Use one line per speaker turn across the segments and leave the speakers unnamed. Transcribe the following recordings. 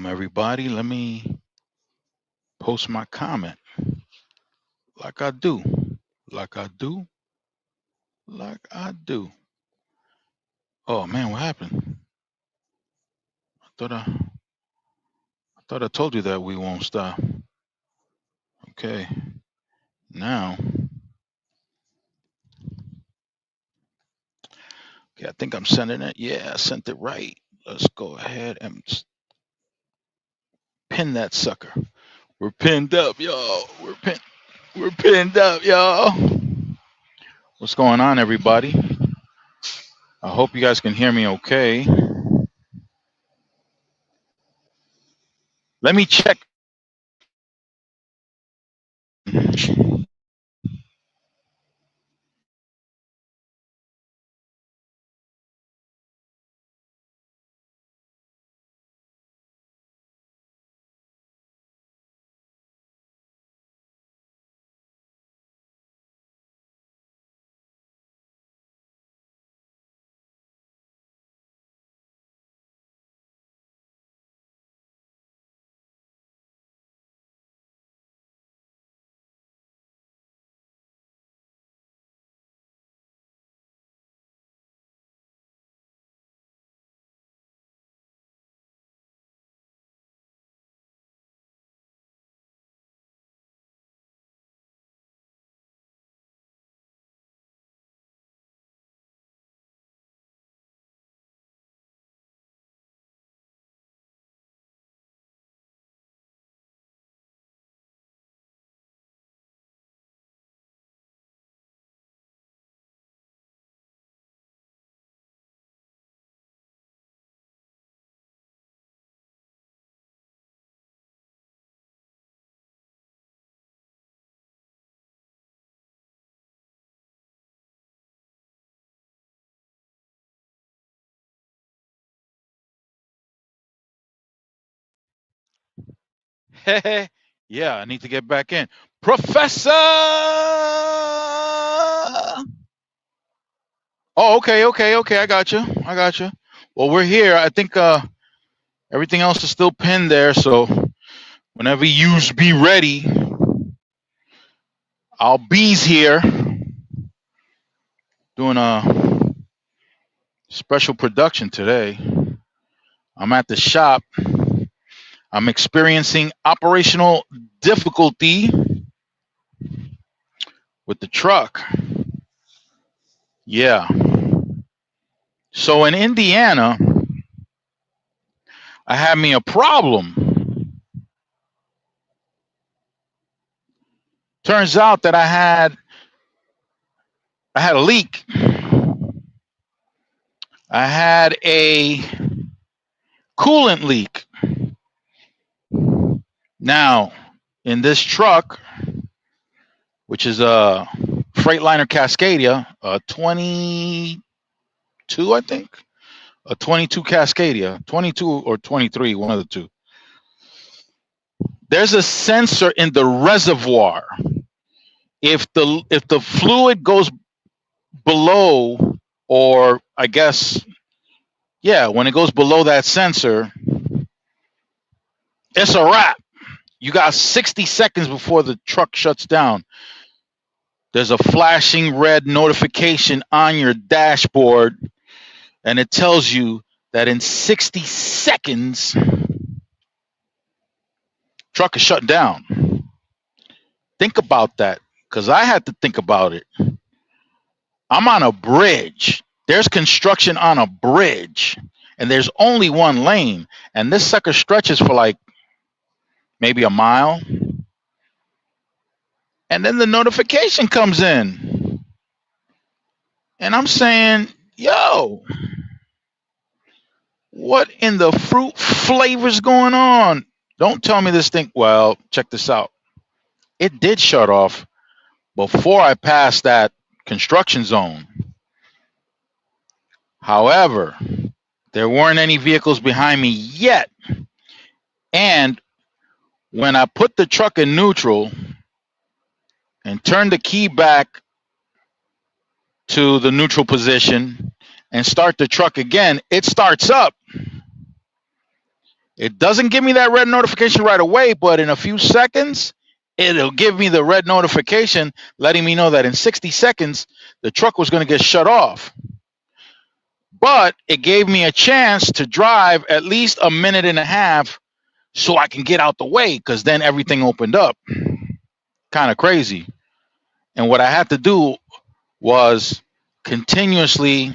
everybody. Let me post my comment like I do, like I do, like I do. Oh man, what happened? I thought I told you that we won't stop. Okay, now, okay, I think I'm sending it. Yeah, I sent it right. Let's go ahead and pin that sucker. We're pinned up, y'all. We're pinned up, y'all. What's going on, everybody? I hope you guys can hear me okay. Let me check. Yeah, I need to get back in. Professor! Oh, okay. I got you. Well, we're here. I think everything else is still pinned there. So whenever yous be ready, I'll be's here doing a special production today. I'm at the shop. I'm experiencing operational difficulty with the truck. Yeah. So in Indiana, I had me a problem. Turns out that I had a leak. I had a coolant leak. Now, in this truck, which is a Freightliner Cascadia, a 22, I think, a 22 Cascadia, 22 or 23, one of the two. There's a sensor in the reservoir. If the fluid goes below, or I guess, yeah, when it goes below that sensor, it's a wrap. You got 60 seconds before the truck shuts down. There's a flashing red notification on your dashboard, and it tells you that in 60 seconds, truck is shut down. Think about that, because I had to think about it. I'm on a bridge. There's construction on a bridge, and there's only one lane, and this sucker stretches for like maybe a mile. And then the notification comes in, and I'm saying, yo, what in the fruit flavors going on? Don't tell me this thing. Well, check this out. It did shut off before I passed that construction zone. However, there weren't any vehicles behind me yet. And when I put the truck in neutral and turned the key back to the neutral position and start the truck again, it starts up. It doesn't give me that red notification right away, but in a few seconds, it'll give me the red notification letting me know that in 60 seconds, the truck was going to get shut off. But it gave me a chance to drive at least a minute and a half so I can get out the way, because then everything opened up. Kind of crazy. And what I had to do was continuously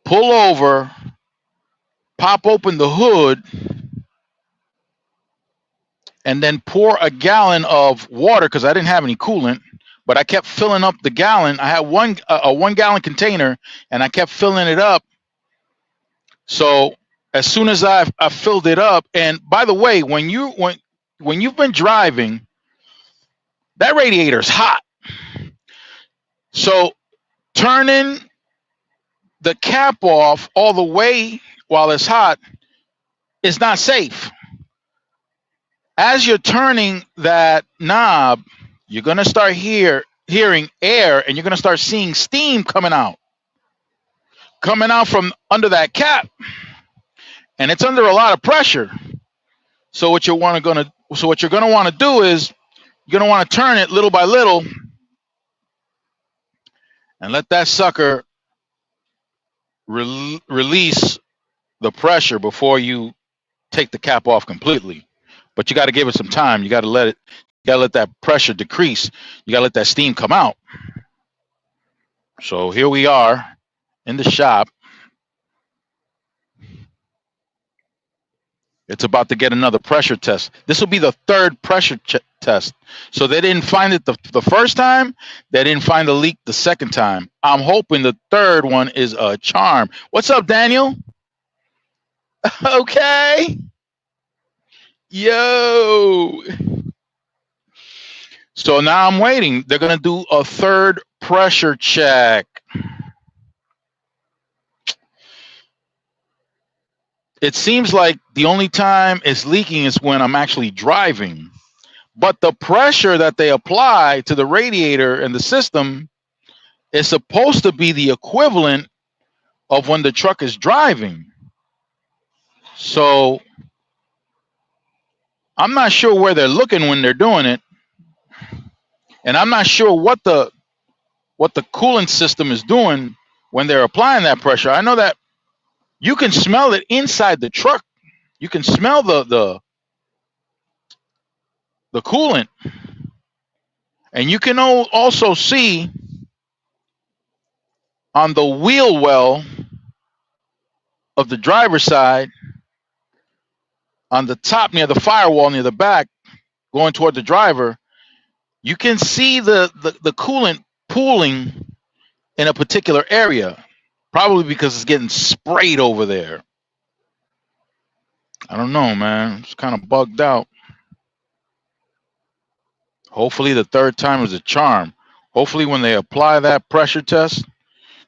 pull over, pop open the hood, and then pour a gallon of water, because I didn't have any coolant, but I kept filling up the gallon. I had a 1 gallon container, and I kept filling it up. So as soon as I filled it up, and by the way, when you've been driving, that radiator's hot. So turning the cap off all the way while it's hot is not safe. As you're turning that knob, you're going to start hearing air, and you're going to start seeing steam coming out from under that cap, and it's under a lot of pressure. So what you're going to want to do is you're going to want to turn it little by little and let that sucker release the pressure before you take the cap off completely. But you got to give it some time. You got to let that pressure decrease. You got to let that steam come out. So here we are in the shop. It's about to get another pressure test. This will be the third pressure test. So they didn't find it the first time. They didn't find the leak the second time. I'm hoping the third one is a charm. What's up, Daniel? Okay. Yo. So now I'm waiting. They're going to do a third pressure check. It seems like the only time it's leaking is when I'm actually driving. But the pressure that they apply to the radiator and the system is supposed to be the equivalent of when the truck is driving. So I'm not sure where they're looking when they're doing it. And I'm not sure what the coolant system is doing when they're applying that pressure. I know that you can smell it inside the truck. You can smell the coolant. And you can also see on the wheel well of the driver's side, on the top near the firewall near the back, going toward the driver, you can see the coolant pooling in a particular area, probably because it's getting sprayed over there. I don't know, man. It's kind of bugged out. Hopefully the third time is a charm. Hopefully when they apply that pressure test,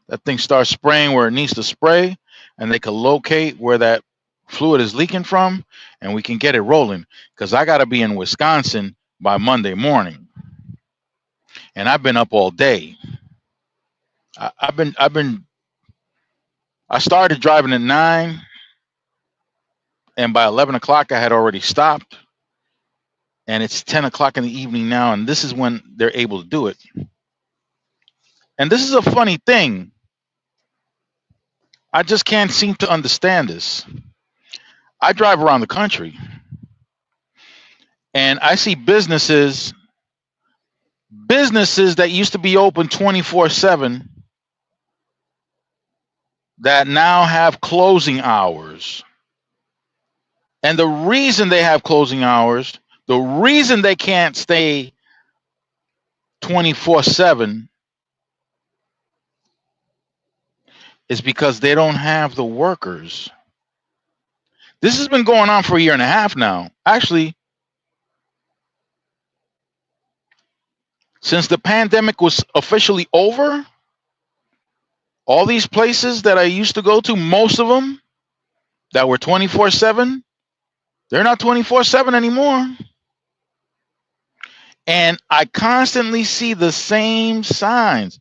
that thing starts spraying where it needs to spray, and they can locate where that fluid is leaking from, and we can get it rolling. Because I got to be in Wisconsin by Monday morning, and I've been up all day. I started driving at 9, and by 11 o'clock I had already stopped, and it's 10 o'clock in the evening now, and this is when they're able to do it. And this is a funny thing. I just can't seem to understand this. I drive around the country, and I see businesses that used to be open 24/7 that now have closing hours. And the reason they have closing hours, the reason they can't stay 24/7 is because they don't have the workers. This has been going on for a year and a half now. Actually, since the pandemic was officially over, all these places that I used to go to, most of them that were 24/7, they're not 24/7 anymore. And I constantly see the same signs: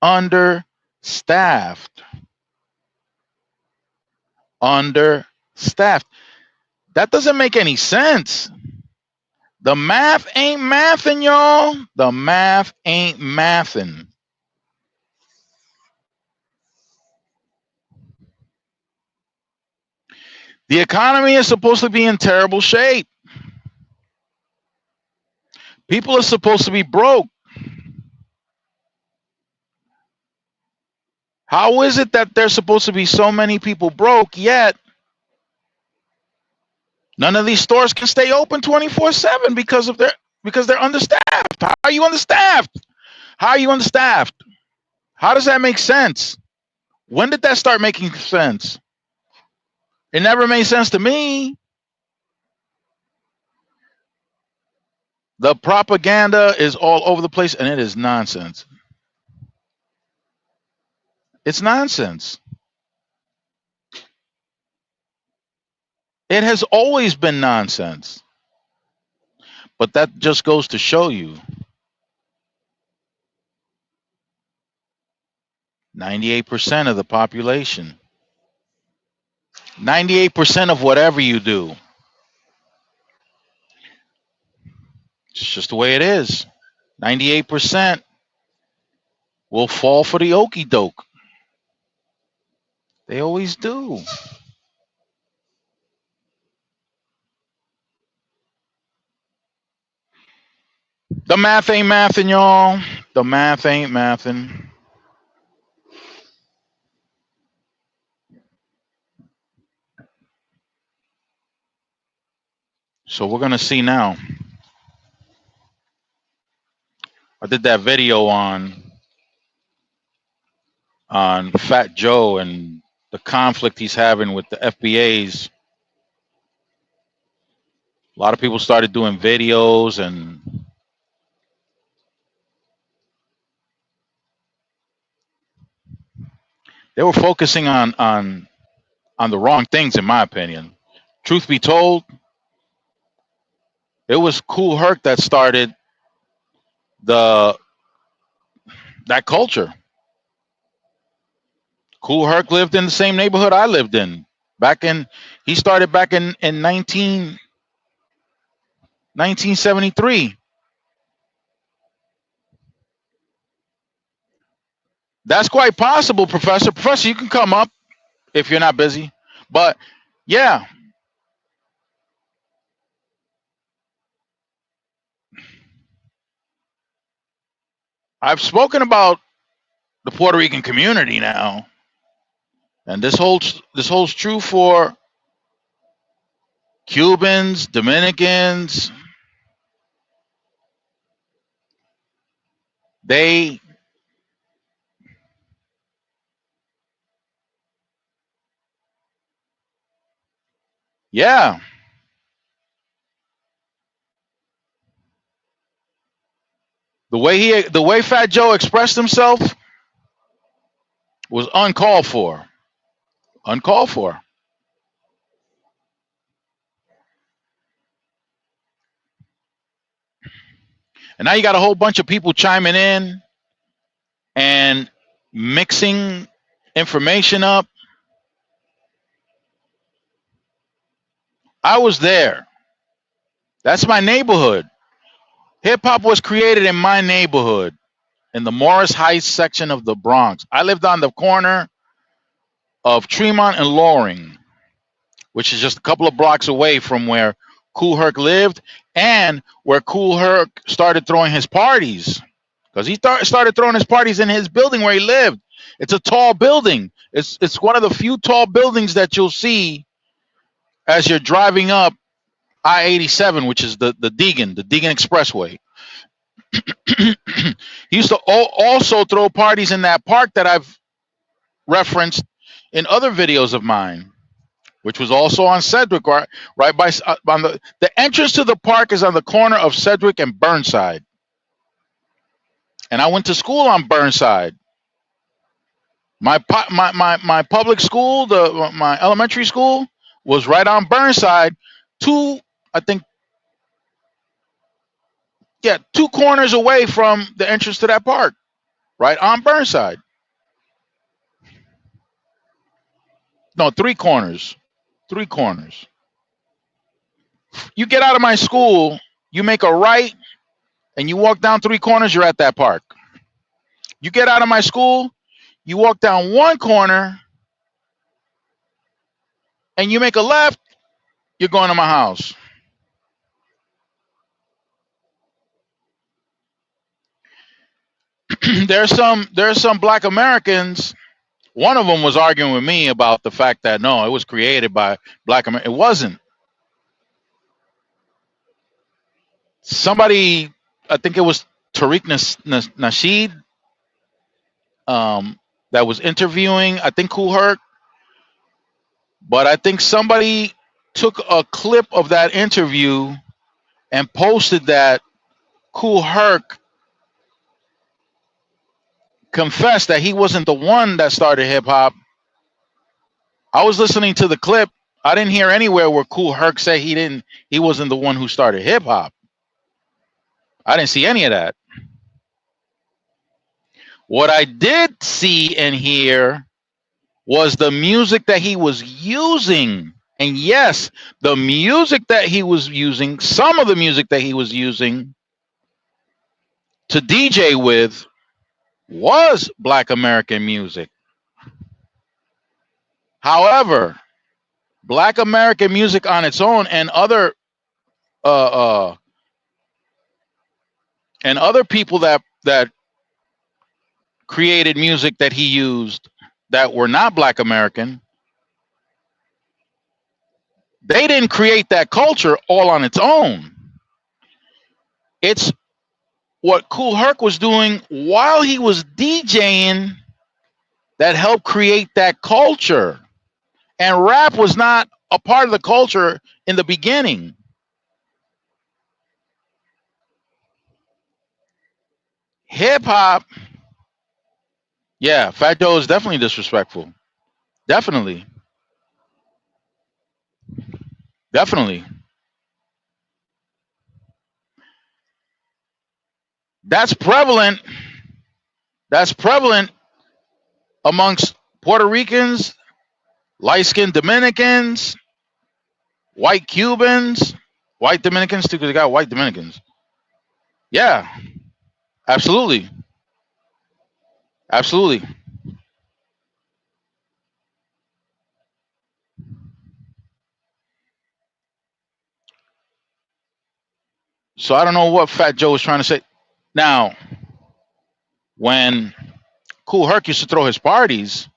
understaffed, understaffed. That doesn't make any sense. The math ain't mathing, y'all. The math ain't mathing. The economy is supposed to be in terrible shape. People are supposed to be broke. How is it that there's supposed to be so many people broke, yet none of these stores can stay open 24/7 because they're understaffed? How are you understaffed? How are you understaffed? How does that make sense? When did that start making sense? It never made sense to me. The propaganda is all over the place and it is nonsense. It's nonsense. It has always been nonsense. But that just goes to show you 98% of the population, 98% of whatever you do, it's just the way it is. 98% will fall for the okie doke. They always do. The math ain't mathing, y'all. The math ain't mathing. So we're gonna see now. I did that video on Fat Joe and the conflict he's having with the FBAs. A lot of people started doing videos and they were focusing on the wrong things, in my opinion. Truth be told, it was Kool Herc that started the that culture. Kool Herc lived in the same neighborhood I lived in. He started back in 1973. That's quite possible, Professor. Professor, you can come up if you're not busy. But yeah, I've spoken about the Puerto Rican community now, and this holds true for Cubans, Dominicans. They yeah, the way Fat Joe expressed himself was uncalled for. Uncalled for. And now you got a whole bunch of people chiming in and mixing information up. I was there. That's my neighborhood. Hip hop was created in my neighborhood in the Morris Heights section of the Bronx. I lived on the corner of Tremont and Loring, which is just a couple of blocks away from where Kool Herc lived and where Kool Herc started throwing his parties. Because he started throwing his parties in his building where he lived. It's a tall building. It's one of the few tall buildings that you'll see as you're driving up I-87, which is the Deegan Expressway. He used to also throw parties in that park that I've referenced in other videos of mine, which was also on Sedgwick, right by on the entrance to the park is on the corner of Sedgwick and Burnside. And I went to school on Burnside. My public school, my elementary school, was right on Burnside. Two corners away from the entrance to that park, right on Burnside. No, three corners. Three corners. You get out of my school, you make a right, and you walk down three corners, you're at that park. You get out of my school, you walk down one corner, and you make a left, you're going to my house. There's some black Americans. One of them was arguing with me about the fact that no, it was created by black Americans. It wasn't. Somebody, I think it was Tariq Nasheed, that was interviewing, I think, Kool Herc, but I think somebody took a clip of that interview and posted that Kool Herc confessed that he wasn't the one that started hip hop. I was listening to the clip. I didn't hear anywhere where Kool Herc said he wasn't the one who started hip hop. I didn't see any of that. What I did see and hear was the music that he was using. And yes, the music that he was using, some of the music that he was using to DJ with was Black American music. However, Black American music on its own and uh, uh, other people that created music that he used that were not Black American, they didn't create that culture all on its own. It's what Kool Herc was doing while he was DJing that helped create that culture. And rap was not a part of the culture in the beginning. Hip hop, yeah, Fat Joe is definitely disrespectful. Definitely. Definitely. That's prevalent. That's prevalent amongst Puerto Ricans, light skinned Dominicans, white Cubans, white Dominicans too, because they got white Dominicans. Yeah, absolutely. Absolutely. So I don't know what Fat Joe was trying to say. Now, when Kool Herc used to throw his parties,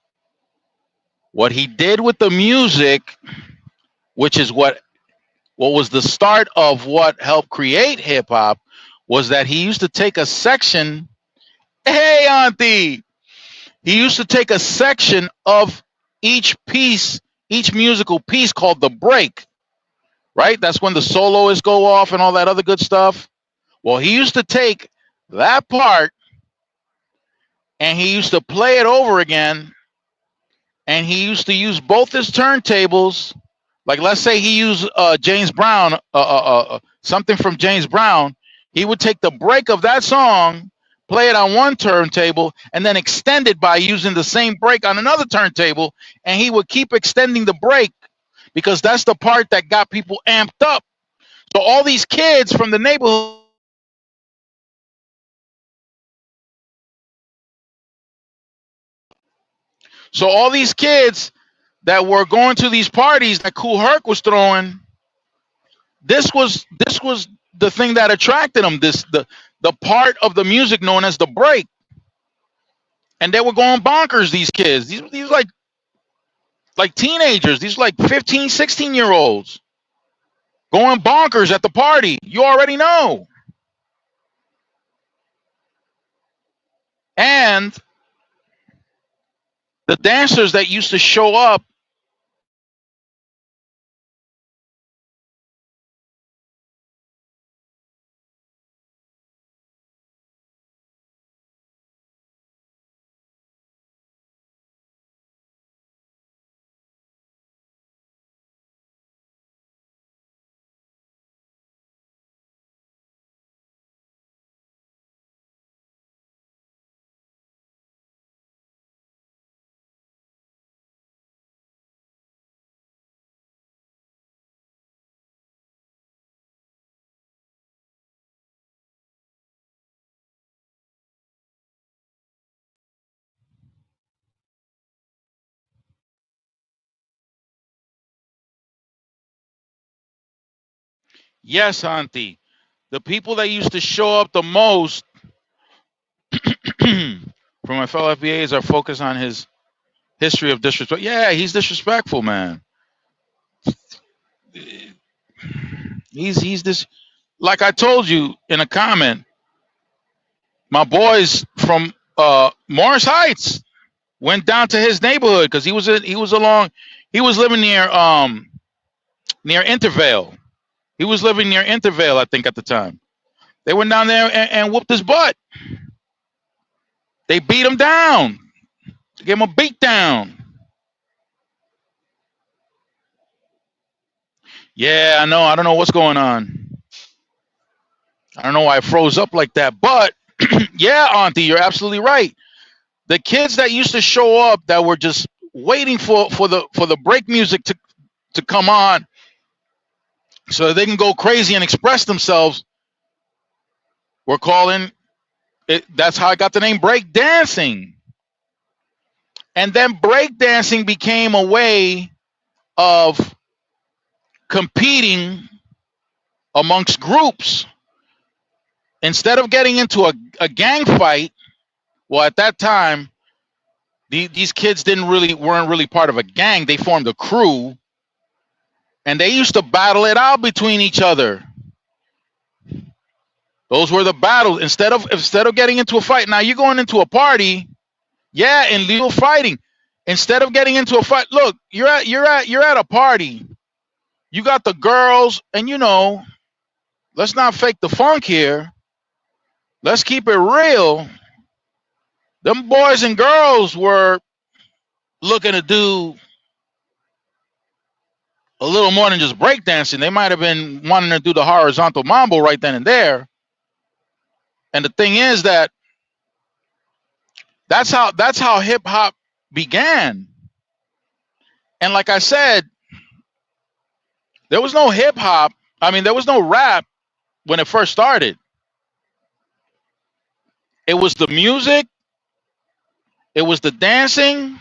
what he did with the music, which is what was the start of what helped create hip hop, was that he used to take a section. Hey, Auntie! He used to take a section of each piece, each musical piece called the break, right? That's when the soloists go off and all that other good stuff. Well, he used to take that part and he used to play it over again, and he used to use both his turntables. Like, let's say he used James Brown, something from James Brown. He would take the break of that song, play it on one turntable, and then extend it by using the same break on another turntable. And he would keep extending the break because that's the part that got people amped up. So all these kids from the neighborhood, so all these kids that were going to these parties that Kool Herc was throwing, this was the thing that attracted them. The part of the music known as the break, and they were going bonkers. These kids, these like teenagers. These like 15, 16-year olds going bonkers at the party. You already know. And the dancers that used to show up, Yes, Auntie. The people that used to show up the most from my fellow FBAs are focused on his history of disrespect. Yeah, he's disrespectful, man. He's this. Like I told you in a comment, my boys from Morris Heights went down to his neighborhood because he was living near Intervale. He was living near Intervale, I think, at the time. They went down there and whooped his butt. They beat him down. They gave him a beat down. Yeah, I know. I don't know what's going on. I don't know why it froze up like that. But yeah, Auntie, you're absolutely right. The kids that used to show up that were just waiting for the break music to come on so that they can go crazy and express themselves, we're calling it. That's how I got the name break dancing. And then break dancing became a way of competing amongst groups. Instead of getting into a gang fight, well, at that time, these kids weren't really part of a gang. They formed a crew, and they used to battle it out between each other. Those were the battles. Instead of getting into a fight, now you're going into a party, yeah, and legal fighting. Instead of getting into a fight, look, you're at a party. You got the girls, and let's not fake the funk here. Let's keep it real. Them boys and girls were looking to do a little more than just breakdancing. They might have been wanting to do the horizontal mambo right then and there. And the thing is that's how hip hop began. And like I said, there was no hip hop. I mean, there was no rap when it first started. It was the music, it was the dancing,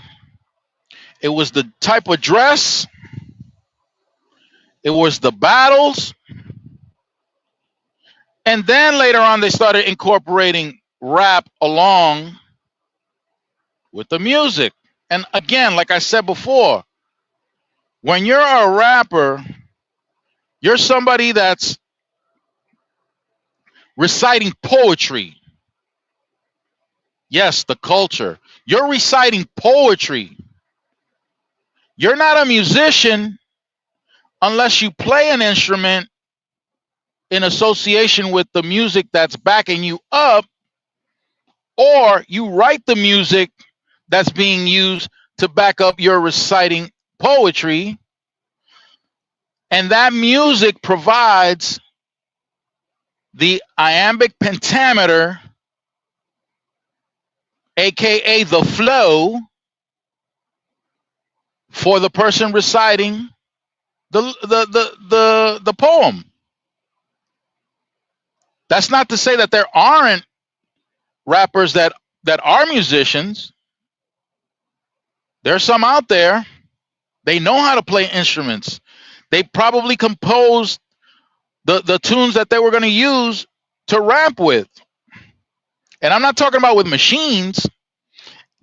it was the type of dress, it was the battles. And then later on, they started incorporating rap along with the music. And again, like I said before, when you're a rapper, you're somebody that's reciting poetry. Yes, the culture. You're reciting poetry. You're not a musician unless you play an instrument in association with the music that's backing you up, or you write the music that's being used to back up your reciting poetry, and that music provides the iambic pentameter, aka the flow, for the person reciting the poem. That's not to say that there aren't rappers that are musicians. There's some out there. They know how to play instruments. They probably composed the tunes that they were going to use to rap with. And I'm not talking about with machines.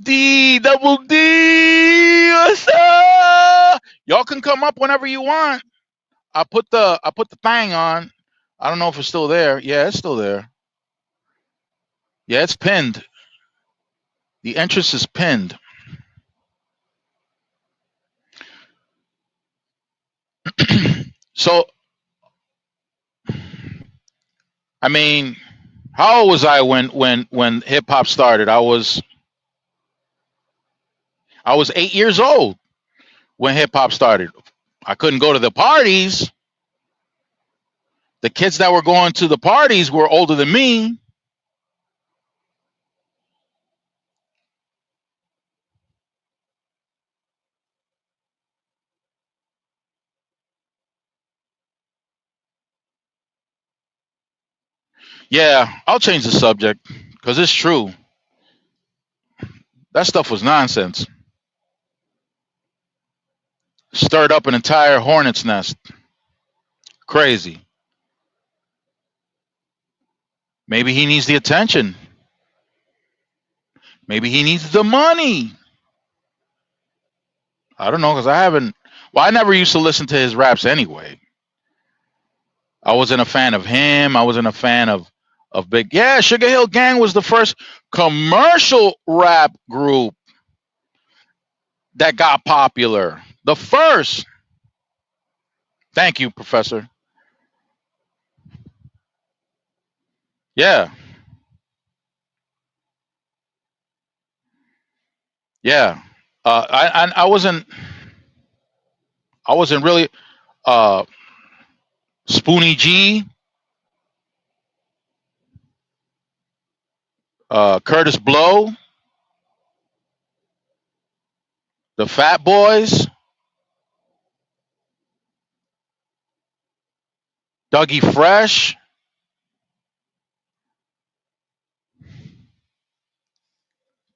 D double D. What's up? Y'all can come up whenever you want. I put the thing on. I don't know if it's still there. Yeah, it's still there. Yeah, it's pinned. The entrance is pinned. So, I mean, how old was I when hip hop started? I was 8 years old when hip hop started. I couldn't go to the parties. The kids that were going to the parties were older than me. Yeah, I'll change the subject because it's true. That stuff was nonsense. Stirred up an entire hornet's nest. Crazy. Maybe he needs the attention. Maybe he needs the money. I don't know, because I never used to listen to his raps anyway. I wasn't a fan of him. I wasn't a fan of Big. Yeah, Sugar Hill Gang was the first commercial rap group that got popular. The first. Thank you, Professor. Yeah. Yeah. I wasn't really Spoonie G, Curtis Blow, the Fat Boys, Dougie Fresh,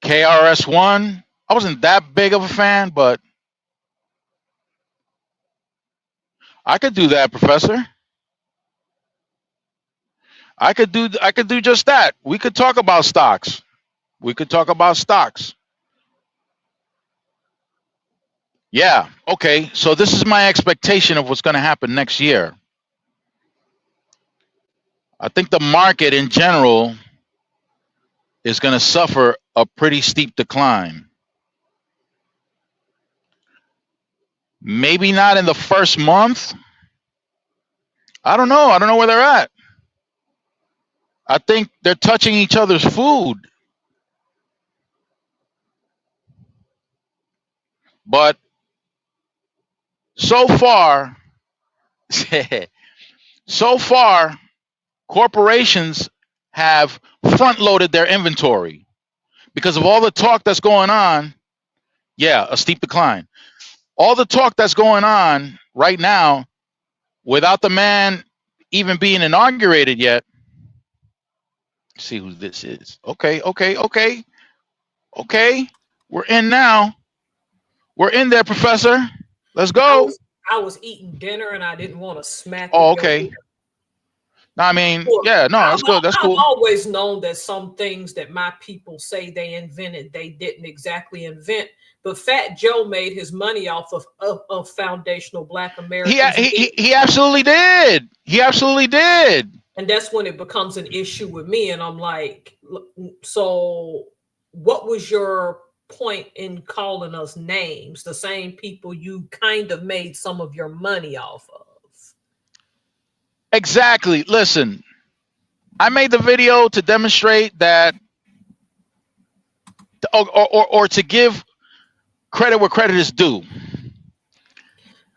KRS-One. I wasn't that big of a fan, but I could do that, Professor. I could do just that. We could talk about stocks. Yeah. Okay. So this is my expectation of what's going to happen next year. I think the market in general is going to suffer a pretty steep decline. Maybe not in the first month. I don't know. I don't know where they're at. I think they're touching each other's food. But so far, corporations have front-loaded their inventory because of all the talk that's going on. Yeah, a steep decline. All the talk that's going on right now, without the man even being inaugurated yet. Let's see who this is. Okay. We're in now. We're in there, Professor. Let's go.
I was eating dinner and I didn't want to smack.
Oh, okay. No, I mean, yeah, no, that's good. That's cool.
I've always known that some things that my people say they invented, they didn't exactly invent. But Fat Joe made his money off of foundational Black Americans.
He absolutely did. He absolutely did.
And that's when it becomes an issue with me. And I'm like, so what was your point in calling us names? The same people you kind of made some of your money off of.
Exactly. Listen, I made the video to demonstrate that, or to give credit where credit is due.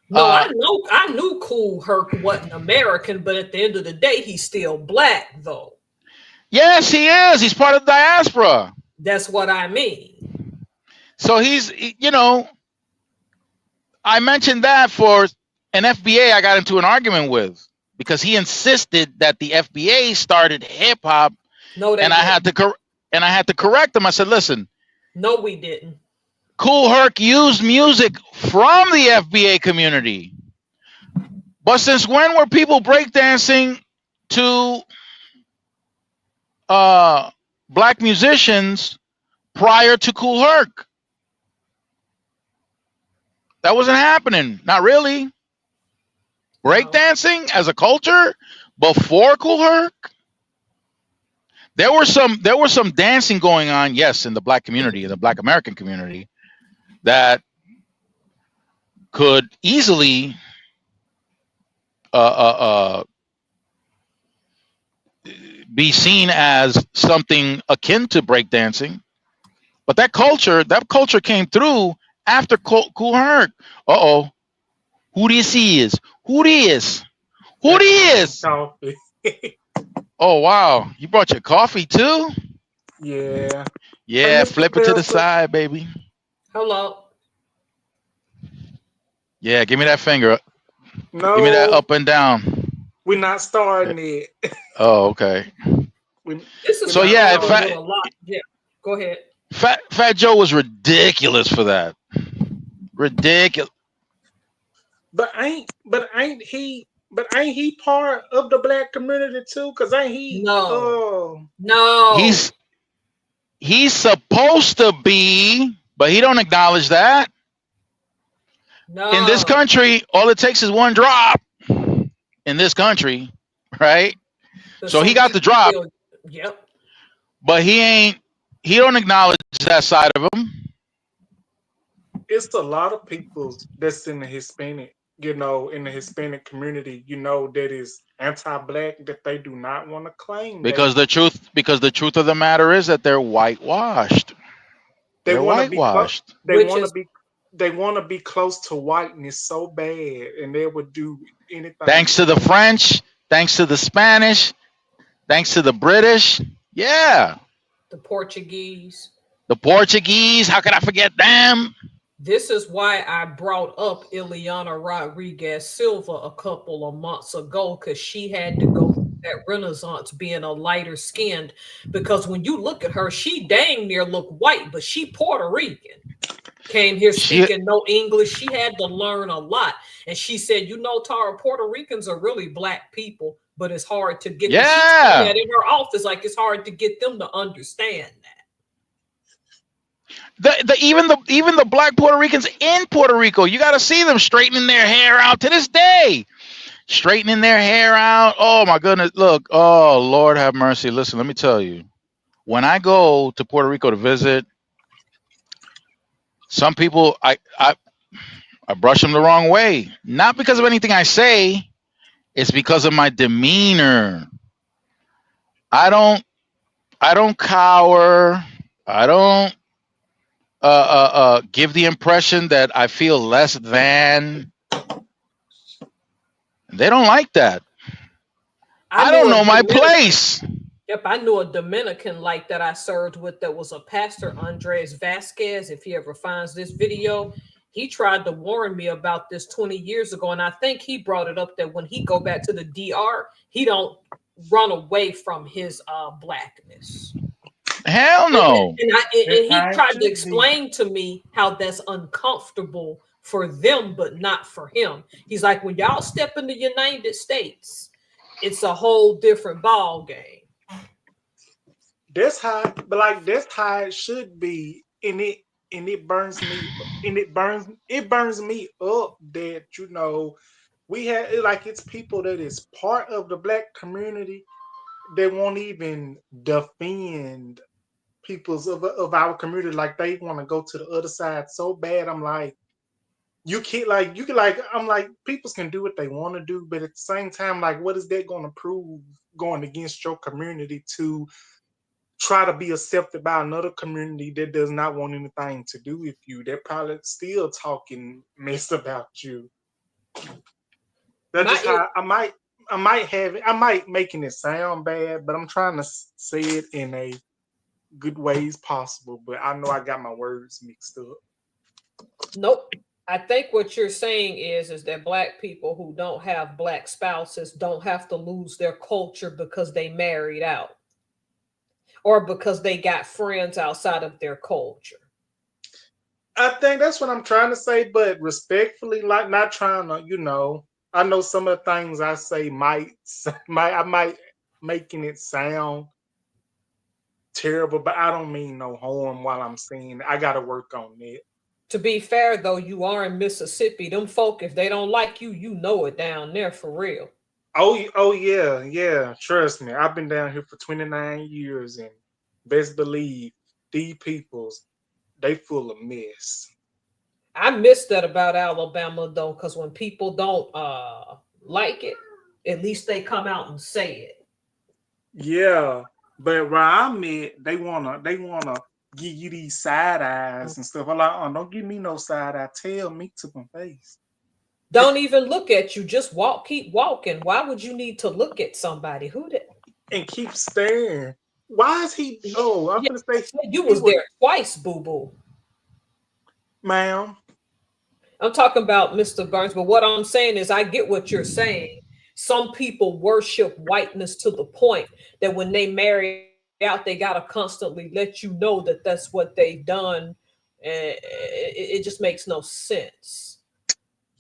No, I knew Kool Herc wasn't American, but at the end of the day, he's still Black, though.
Yes, he is. He's part of the diaspora.
That's what I mean.
So he's, I mentioned that for an FBA I got into an argument with because he insisted that the FBA started hip hop.
No,
and I had to correct him. I said, listen.
No, we didn't.
Kool Herc used music from the FBA community. But since when were people breakdancing to Black musicians prior to Kool Herc? That wasn't happening. Not really. Breakdancing as a culture before Kool Herc? There was some dancing going on, yes, in the Black community, in the Black American community, that could easily be seen as something akin to breakdancing. But that culture came through after Kool Herc. Uh-oh. Who this is? Who this? Who this? Oh, wow. You brought your coffee too?
Yeah.
Yeah, flip it to the side, baby.
Hello.
Yeah, give me that finger.
No.
Give me that up and down.
We're not starting it.
Oh, okay. So yeah,
yeah, go ahead.
Fat Joe was ridiculous for that. Ridiculous.
But ain't he But ain't he part of the black community too? Cause ain't he?
No,
Oh,
no,
He's supposed to be, but he don't acknowledge that. In this
no.
country, all it takes is one drop. In this country, right?
But
So he
some
got the
people
drop,
feel, yep.
but he don't acknowledge that side of him.
it's a lot of people that's in the Hispanic, in the Hispanic community, that is anti-black that they do not want to claim.
Because the truth of the matter is that they're whitewashed.
They
They're
want to be
whitewashed.
they
Which
want to
is
be they want to be close to whiteness so bad, and they would do anything
Thanks
to
to the
go.
French, thanks to the Spanish, thanks to the British. Yeah.
the Portuguese.
The Portuguese, how could I forget them?
This is why I brought up Ileana Rodriguez Silva a couple of months ago, because she had to go through that renaissance being a lighter skinned. Because when you look at her, she dang near look white, but she Puerto Rican. Came here
She
speaking no English. She had to learn a lot. And she said, Tara, Puerto Ricans are really black people, but it's hard to get them. She told me
Yeah.
that in her office, like it's hard to get them to understand that.
Even the black Puerto Ricans in Puerto Rico, you got to see them straightening their hair out to this day. Straightening their hair out. Oh my goodness. Look. Oh Lord have mercy. Listen, let me tell you. When I go to Puerto Rico to visit, some people I brush them the wrong way. Not because of anything I say, it's because of my demeanor. I don't cower. I don't give the impression that I feel less than. They don't like that. I
knew
don't
a
know my
Dominican.
place.
Yep, I knew a Dominican like that I served with that was a pastor, Andres Vasquez. If he ever finds this video, he tried to warn me about this 20 years ago, and I think he brought it up that when he go back to the DR, he don't run away from his blackness.
Hell no.
And
That's
he
how it
tried to
should be.
explain to me how that's uncomfortable for them, but not for him. He's like, when y'all step in the United States, it's a whole different ball game.
That's how, but like that's how it should be, and it burns me, and it burns me up that we have like it's people that is part of the black community that won't even defend people's of our community, like they want to go to the other side so bad. I'm like, you can I'm like, people can do what they want to do, but at the same time, like, what is that going to prove going against your community to try to be accepted by another community that does not want anything to do with you? They're probably still talking mess about you. That's just how I might making it sound bad, but I'm trying to say it in a good ways possible. But I know I got my words mixed up.
Nope. I think what you're saying is that black people who don't have black spouses don't have to lose their culture because they married out or because they got friends outside of their culture.
I think that's what I'm trying to say, but respectfully, like not trying to. I know some of the things I say I might making it sound terrible, but I don't mean no harm while I'm saying it. I got to work on it.
To be fair, though, you are in Mississippi. Them folk, if they don't like you, you know it down there for real.
Oh yeah. Trust me, I've been down here for 29 years, and best believe these peoples, they full of mess.
I miss that about Alabama, though, because when people don't like it, at least they come out and say it.
Yeah, but where I'm at, they wanna give you these side eyes and stuff. I'm like, oh, don't give me no side eye. Tell me to my face.
Don't even look at you. Just keep walking. Why would you need to look at somebody? Who did?
And keep staring. Why is he? Oh, I'm
Yeah,
gonna say
you was there twice, boo boo.
ma'am.
I'm talking about Mr. Burns, but what I'm saying is I get what you're saying. Some people worship whiteness to the point that when they marry out, they got to constantly let you know that that's what they've done. And it just makes no sense.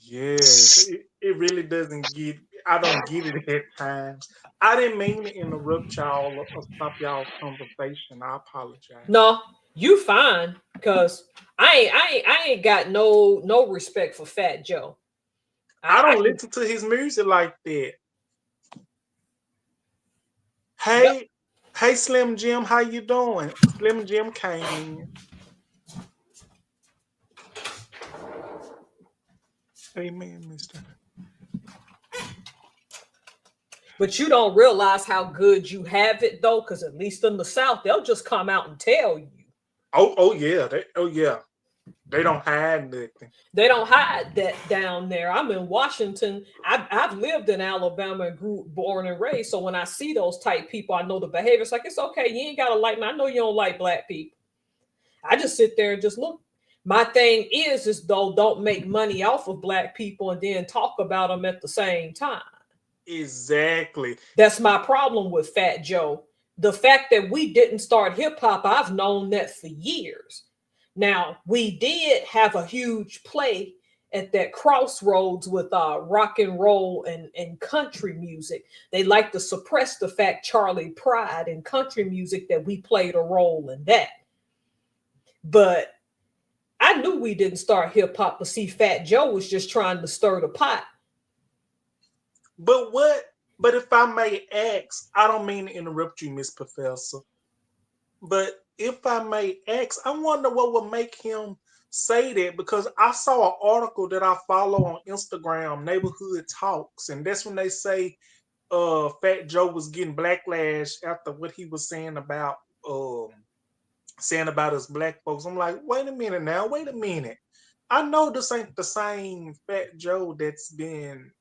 Yes, it really doesn't get. I don't get it at times. I didn't mean to interrupt y'all or stop y'all conversation. I apologize.
No, you fine, because I ain't got no respect for Fat Joe.
I
I
don't
can,
listen to his music like that.
yep.
Hey, hey, Slim Jim, how you doing? Slim Jim came in. Amen, Mister.
But you don't realize how good you have it though, because at least in the South, they'll just come out and tell you.
Oh yeah, yeah. They don't hide nothing.
They don't hide that down there. I'm in Washington. I've lived in Alabama and born and raised. So when I see those type people, I know the behavior. It's like, it's okay. You ain't gotta like me. I know you don't like black people. I just sit there and just look. My thing is though, don't make money off of black people and then talk about them at the same time.
Exactly.
That's my problem with Fat Joe. The fact that we didn't start hip hop, I've known that for years. Now, we did have a huge play at that crossroads with rock and roll and country music. They like to suppress the fact Charlie Pride and country music that we played a role in that. But I knew we didn't start hip hop, but see, Fat Joe was just trying to stir the pot.
But what? But if I may ask, I don't mean to interrupt you, Miss Professor. But if I may ask, I wonder what would make him say that, because I saw an article that I follow on Instagram, Neighborhood Talks, and that's when they say Fat Joe was getting backlash after what he was um saying about us black folks. I'm like, wait a minute now, wait a minute. I know this ain't the same Fat Joe that's been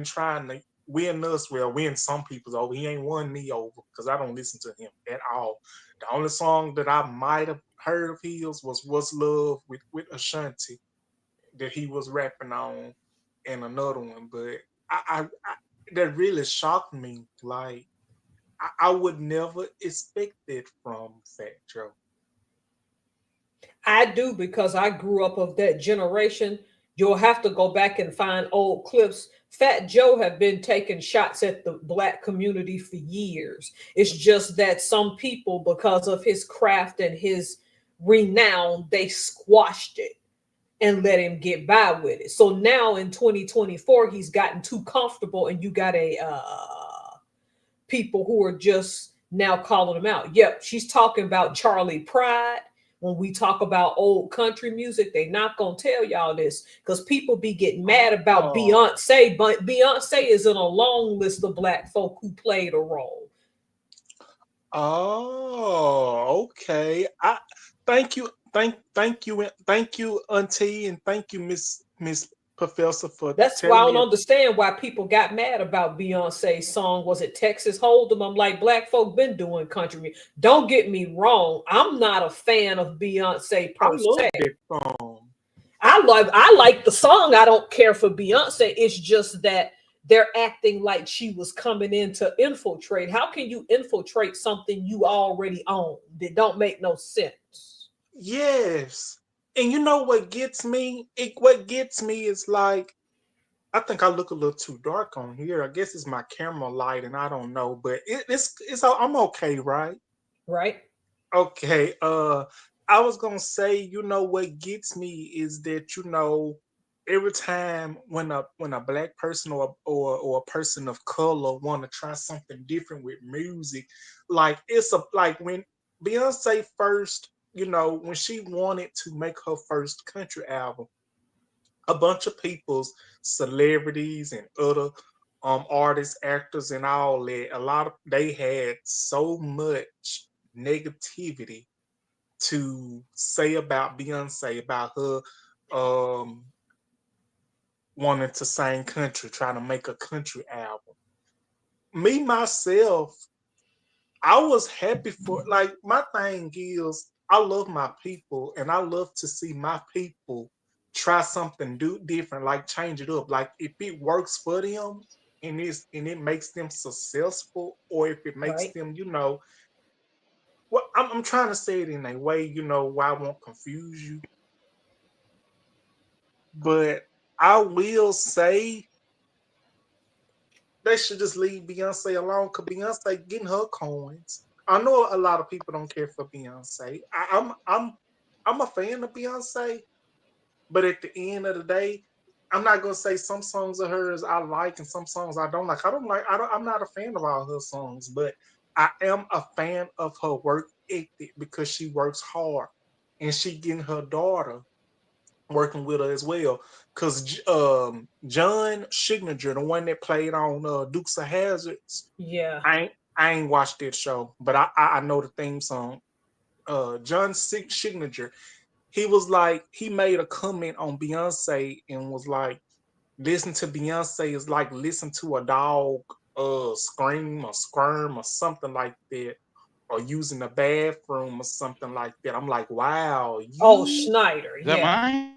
trying to win us. Well, win some people over. He ain't won me over because I don't listen to him at all. The only song that I might have heard of his was "What's Love" with Ashanti that he was rapping on, and another one. But I that really shocked me. Like I would never expect it from Fat Joe.
I do, because I grew up of that generation. You'll have to go back and find old clips. Fat Joe have been taking shots at the black community for years. It's just that some people, because of his craft and his renown, they squashed it and let him get by with it. So now in 2024, he's gotten too comfortable, and you got a people who are just now calling him out. Yep, she's talking about Charlie Pride. When we talk about old country music, they not gonna tell y'all this, because people be getting mad about
Oh,
Beyonce, but Beyonce is in a long list of black folk who played a role.
oh, okay. I thank you, thank you, Auntie, and thank you, Miss Professor, for
That's why I
telling
don't
me.
understand why people got mad about Beyonce's song. Was it Texas Hold'em? I'm like, black folk been doing country music. Don't get me wrong. I'm not a fan of Beyonce
I
per
love
se.
that song.
I like the song. I don't care for Beyonce. It's just that they're acting like she was coming in to infiltrate. How can you infiltrate something you already own? That don't make no sense.
Yes, and you know what gets me? What gets me is like I think I look a little too dark on here. I guess it's my camera light, and I don't know, but I'm okay, right?
Right?
Okay. I was gonna say, what gets me is that every time when a black person or a person of color want to try something different with music, like when Beyonce first, when she wanted to make her first country album, a bunch of people's celebrities and other artists, actors, and all that. A lot of they had so much negativity to say about Beyonce, about her um wanting to sing country, trying to make a country album. Me myself, I was happy for, like, my thing is I love my people and I love to see my people try something different, like change it up. Like if it works for them and it makes them successful, or if it makes
Right?
them, well, I'm trying to say it in a way, why I won't confuse you. But I will say they should just leave Beyonce alone because Beyonce getting her coins. I know a lot of people don't care for Beyonce. I'm a fan of Beyonce, but at the end of the day, I'm not gonna say some songs of hers I like and some songs I don't like. I'm not a fan of all her songs, but I am a fan of her work ethic because she works hard and she getting her daughter working with her as well. Cause John Signature, the one that played on Dukes of Hazards,
Yeah.
I ain't watched that show, but I know the theme song. John Signature, he was like he made a comment on Beyonce and was like, listen to Beyonce is like listen to a dog scream or squirm or something like that, or using the bathroom or something like that. I'm like, wow,
Oh,
you
Schneider.
Is that
Yeah.
mine?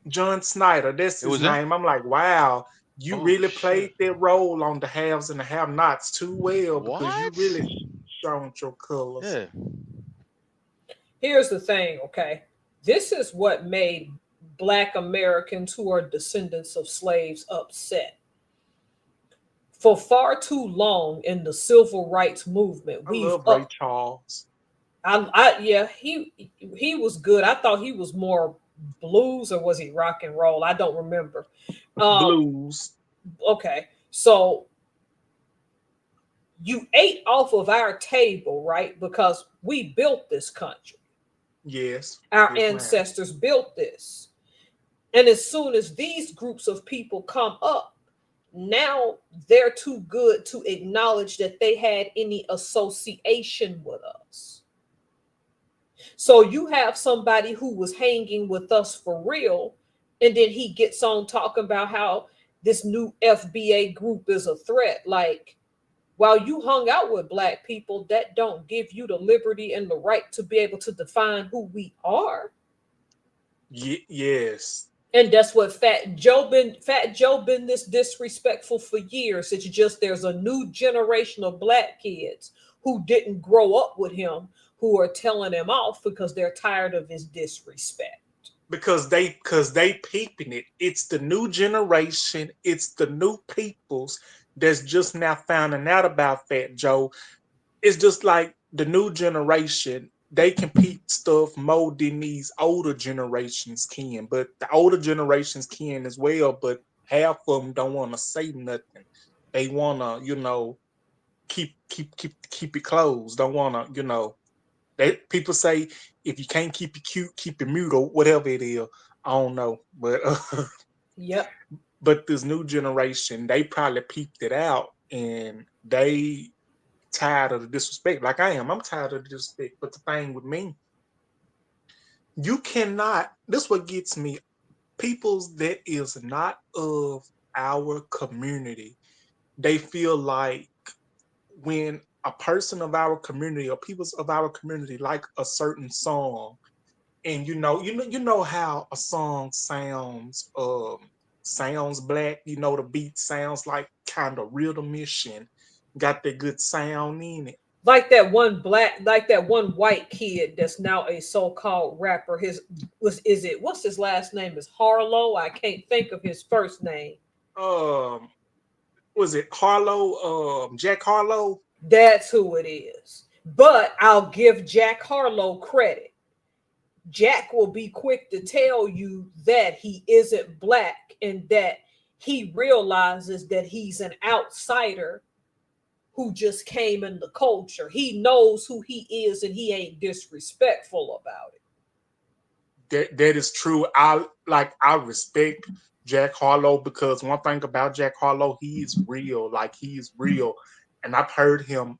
John Snyder, that's
It
his
was him.
name. I'm like, wow, you
Oh
really played
shit!
that role on the haves and the have-nots too well because you
What?
really shown your colors.
Yeah.
Here's the thing, okay? This is what made Black Americans who are descendants of slaves upset. For far too long in the civil rights movement,
I love Ray Charles.
yeah, he was good. I thought he was more blues or was he rock and roll? I don't remember. Um,
Blues.
okay, so you ate off of our table, right? Because we built this country.
Yes.
Our
Yes, ma'am.
ancestors built this. And as soon as these groups of people come up, now they're too good to acknowledge that they had any association with us. So you have somebody who was hanging with us for real, and then he gets on talking about how this new FBA group is a threat. Like, while you hung out with black people, that don't give you the liberty and the right to be able to define who we are.
Yes.
And that's what Fat Joe been this disrespectful for years. It's just there's a new generation of black kids who didn't grow up with him who are telling him off because they're tired of his disrespect.
Because they peeping it. It's the new generation. It's the new peoples that's just now finding out about Fat Joe. It's just like the new generation. They can peep stuff more than these older generations can. But the older generations can as well. But half of them don't want to say nothing. They want to, keep it closed. Don't want to, They people say if you can't keep it cute, keep it mute or whatever it is. I don't know, but
Yep.
but this new generation, they probably peeped it out and they tired of the disrespect. Like I am, I'm tired of the disrespect. But the thing with me, you cannot. This what gets me. People's that is not of our community. They feel like when a person of our community or peoples of our community like a certain song, and you know how a song sounds black. The beat sounds like kind of rhythmish and got that good sound in it.
Like that one white kid that's now a so-called rapper. What's his last name is Harlow. I can't think of his first name.
Um, was it Harlow? Jack Harlow.
That's who it is. But I'll give Jack Harlow credit. Jack will be quick to tell you that he isn't black and that he realizes that he's an outsider who just came in the culture. He knows who he is and he ain't disrespectful about it.
That is true. I respect Jack Harlow because one thing about Jack Harlow, he is real. Like he's real, and I've heard him,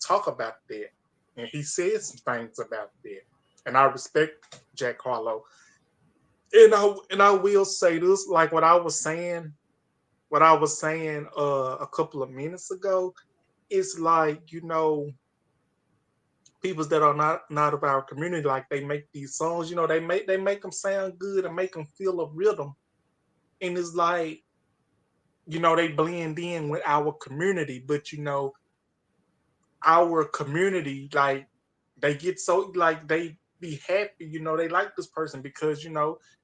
talk about that, and he said some things about that, and I respect Jack Harlow. And I will say this, like what I was saying a couple of minutes ago. It's like people that are not of our community, like they make these songs, they make them sound good and make them feel a rhythm, and it's like they blend in with our community, but our community, like they get so like they be happy, they like this person because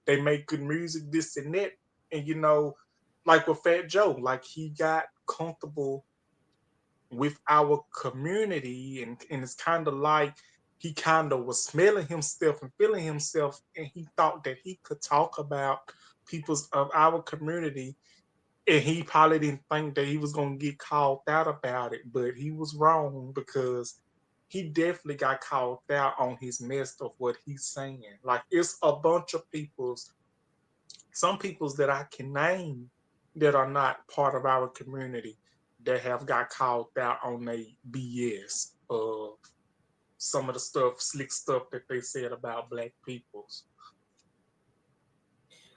they make good music, this and that, and like with Fat Joe, like he got comfortable with our community, and it's kind of like he kind of was smelling himself and feeling himself, and he thought that he could talk about peoples of our community, and he probably didn't think that he was gonna get called out about it, but he was wrong because he definitely got called out on his mess of what he's saying. Like it's a bunch of some peoples that I can name that are not part of our community that have got called out on their BS of some of the slick stuff that they said about black peoples.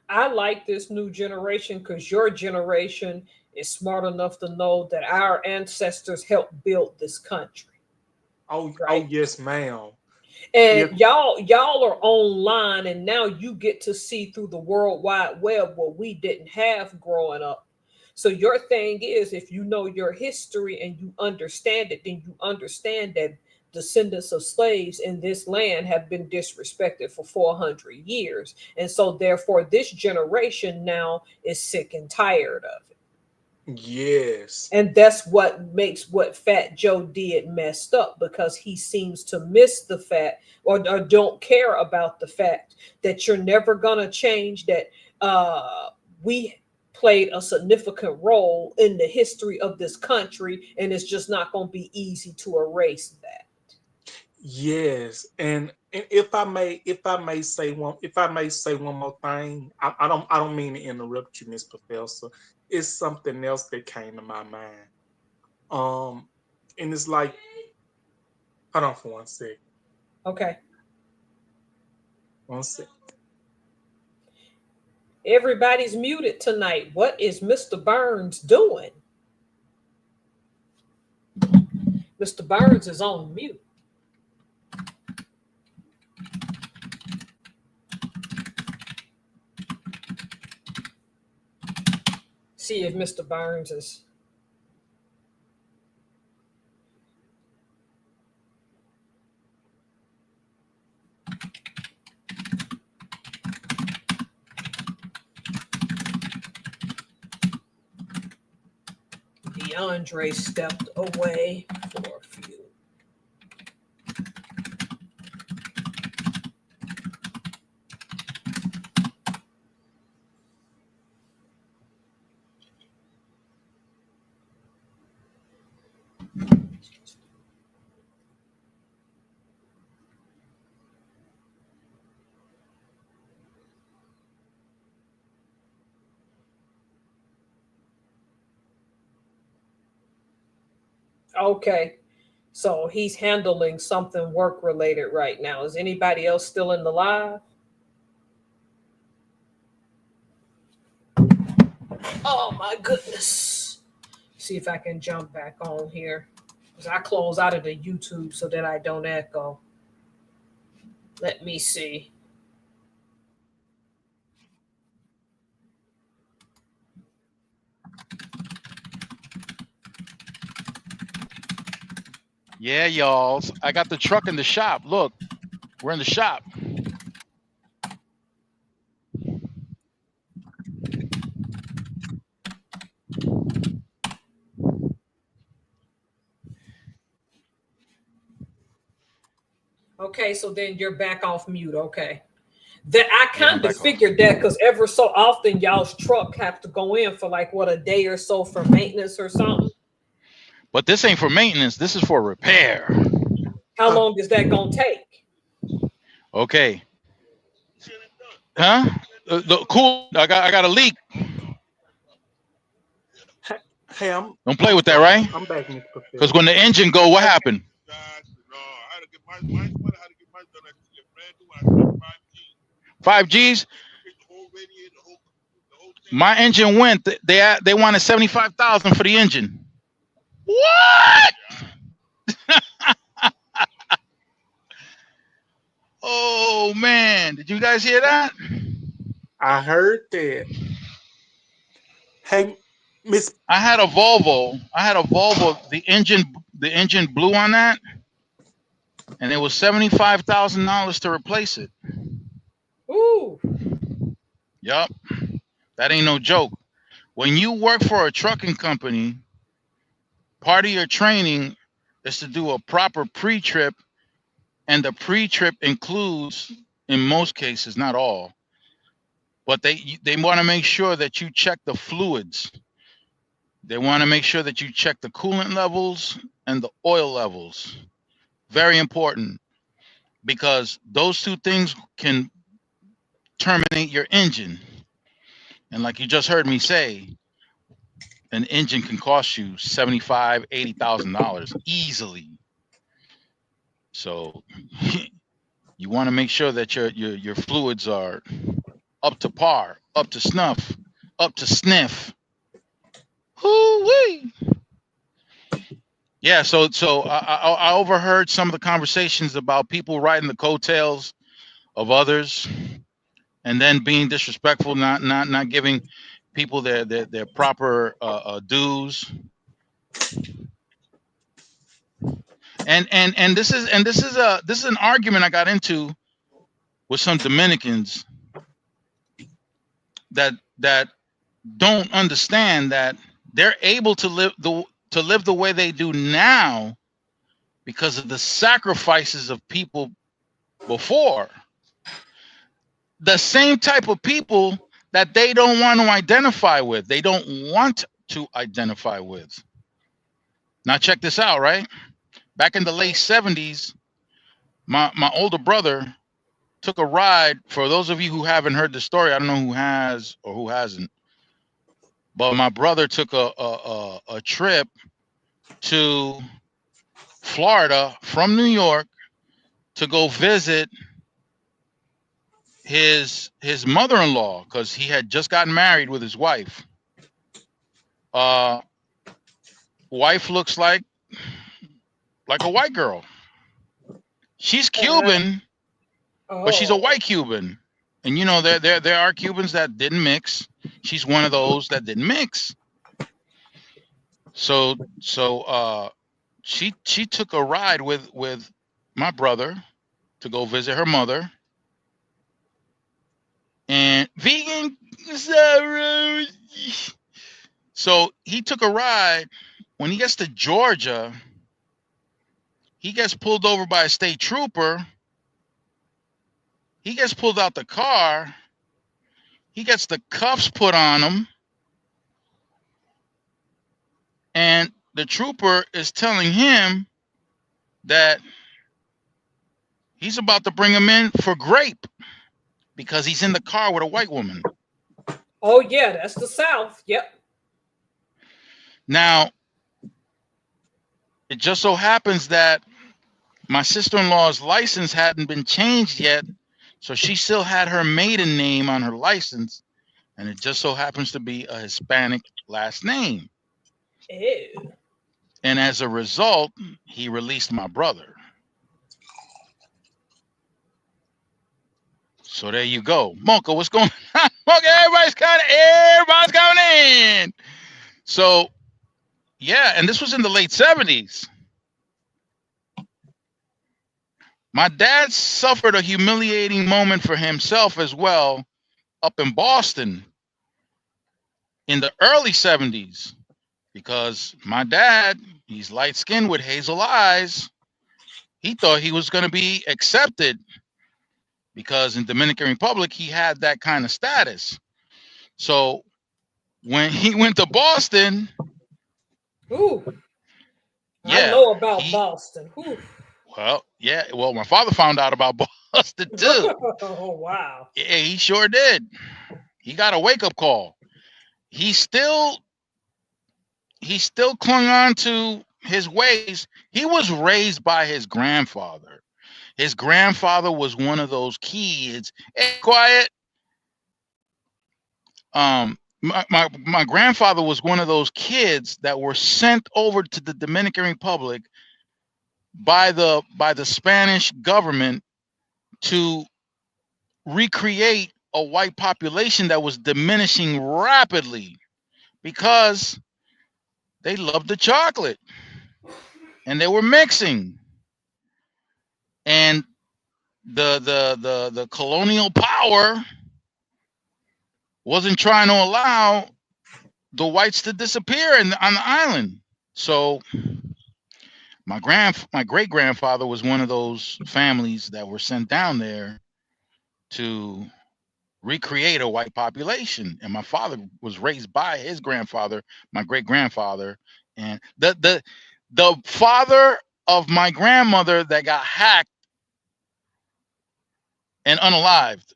I like this new generation because your generation is smart enough to know that our ancestors helped build this country,
Oh,
right?
yes, ma'am. Yes,
And y'all are online, and now you get to see through the World Wide Web what we didn't have growing up. So your thing is, if you know your history and you understand it, then you understand that descendants of slaves in this land have been disrespected for 400 years. And so therefore this generation now is sick and tired of it.
yes,
And that's what makes what Fat Joe did messed up, because he seems to miss the fact, or don't care about the fact that you're never going to change that we played a significant role in the history of this country, and it's just not going to be easy to erase that.
yes. And if I may say one more thing, I don't mean to interrupt you, Miss Professor. It's something else that came to my mind. Um, and it's like, hold on for 1 second.
Okay.
1 second.
Everybody's muted tonight. What is Mr. Burns doing? Mr. Burns is on mute. See if Mr. Burns is. DeAndre stepped away for a few. Okay. So he's handling something work related right now. Is anybody else still in the live? Oh my goodness. See if I can jump back on here. Because I close out of the YouTube so that I don't echo. Let me see.
Yeah, y'all. I got the truck in the shop. Look, we're in the shop.
Okay, so then you're back off mute. Okay. That I
Yeah, I'm
kind of
back on.
figured that, because ever so often y'all's truck have to go in for like what, a day or so for maintenance or something.
But this ain't for maintenance. This is for repair.
How long is that gonna take?
Okay. Huh? Cool. I got a leak.
Hey,
Don't play with that, right?
I'm back, Miss Professor.
Because when the engine go, what happened?
No, I had to get mine done. I get brand new. I spent 5G.
5Gs. My engine went. They wanted 75,000 for the engine. What? Oh man! Did you guys hear that?
I heard that. Hey, Miss.
I had a Volvo. The engine blew on that, and it was $75,000 to replace it.
Ooh.
Yup. That ain't no joke. When you work for a trucking company, part of your training is to do a proper pre-trip, and the pre-trip includes, in most cases, not all, but they want to make sure that you check the fluids. They want to make sure that you check the coolant levels and the oil levels. Very important, because those two things can terminate your engine. And like you just heard me say, an engine can cost you $75,000, $80,000 easily. So you want to make sure that your fluids are up to par, up to snuff, up to sniff. Hoo-wee. Yeah, so I overheard some of the conversations about people riding the coattails of others, and then being disrespectful, not giving people their proper dues. And this is an argument I got into with some Dominicans that don't understand that they're able to live the way they do now because of the sacrifices of people before. The same type of people that they don't want to identify with. They don't want to identify with. Now check this out, right? Back in the late 70s, my older brother took a ride. For those of you who haven't heard the story, I don't know who has or who hasn't, but my brother took a trip to Florida from New York to go visit his mother-in-law, because he had just gotten married with his wife. Wife looks like a white girl. She's Cuban, but she's a white Cuban. And you know, there are Cubans that didn't mix. She's one of those that didn't mix. So she took a ride with my brother to go visit her mother. And vegan, so he took a ride. When he gets to Georgia, he gets pulled over by a state trooper. He gets pulled out the car. He gets the cuffs put on him. And the trooper is telling him that he's about to bring him in for grape because he's in the car with a white woman.
Oh, yeah, that's the South. Yep.
Now, it just so happens that my sister-in-law's license hadn't been changed yet, so she still had her maiden name on her license, and it just so happens to be a Hispanic last name.
Ew. And
as a result, he released my brother. So there you go. Mocha, what's going on? Mocha, everybody's coming in. So, yeah, and this was in the late 70s. My dad suffered a humiliating moment for himself as well up in Boston in the early 70s, because my dad, he's light-skinned with hazel eyes. He thought he was going to be accepted because in Dominican Republic, he had that kind of status. So when he went to Boston,
ooh,
yeah,
I know about Boston. Ooh.
Well, yeah. Well, my father found out about Boston too.
Oh, wow.
Yeah, he sure did. He got a wake-up call. He still clung on to his ways. He was raised by his grandfather. His grandfather was one of those kids. Hey, quiet. My grandfather was one of those kids that were sent over to the Dominican Republic by the Spanish government to recreate a white population that was diminishing rapidly because they loved the chocolate and they were mixing. And the colonial power wasn't trying to allow the whites to disappear on the island. So my great grandfather was one of those families that were sent down there to recreate a white population, and my father was raised by his grandfather, my great grandfather, and the father of my grandmother that got hacked and unalived.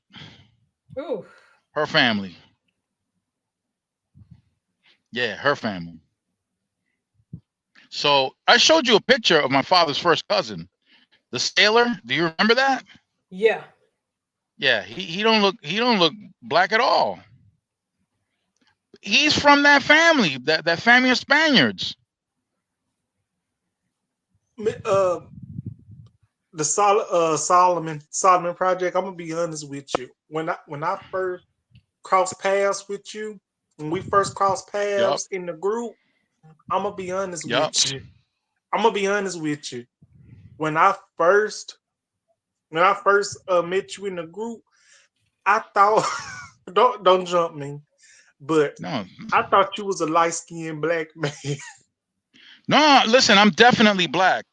Ooh.
Her family. Yeah, her family. So I showed you a picture of my father's first cousin, the sailor. Do you remember that?
Yeah.
Yeah, he don't look black at all. He's from that family, that family of Spaniards.
The Solomon Project. I'm gonna be honest with you. When I first crossed paths with you, when we first crossed paths in the group, I'm gonna be honest with you. I'm gonna be honest with you. When I first met you in the group, I thought don't jump me, but
No,
I thought you was a light-skinned black man.
no, listen, I'm definitely black,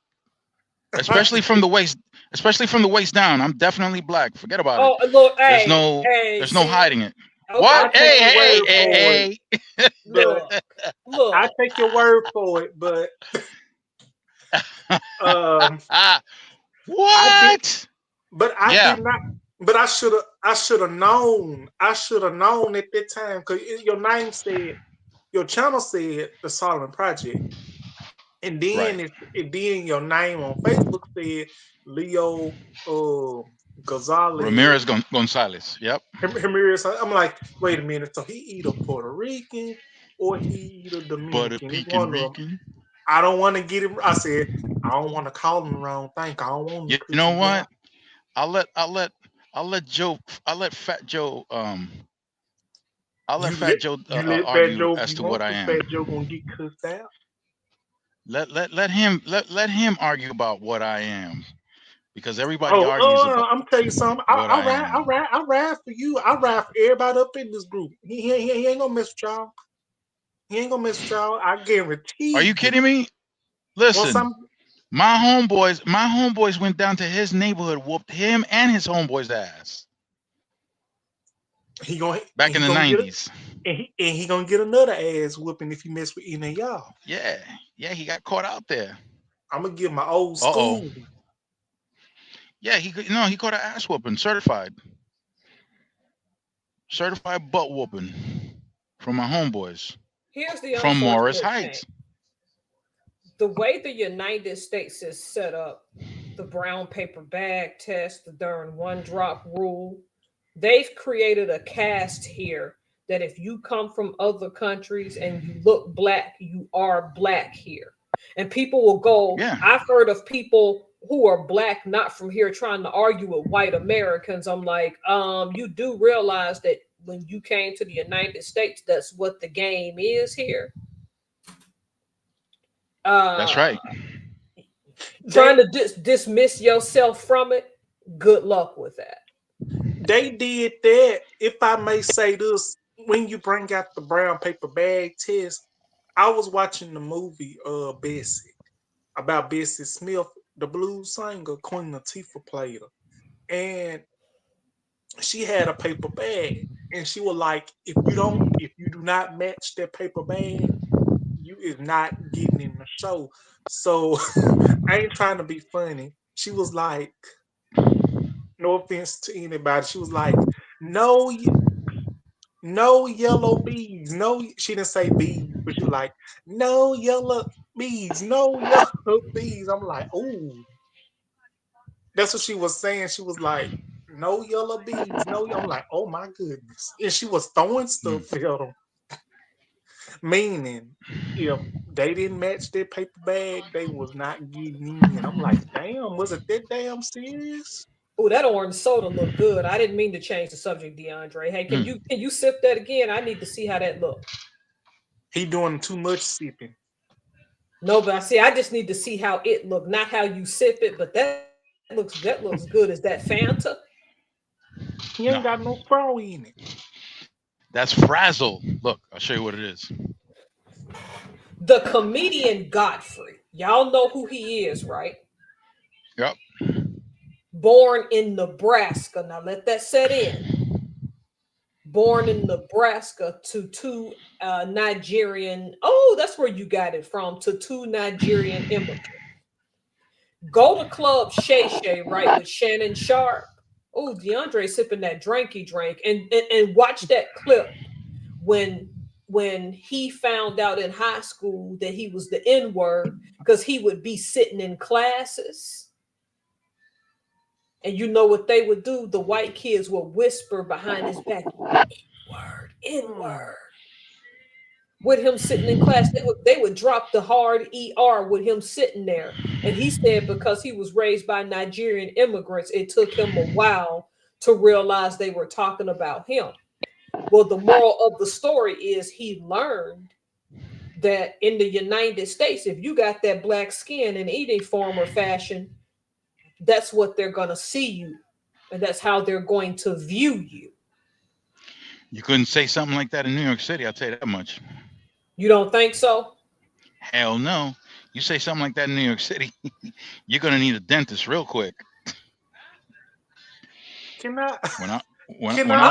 especially from the waist down. I'm definitely black. Forget about it.
Look,
There's no
see,
hiding it.
okay,
What? Hey.
Look.
I take your word for it, but
what?
I did not. But I should have known. I should have known at that time because your name said, your channel said the Solomon Project, and then then your name on Facebook said Leo Gonzalez.
Ramirez Gonzalez. Yep.
Ramirez. I'm like, wait a minute. So he either Puerto Rican or he either Dominican.
Rican.
I don't want to get him. I said I don't want to call him the wrong thing. I don't want.
You know what? I'll let Fat Joe argue as to what I am.
Fat Joe gonna get cussed out.
Let him argue about what I am, because everybody argues about.
I'm telling you something. I ride for you. I ride for everybody up in this group. He ain't gonna mess with y'all. He ain't gonna mess with y'all. I guarantee.
Are you kidding me? Listen, my homeboys went down to his neighborhood, whooped him and his homeboys' ass. Back in the 90s.
And he gonna get another ass whooping if he mess with any of y'all.
Yeah, he got caught out there.
I'm gonna give my old school.
Yeah, he caught an ass whooping, certified butt whooping from my homeboys.
Here's the
from Morris Heights.
The way the United States is set up, the brown paper bag test, the darn one drop rule, they've created a caste here that if you come from other countries and you look black, you are black here. And people will go, I've heard of people who are black, not from here, trying to argue with white Americans. I'm like, you do realize that when you came to the United States, that's what the game is here.
That's right.
Trying to dismiss yourself from it, good luck with that.
They did that. If I may say this, when you bring out the brown paper bag test, I was watching the movie Bessie, about Bessie Smith, the blues singer, Queen Latifah played her. And she had a paper bag. And she was like, if you do not match that paper bag, you is not getting in the show. So I ain't trying to be funny. She was like, no offense to anybody. She was like, no yellow bees. No, she didn't say bees, but she was like, no yellow bees. No yellow bees. I'm like, ooh. That's what she was saying. She was like, no yellow bees. No, I'm like, oh my goodness. And she was throwing stuff at them. Meaning, if they didn't match their paper bag, they was not getting in. I'm like, damn, was it that damn serious?
Oh, that orange soda looked good. I didn't mean to change the subject, DeAndre. Hey, can you sip that again? I need to see how that looked.
He doing too much sipping.
No, but I just need to see how it looked, not how you sip it. But that looks good. Is that Fanta?
He ain't got no straw in it.
That's Frazzle. Look, I'll show you what it is.
The comedian Godfrey. Y'all know who he is, right?
Yep.
Born in Nebraska. Now let that set in. Born in Nebraska to two Nigerian. Oh, that's where you got it from. To two Nigerian immigrants. Go to Club Shay Shay, right, with Shannon Sharp. Oh, DeAndre sipping that drinky drink, and watch that clip when he found out in high school that he was the N-word because he would be sitting in classes. And you know what they would do? The white kids would whisper behind his back, N-word, N-word. With him sitting in class, they would drop the hard ER with him sitting there. And he said because he was raised by Nigerian immigrants, it took him a while to realize they were talking about him. Well, the moral of the story is he learned that in the United States, if you got that black skin in any form or fashion, that's what they're going to see you. And that's how they're going to view you.
You couldn't say something like that in New York City, I'll tell you that much.
You don't think so?
Hell no. You say something like that in New York City, you're going to need a dentist real quick.
Can I?
When I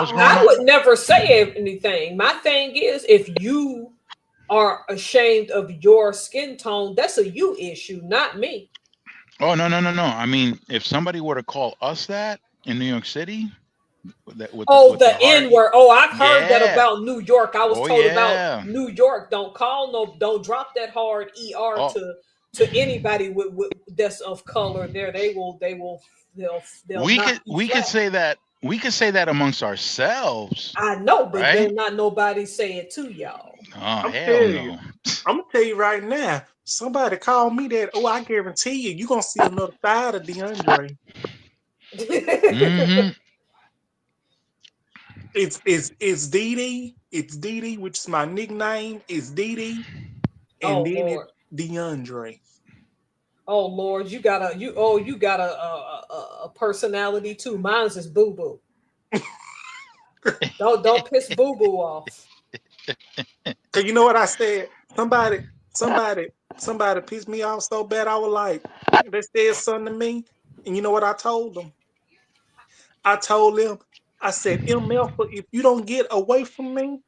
was growing up,
I would never say anything. My thing is, if you are ashamed of your skin tone, that's a you issue, not me.
Oh, no. I mean, if somebody were to call us that in New York City, with
the N-word. Oh, I've heard that
Yeah.
about New York. I was told
yeah.
about New York. Don't drop that hard ER to anybody with that's of color. There, they'll
we could say that. We could say that amongst ourselves.
I know, but
right?
then not nobody say it to y'all.
Oh,
I'm
hell no.
I'm gonna tell you right now. Somebody call me that. Oh, I guarantee you're gonna see another side of DeAndre.
Mm-hmm.
It's Dee Dee. It's Dee Dee, which is my nickname. It's Dee Dee, and then
Lord.
it's DeAndre.
Oh Lord, you got a personality too. Mine's is Boo Boo. don't piss Boo Boo off.
Cause you know what I said? Somebody pissed me off so bad. I was like, they said something to me, and you know what I told them? I told them, I said, MF, if you don't get away from me,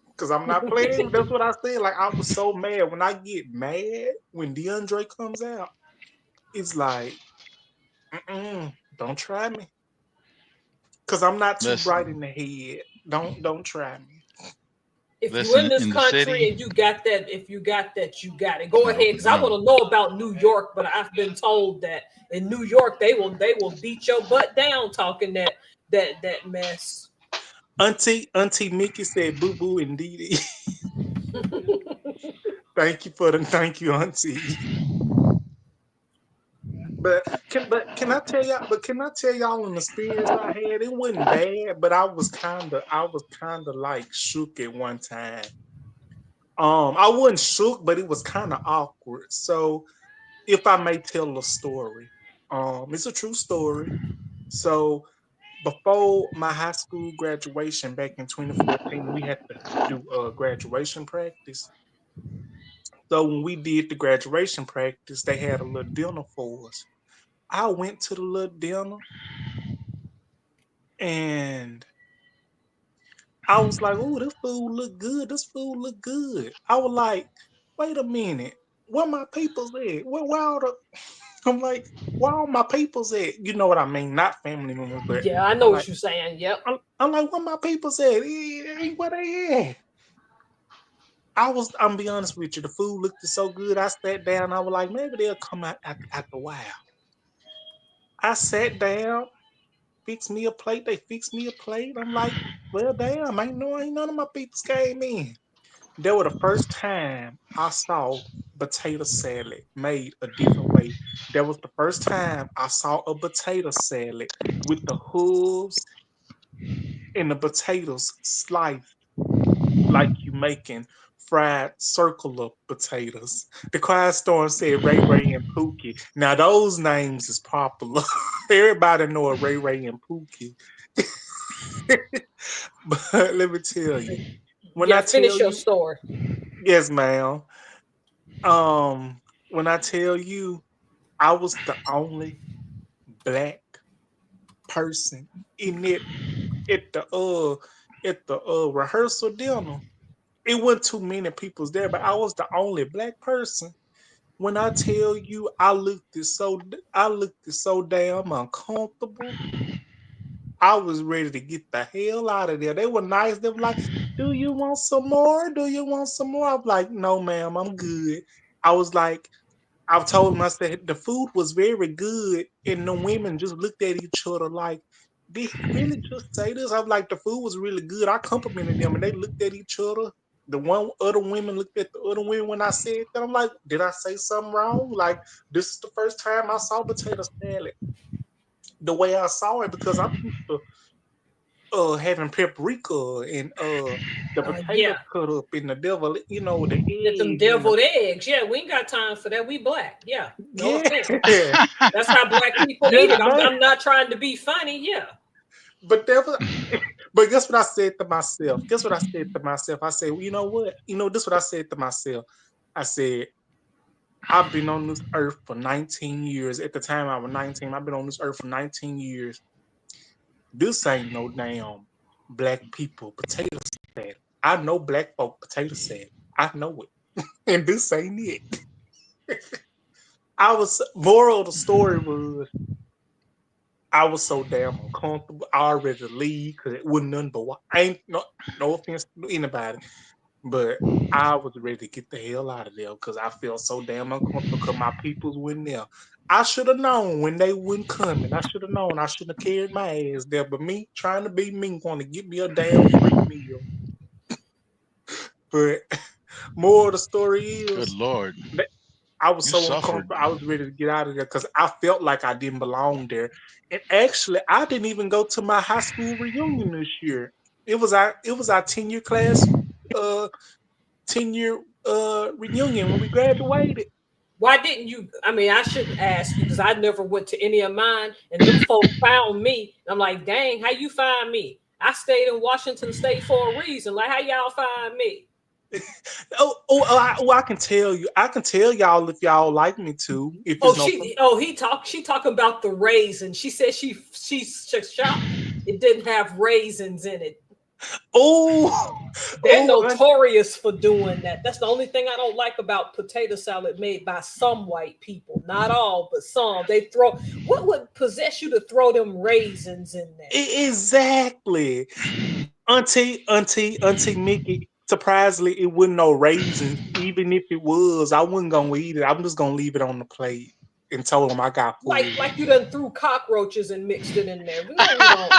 because I'm not playing. That's what I said. Like, I was so mad. When I get mad, when DeAndre comes out, it's like, don't try me. Because I'm not too bright in the head. Don't try me.
If you're in this country and you got that, you got it. Go ahead, because I want to know about New York, but I've been told that in New York they will beat your butt down talking that mess.
Auntie Mickey said Boo Boo and Dee Dee. Thank you, Auntie. But can I tell y'all? But can I tell y'all an experience I had? It wasn't bad, but I was kind of like shook at one time. I wasn't shook, but it was kind of awkward. So, if I may tell a story, it's a true story. So, before my high school graduation back in 2014, we had to do a graduation practice. So when we did the graduation practice, they had a little dinner for us. I went to the little dinner and I was like, "Oh, this food look good. This food look good." I was like, "Wait a minute, where my people's at? Where all the?" I'm like, "Where all my people's at?" You know what I mean? Not family members, but
yeah, I know what you're saying. Yep.
I'm like, "Where my people's at? Where they at?" I'm be honest with you, the food looked so good. I sat down. I was like, maybe they'll come out after a while. I sat down, fixed me a plate. They fixed me a plate. I'm like, well, damn, ain't none of my people came in. That was the first time I saw potato salad made a different way. That was the first time I saw a potato salad with the hooves and the potatoes sliced like you making fried circular potatoes. The Quiet Storm said Ray Ray and Pookie. Now those names is popular. Everybody know a Ray Ray and Pookie. But let me tell you, when I
Yeah, finish
tell
your
you,
story.
yes, ma'am. When I tell you, I was the only black person in it at the rehearsal dinner. It wasn't too many people's there, but I was the only black person. When I tell you, I looked it so damn uncomfortable. I was ready to get the hell out of there. They were nice. They were like, "Do you want some more? Do you want some more?" I'm like, "No, ma'am, I'm good." I was like, I told them, I said, the food was very good, and the women just looked at each other like, did he really just say this? I'm like, the food was really good. I complimented them, and they looked at each other. The one other women looked at the other women when I said that. I'm like, did I say something wrong? Like, this is the first time I saw potato salad the way I saw it because I'm used to having paprika and the potatoes
Yeah,
cut up and the devil, the
get them
eggs and the
deviled eggs. Yeah, we ain't got time for that. We black. Yeah, no
yeah.
offense. That's how black people eat
Yes,
it. I'm,
man.
I'm not trying to be funny. Yeah.
But that was, but guess what I said to myself? Guess what I said to myself? I said, well, you know what? This is what I said to myself. I said, I've been on this earth for 19 years. At the time I was 19, I've been on this earth for 19 years. This ain't no damn black people potato salad. I know black folk potato salad. I know it. And this ain't it. Moral of the story was I was so damn uncomfortable. I already to leave because it wasn't nothing but I ain't no offense to anybody, but I was ready to get the hell out of there because I felt so damn uncomfortable because my peoples weren't there. I should have known when they wouldn't come, and I should have known I shouldn't have carried my ass there. But me trying to be me, want to get me a damn free meal. But more of the story
Good
is
Lord.
that I was
You
so
suffered.
uncomfortable. I was ready to get out of there because I felt like I didn't belong there. And actually, I didn't even go to my high school reunion this year. It was our 10-year class, 10-year reunion when we graduated.
Why didn't you? I mean, I shouldn't ask you because I never went to any of mine, and them folk found me. I'm like, dang, how you find me? I stayed in Washington State for a reason. Like, how y'all find me?
I can tell you. I can tell y'all if y'all like me to. If
Oh,
it's no.
she talking about the raisins. She said she's shocked it didn't have raisins in it.
Oh,
They're
oh,
notorious for doing that. That's the only thing I don't like about potato salad made by some white people. Not all, but some. They throw what would possess you to throw them raisins in there?
exactly. Auntie Mickey. Surprisingly, it wasn't no raisins. Even if it was, I wasn't gonna eat it. I'm just gonna leave it on the plate and told them I got
Like
food.
like you done threw cockroaches and mixed it in there. No, we don't.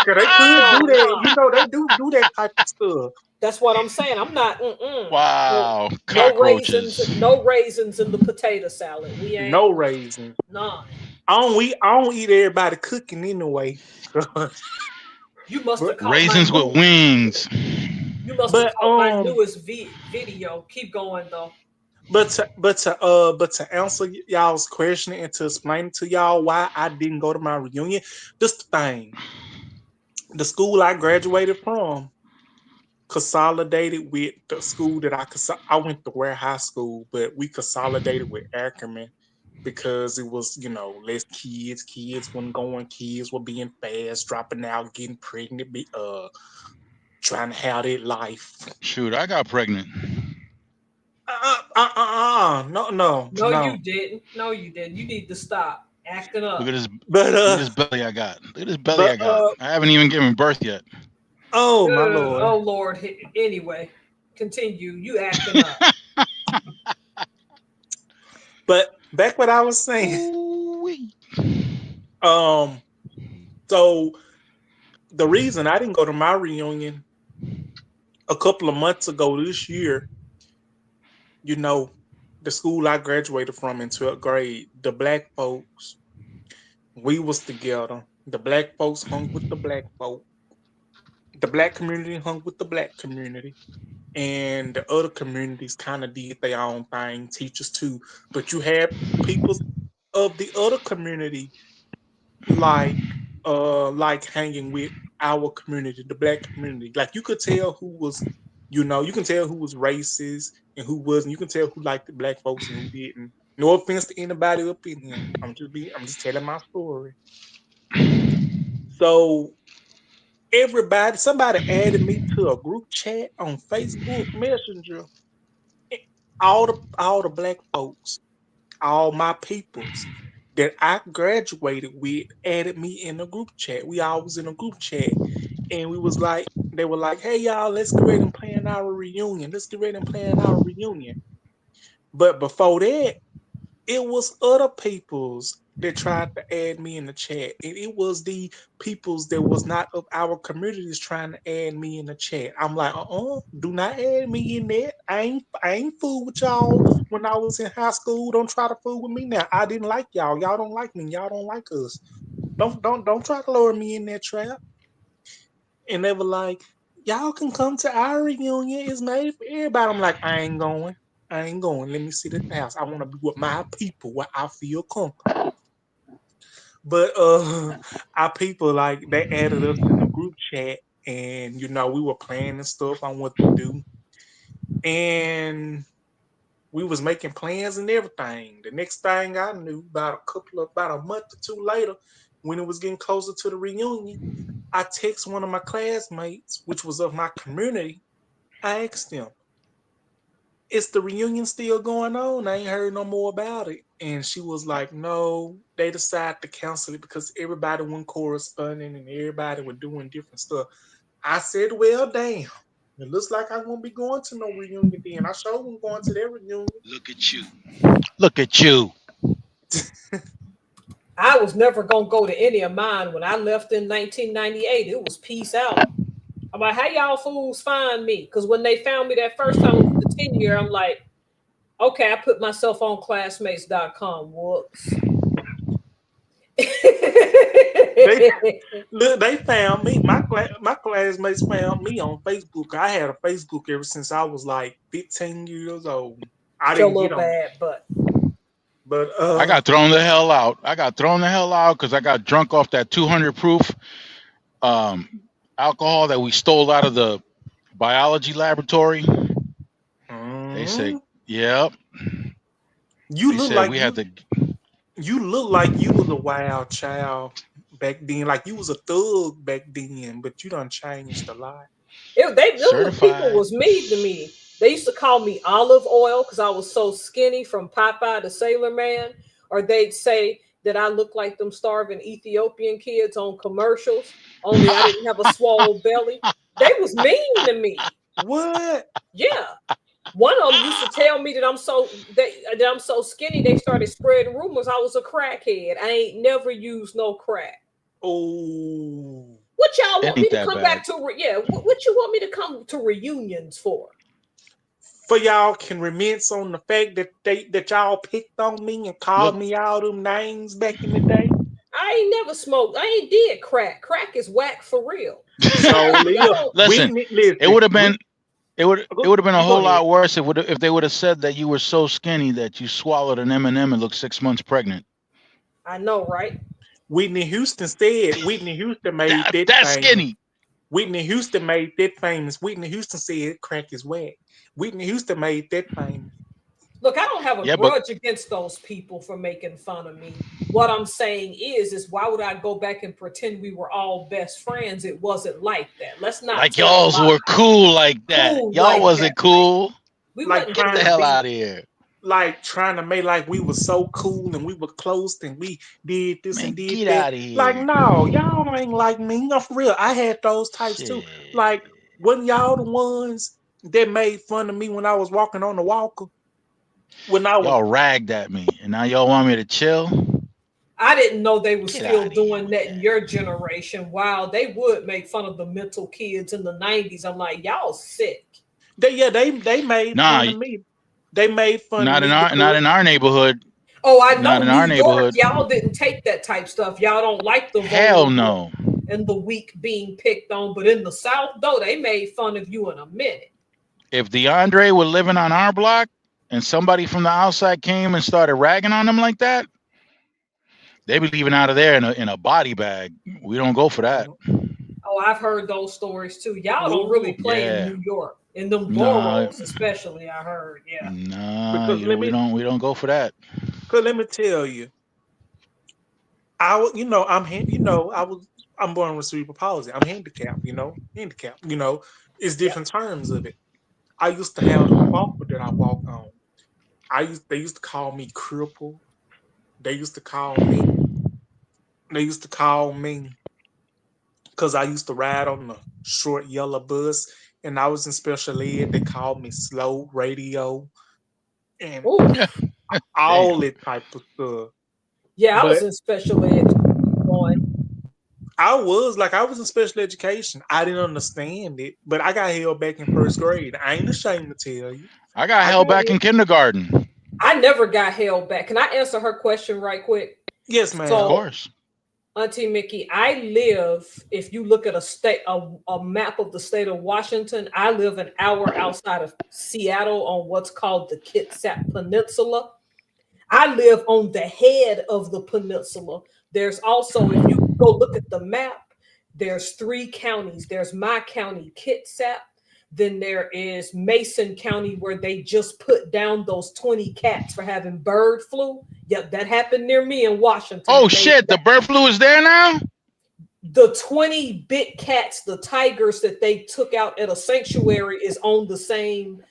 Cause they could do
No,
that.
no.
They do that type of stuff.
That's what I'm saying. I'm not. No,
Wow.
no raisins.
Cockroaches.
No raisins in the potato salad. We
No
ain't
raisins.
none.
I don't eat everybody cooking anyway.
You must
but
have caught my
Raisins with
new.
wings.
You must have
but
caught my newest video. Keep going though.
but to answer y'all's question and to explain to y'all why I didn't go to my reunion, this the thing. The school I graduated from consolidated with the school that I went to Ware High School, but we consolidated with Ackerman because it was, less kids. Kids weren't going. Kids were being fast, dropping out, getting pregnant, trying to have their life.
Shoot, I got pregnant.
No, no,
No,
no.
you didn't. No, you didn't. You need to stop acting
Look
up.
at this.
But
Look at this belly I got. Look at this belly
but
I got. I haven't even given birth yet.
oh my lord.
Oh Lord. Anyway, continue. You acting up.
But back what I was saying.
Ooh-wee.
So the reason I didn't go to my reunion a couple of months ago this year, the school I graduated from in 12th grade, the black folks, we was together. The black folks hung with the black folk. The black community hung with the black community. And the other communities kind of did their own thing, teachers too. But you had people of the other community like hanging with our community, the black community. Like you could tell who was, you can tell who was racist and who wasn't. You can tell who liked the black folks and who didn't. No offense to anybody up in here. I'm just telling my story. So somebody added me to a group chat on Facebook Messenger. All the black folks, all my peoples that I graduated with added me in a group chat. We all was in a group chat, and they were like, "Hey y'all, let's get ready and plan our reunion. But before that, it was other peoples that tried to add me in the chat, and it was the peoples that was not of our communities trying to add me in the chat. I'm like, do not add me in that. I ain't fool with y'all when I was in high school. Don't try to fool with me now. I didn't like y'all. Y'all don't like me. Y'all don't like us. Don't try to lower me in that trap. And they were like, y'all can come to our reunion. It's made for everybody. I'm like, I ain't going. Let me sit at the house. I want to be with my people where I feel comfortable. But our people, like, they added us in the group chat, and we were planning stuff on what to do, and we was making plans and everything. The next thing I knew, about a month or two later, when it was getting closer to the reunion, I text one of my classmates, which was of my community. I asked them, "Is the reunion still going on? I ain't heard no more about it." And she was like, "No, they decided to cancel it because everybody wasn't corresponding and everybody was doing different stuff." I said, "Well, damn. It looks like I won't be going to no reunion then. I sure won't going to their reunion."
Look at you. Look at you.
I was never going to go to any of mine. When I left in 1998, it was peace out. I'm like, how y'all fools find me? Because when they found me that first time with the 10-year, I'm like, okay, I put myself on classmates.com. Whoops.
They found me. My classmates found me on Facebook. I had a Facebook ever since I was like 15 years old. I didn't get on
bad, but
I got thrown the hell out. Because I got drunk off that 200 proof alcohol that we stole out of the biology laboratory. They say, "Yep."
You look like you was a wild child back then. Like you was a thug back then, but you done changed a lot.
People was mean to me. They used to call me Olive Oil because I was so skinny from Popeye to Sailor Man. Or they'd say that I looked like them starving Ethiopian kids on commercials. Only I didn't have a swole belly. They was mean to me.
What?
Yeah. One of them used to tell me that I'm so skinny. They started spreading rumors I was a crackhead. I ain't never used no crack.
Oh.
What y'all want me to come back to? What you want me to come to reunions for?
For y'all can reminisce on the fact that y'all picked on me and called me all them names back in the day.
I ain't never smoked. I ain't did crack. Crack is whack for real.
So
listen, it would have been. It would have been a whole lot worse if they would have said that you were so skinny that you swallowed an M&M and looked 6 months pregnant.
I know, right?
Whitney Houston made that
that's
famous.
Skinny.
Whitney Houston made that famous. Whitney Houston said crack is whack. Whitney Houston made that famous.
Look, I don't have a grudge against those people for making fun of me. What I'm saying is why would I go back and pretend we were all best friends? It wasn't like that. Let's not
like y'all were cool like that. Y'all wasn't cool.
We
like
get the hell out of here.
Like trying to make like we were so cool and we were close and we did this and did
get
that.
Out of here.
Like no, y'all ain't like me. No, for real. I had those types too. Like wasn't y'all the ones that made fun of me when I was walking on the walker?
Y'all ragged at me, and now y'all want me to chill?
I didn't know they were still doing that in your generation. Wow, they would make fun of the mental kids in the 90s. I'm like, y'all sick.
They made fun of me. They made fun of me.
Not in our neighborhood.
Oh, I know.
Not in our neighborhood.
Y'all didn't take that type stuff. Y'all don't like the
hell no.
And the weak being picked on. But in the South, though, they made fun of you in a minute.
If DeAndre were living on our block and somebody from the outside came and started ragging on him like that, they'd be leaving out of there in a body bag. We don't go for that.
Oh, Oh, I've heard those stories too. Y'all don't really play in New York, in them boroughs, especially. I heard, yeah.
Nah, we don't go for that.
Cause let me tell you, I'm born with cerebral palsy. I'm handicapped. It's different terms of it. I used to have a walker that I walk on. They used to call me cripple. They used to call me because I used to ride on the short yellow bus and I was in special ed. They called me slow radio and all that type of stuff.
Yeah, I was in special ed.
I was in special education. I didn't understand it, but I got held back in first grade. I ain't ashamed to tell you.
I got held back in kindergarten.
I never got held back. Can I answer her question right quick?
Yes, ma'am.
So,
of course.
Auntie Mickey, I live, if you look at a map of the state of Washington, I live an hour outside of Seattle on what's called the Kitsap Peninsula. I live on the head of the peninsula. There's also, if you go look at the map, there's 3 counties. There's my county, Kitsap. Then there is Mason County, where they just put down those 20 cats for having bird flu. Yep, that happened near me in Washington.
Oh, shit, the bird flu is there now?
The 20 big cats, the tigers that they took out at a sanctuary, is on the same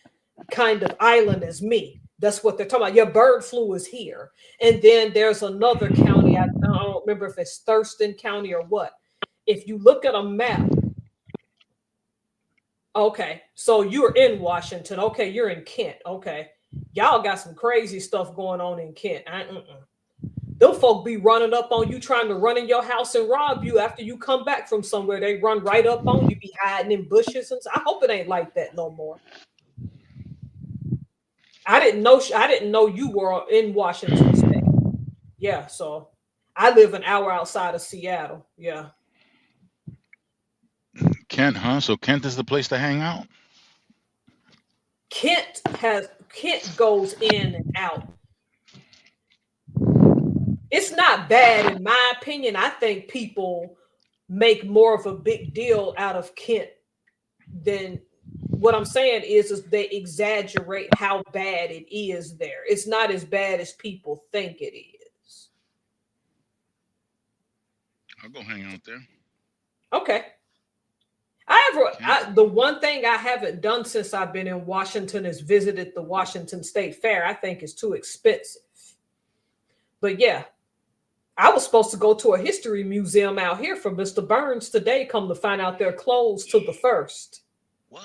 kind of island as me. That's what they're talking about. Your bird flu is here. And then there's another county. I don't remember if it's Thurston County or what. If you look at a map, okay, so you're in Washington. Okay, you're in Kent. Okay, y'all got some crazy stuff going on in Kent. Them folk be running up on you, trying to run in your house and rob you after you come back from somewhere. They run right up on you, be hiding in bushes. And I hope it ain't like that no more. I didn't know you were in Washington State. Yeah, so I live an hour outside of Seattle. Yeah.
Kent, huh? So Kent is the place to hang out?
Kent goes in and out. It's not bad, in my opinion. I think people make more of a big deal out of Kent than what I'm saying is they exaggerate how bad it is there. It's not as bad as people think it is.
I'll go hang out there.
Okay. The one thing I haven't done since I've been in Washington is visited the Washington State Fair. I think it's too expensive. But yeah, I was supposed to go to a history museum out here for Mr. Burns today. Come to find out they're closed to the 1st.
What?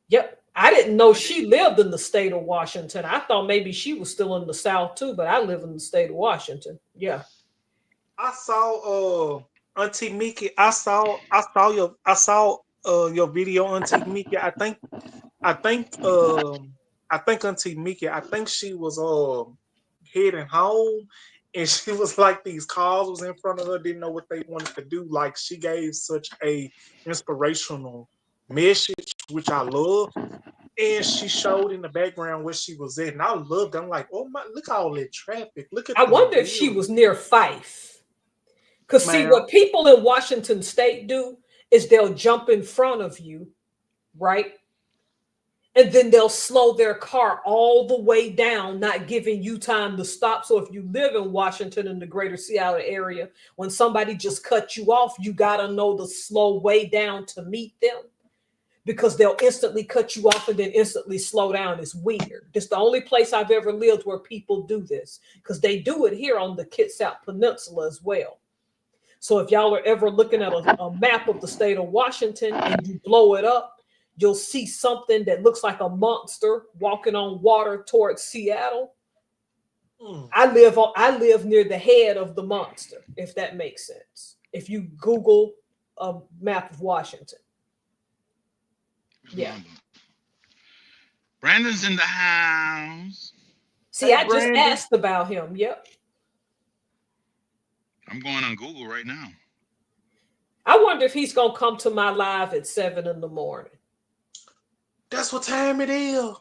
Yep. I didn't know she lived in the state of Washington. I thought maybe she was still in the South too, but I live in the state of Washington. Yeah.
I saw Auntie Mickey. I saw your video, Auntie Mickey. I think Auntie Mickey, I think she was heading home and she was like, these cars was in front of her, didn't know what they wanted to do. Like, she gave such a inspirational message, which I love. And she showed in the background where she was at. And I loved it. I'm like, oh my, look at all that traffic. Look at
I wonder if she was near Fife. Because see, what people in Washington State do is they'll jump in front of you, right? And then they'll slow their car all the way down, not giving you time to stop. So if you live in Washington in the greater Seattle area, when somebody just cut you off, you got to know to slow way down to meet them, because they'll instantly cut you off and then instantly slow down. It's weird. It's the only place I've ever lived where people do this, because they do it here on the Kitsap Peninsula as well. So if y'all are ever looking at a map of the state of Washington and you blow it up, you'll see something that looks like a monster walking on water towards Seattle. I live near the head of the monster, if that makes sense. If you Google a map of Washington. Yeah.
Brandon's in the house.
See, hey, I Brandon just asked about him. Yep.
I'm going on Google right now.
I wonder if he's going to come to my live at 7 a.m.
That's what time it is.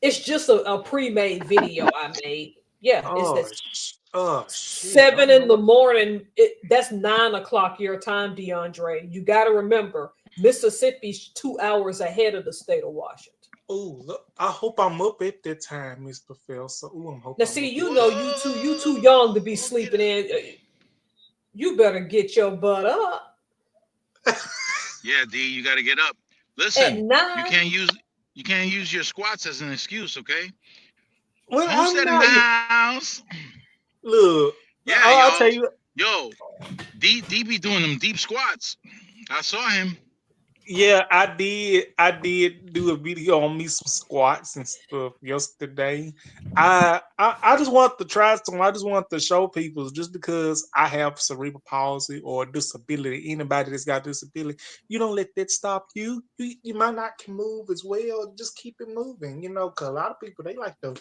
It's just a pre-made video I made. Yeah,
Oh,
it's
shit.
7 in the morning. That's 9 o'clock your time, DeAndre. You got to remember, Mississippi's 2 hours ahead of the state of Washington.
Oh, look, I hope I'm up at that time, Miss Professor. Oh, I'm hoping.
Now, see, you know, you too young to be sleeping in. You better get your butt up.
Yeah, D, you got to get up.
At
Listen,
9.
you can't use your squats as an excuse, okay?
Well,
Homestead in the house.
Look,
Yeah,
I'll tell you.
Yo, D be doing them deep squats. I saw him.
Yeah, I did do a video on me some squats and stuff yesterday. I just want to try some. I just want to show people, just because I have cerebral palsy or disability. Anybody that's got disability, you don't let that stop you. You might not can move as well. Just keep it moving. You know, because a lot of people, they like to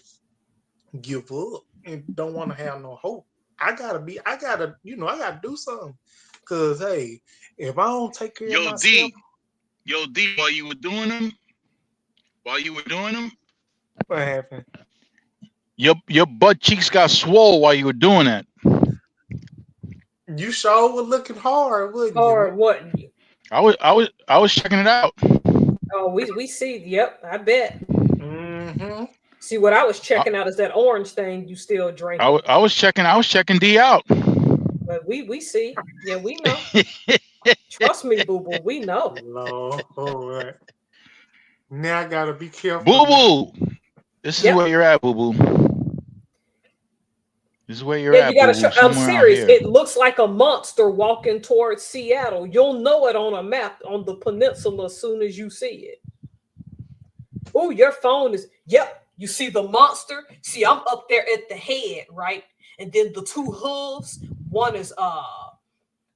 give up and don't want to have no hope. I gotta do something. Cause hey, if I don't take care of myself.
Yo, D, while you were doing them,
What happened?
Your butt cheeks got swole while you were doing that.
You sure were looking hard, wasn't you?
Or wasn't you?
I was checking it out.
Oh, we see. Yep, I bet.
Mm-hmm.
See, what I was checking out is that orange thing you still drinking.
I was checking D out.
But we see. Yeah, we know. Trust me, boo boo. We know.
Lord. Now I gotta be careful.
Boo boo. This is where you're at, boo boo. This is where you're at.
You gotta show. I'm serious. It looks like a monster walking towards Seattle. You'll know it on a map on the peninsula as soon as you see it. Oh, your phone is. Yep. You see the monster. See, I'm up there at the head, right? And then the two hooves. One is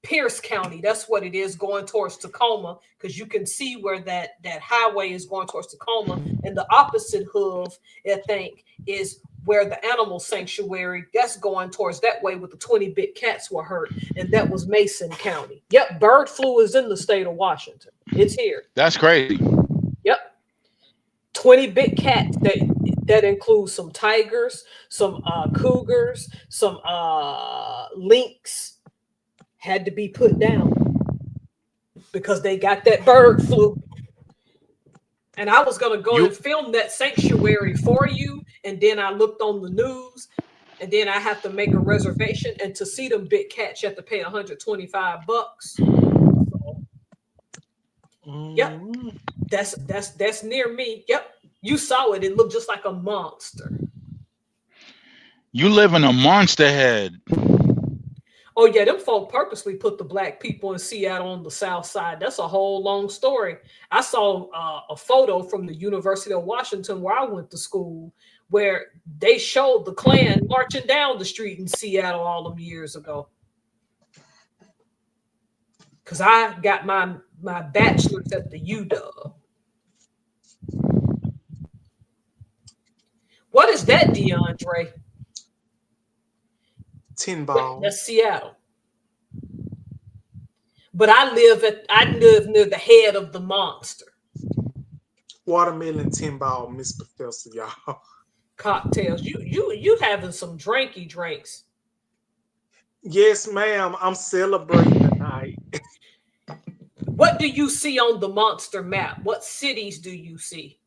Pierce County. That's what it is, going towards Tacoma, because you can see where that highway is going towards Tacoma, and the opposite hoof, I think, is where the animal sanctuary, that's going towards that way, with the 20 bit cats were hurt, and that was Mason County. Yep, bird flu is in the state of Washington. It's here.
That's crazy.
Yep. 20 bit cats, that includes some tigers, some cougars, some lynx, had to be put down because they got that bird flu. And I was going to go and film that sanctuary for you, and then I looked on the news, and then I have to make a reservation, and to see them big cats, you have to pay $125. So, yep, that's near me. Yep, you saw it. It looked just like a monster.
You live in a monster head.
Oh yeah, them folk purposely put the black people in Seattle on the south side. That's a whole long story. I saw a photo from the University of Washington, where I went to school, where they showed the Klan marching down the street in Seattle all them years ago. Because I got my bachelor's at the UW. What is that, DeAndre?
Tin ball.
That's Seattle. But I live near the head of the monster.
Watermelon tin ball, Miss Professor, y'all.
Cocktails. You having some drinky drinks.
Yes, ma'am. I'm celebrating tonight.
What do you see on the monster map? What cities do you see?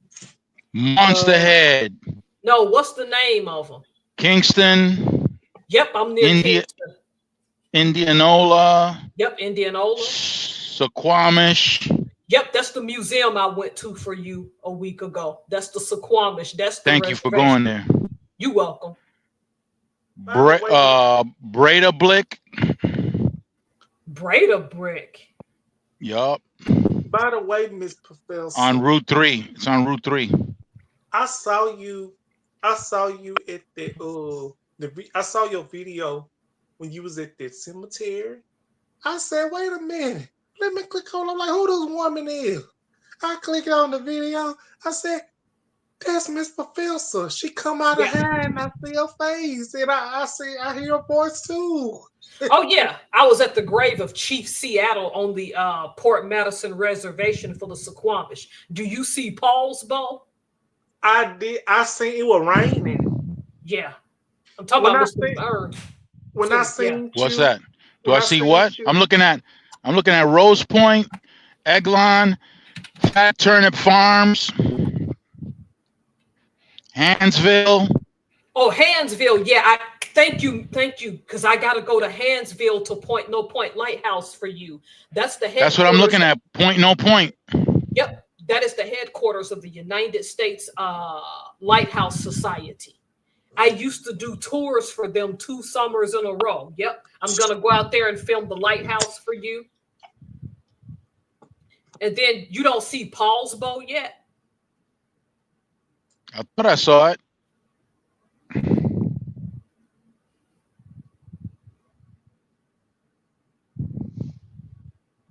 Monster head.
No, what's the name of them?
Kingston.
Yep, I'm near Kingston.
Indianola.
Yep, Indianola.
Suquamish.
Yep, that's the museum I went to for you a week ago. That's the Suquamish. That's the
Thank you for going there.
You're welcome.
Breda Blick.
Breda Brick.
Yup.
By the way, Miss Professor.
On Route 3. It's on Route 3.
I saw you at the I saw your video when you was at that cemetery. I said, wait a minute. Let me click on. I'm like, who this woman is? I clicked on the video. I said, that's Miss Professor. She come out of her and I see her face. And I hear her voice too.
Oh, yeah. I was at the grave of Chief Seattle on the Port Madison Reservation for the Suquamish. Do you see Paul's bow?
I did. I seen it was raining.
Yeah. I'm talking
When
about
I
Mr.
see,
Burns.
when I seen
What's
you,
that? Do
when
I
I
see
seen
what?
you,
I'm looking at Rose Point, Eglon, Fat Turnip Farms, Hansville.
Oh, Hansville. Yeah, I thank you, because I got to go to Hansville to Point No Point Lighthouse for you. That's the
That's what I'm
headquarters.
looking at. Point No Point.
Yep, that is the headquarters of the United States Lighthouse Society. I used to do tours for them 2 summers in a row. Yep, I'm gonna go out there and film the lighthouse for you. And then you don't see Paulsbo yet.
I thought I saw it.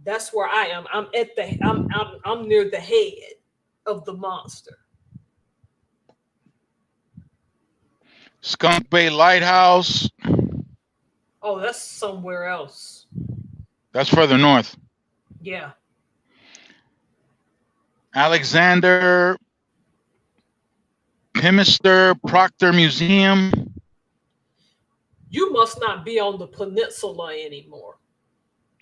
That's where I am. I'm near the head of the monster.
Skunk Bay Lighthouse.
Oh, that's somewhere else.
That's further north.
Yeah.
Alexander Pimister Proctor Museum.
You must not be on the peninsula anymore.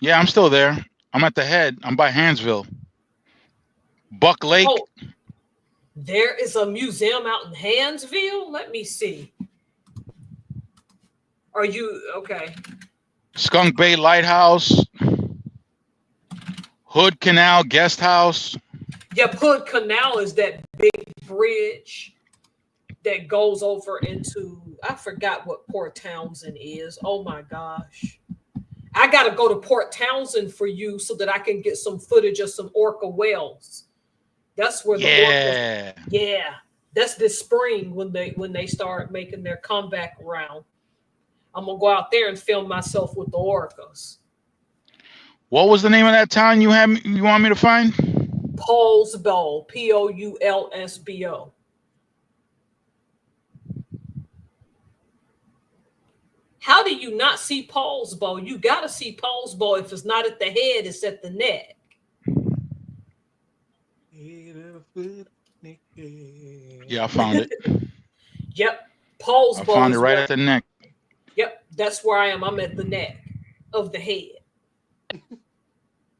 Yeah, I'm still there. I'm at the head. I'm by Hansville. Buck Lake.
Oh, there is a museum out in Hansville? Let me see. Are you okay?
Skunk Bay Lighthouse. Hood Canal Guest House.
Yep, Hood Canal is that big bridge that goes over into, I forgot what Port Townsend is. Oh my gosh. I got to go to Port Townsend for you so that I can get some footage of some orca whales. That's where the orcas. Yeah, that's this spring when they start making their comeback around. I'm gonna go out there and film myself with the orcas.
What was the name of that town you want me to find?
Poulsbo, Poulsbo. How do you not see Poulsbo? You got to see Poulsbo. If it's not at the head, it's at the neck.
Yeah, I found it.
Yep, Poulsbo.
I found it right at the neck.
Yep, that's where I am. I'm at the neck of the head.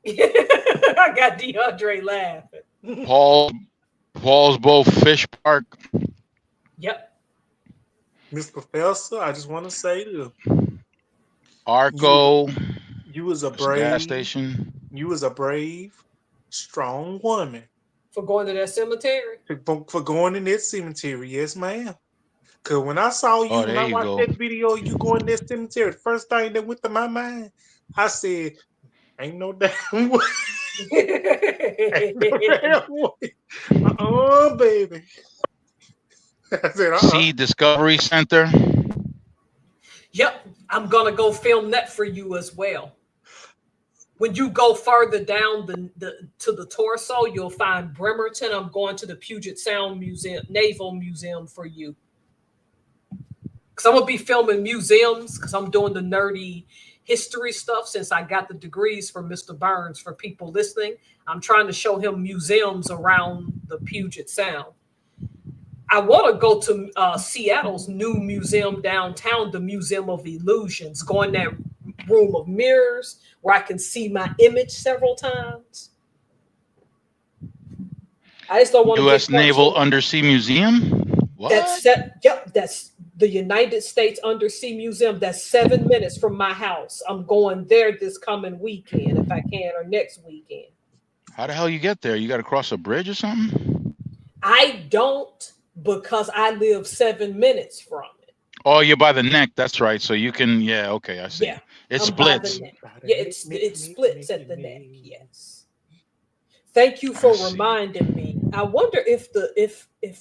I got DeAndre laughing.
Poulsbo Fish Park.
Yep.
Miss Professor, I just want to say to
Arco.
You was a
gas
brave
station.
You was a brave, strong woman.
For going to that cemetery?
For going in that cemetery, yes, ma'am. Cause when I saw you, when I watched that video, you going in that cemetery, the first thing that went to my mind, I said, "Ain't no damn way." Ain't no damn way. Baby. I said,
Sea Discovery Center.
Yep, I'm gonna go film that for you as well. When you go further down to the torso, you'll find Bremerton. I'm going to the Puget Sound Museum, Naval Museum for you. Because I'm gonna be filming museums because I'm doing the nerdy history stuff since I got the degrees from Mr. Burns. For people listening, I'm trying to show him museums around the Puget Sound. I want to go to Seattle's new museum downtown, the Museum of Illusions, go in that room of mirrors where I can see my image several times. I just don't want to
U.S. Naval Undersea Museum? What?
That's the United States Undersea Museum. That's 7 minutes from my house. I'm going there this coming weekend, if I can, or next weekend.
How the hell you get there? You got to cross a bridge or something?
I don't, because I live 7 minutes from it.
Oh, you're by the neck. That's right. So you can, yeah, okay, I see.
Yeah,
it splits.
Yeah, it splits at the neck, yes. Thank you for reminding me. I wonder if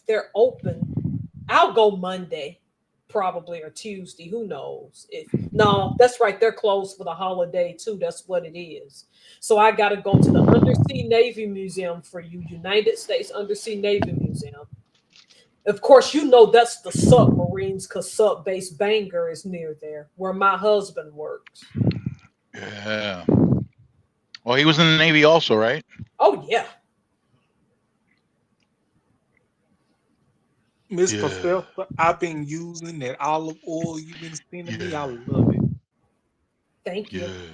they're open. I'll go Monday, probably, or Tuesday. Who knows? No, that's right. They're closed for the holiday too. That's what it is. So I got to go to the Undersea Navy Museum for you, United States Undersea Navy Museum. Of course, you know that's the submarines because Sub Base Bangor is near there, where my husband works.
Yeah. Well, he was in the Navy also, right?
Oh, yeah.
Mr.
Yeah.
Pfeffer, I've been using that olive oil you've been sending me. I
Yeah.
love it.
Thank you.
Yeah.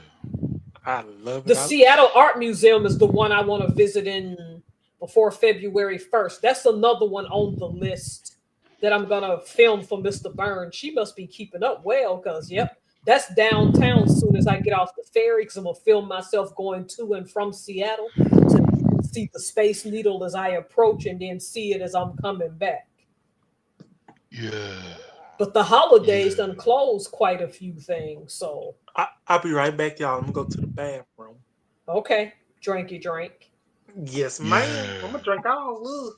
I love
The
it.
Seattle Art Museum is the one I want to visit in before February 1st. That's another one on the list that I'm going to film for Mr. Burns. She must be keeping up well because, yep, that's downtown as soon as I get off the ferry because I'm going to film myself going to and from Seattle so you can see the Space Needle as I approach and then see it as I'm coming back.
Yeah.
But the holidays
Yeah.
done closed quite a few things, so.
I'll be right back, y'all. I'm going to go to the bathroom.
Okay, drinky drink.
Yes,
Yeah.
ma'am. I'm going to drink all.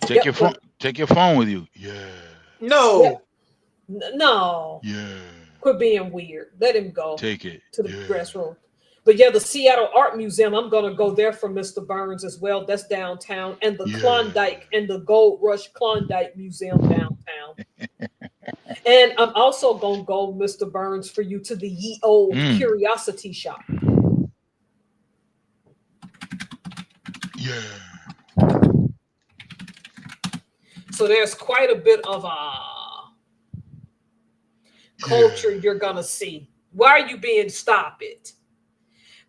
Take
Yep,
your phone. Take your phone with you. Yeah.
No.
Yep. No.
Yeah.
Quit being weird. Let him go
Take it.
to the
Yeah.
restroom. But yeah, the Seattle Art Museum, I'm going to go there for Mr. Burns as well. That's downtown. And the
Yeah.
Klondike and the Gold Rush Klondike Museum downtown. And I'm also going to go, Mr. Burns, for you to the Ye Old Curiosity Shop.
Yeah.
So there's quite a bit of culture you're going to see. Why are you being stop it?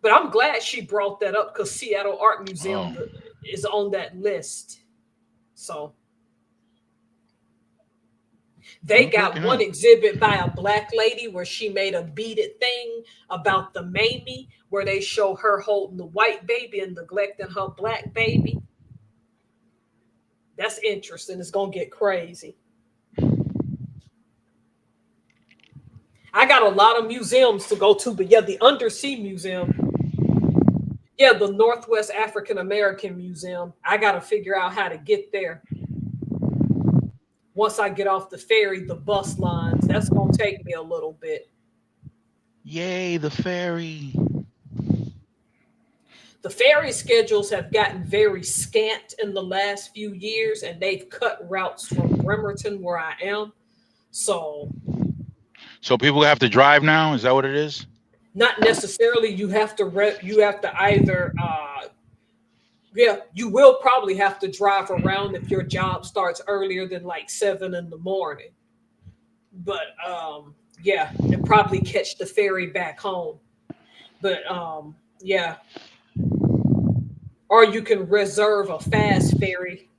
But I'm glad she brought that up because Seattle Art Museum is on that list. So they got one exhibit by a black lady where she made a beaded thing about the Mamie, where they show her holding the white baby and neglecting her black baby. That's interesting. It's going to get crazy. I got a lot of museums to go to, but yeah, the Undersea Museum. Yeah, the Northwest African American Museum. I got to figure out how to get there. Once I get off the ferry, the bus lines, that's going to take me a little bit.
Yay, the ferry.
The ferry schedules have gotten very scant in the last few years, and they've cut routes from Bremerton, where I am. So
people have to drive now? Is that what it is?
Not necessarily. You have to either you will probably have to drive around if your job starts earlier than like 7 in the morning. But and probably catch the ferry back home. But or you can reserve a fast ferry.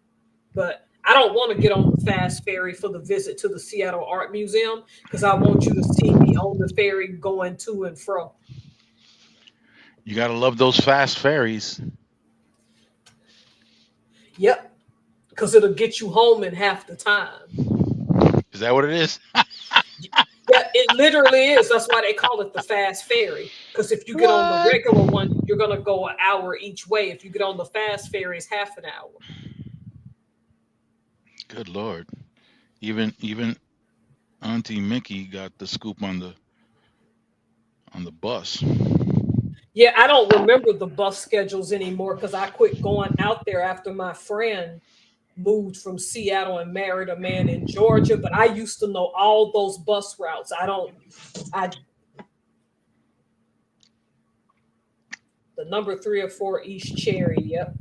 But I don't want to get on the fast ferry for the visit to the Seattle Art Museum because I want you to see me on the ferry going to and fro.
You gotta love those fast ferries.
Yep, because it'll get you home in half the time.
Is that what it is?
Yeah, it literally is. That's why they call it the fast ferry. Because if you get on the regular one, you're gonna go an hour each way. If you get on the fast ferry, it's half an hour.
Good Lord. Even Auntie Mickey got the scoop on the bus.
Yeah, I don't remember the bus schedules anymore because I quit going out there after my friend moved from Seattle and married a man in Georgia. But I used to know all those bus routes. The number 3 or 4 East Cherry. Yep.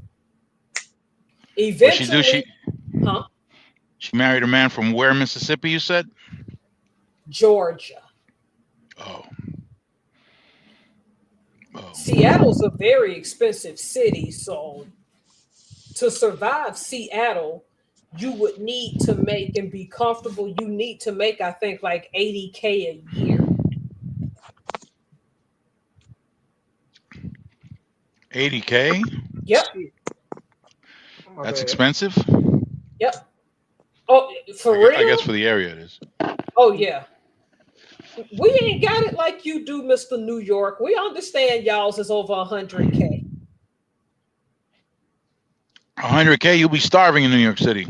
Eventually,
She married a man from where, Mississippi, you said?
Georgia.
Oh.
Seattle's a very expensive city, so to survive Seattle, you would need to make and be comfortable. You need to make, I think, like $80K a year.
$80K?
Yep.
That's expensive?
Yep. Oh, for real?
I guess for the area it is.
Oh, yeah. We ain't got it like you do, Mr. New York. We understand y'all's is over 100K.
100K, you'll be starving in New York City.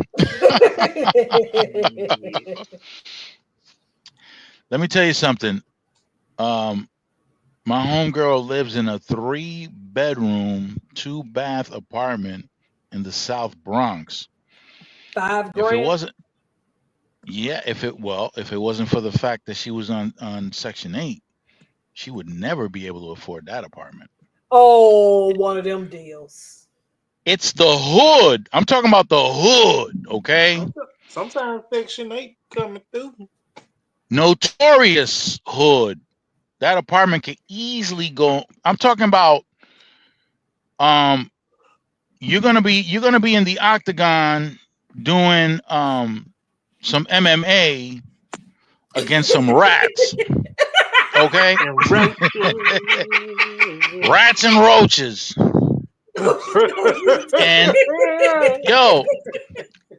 Let me tell you something. My homegirl lives in a 3-bedroom, 2-bath apartment in the South Bronx.
$5 grand.
If it wasn't for the fact that she was on Section 8, she would never be able to afford that apartment.
Oh, one of them deals.
It's the hood. I'm talking about the hood, okay?
Sometimes Section 8 coming through.
Notorious hood. That apartment could easily go. I'm talking about you're gonna be in the octagon doing some MMA against some rats. Okay? Rats and roaches. And yo,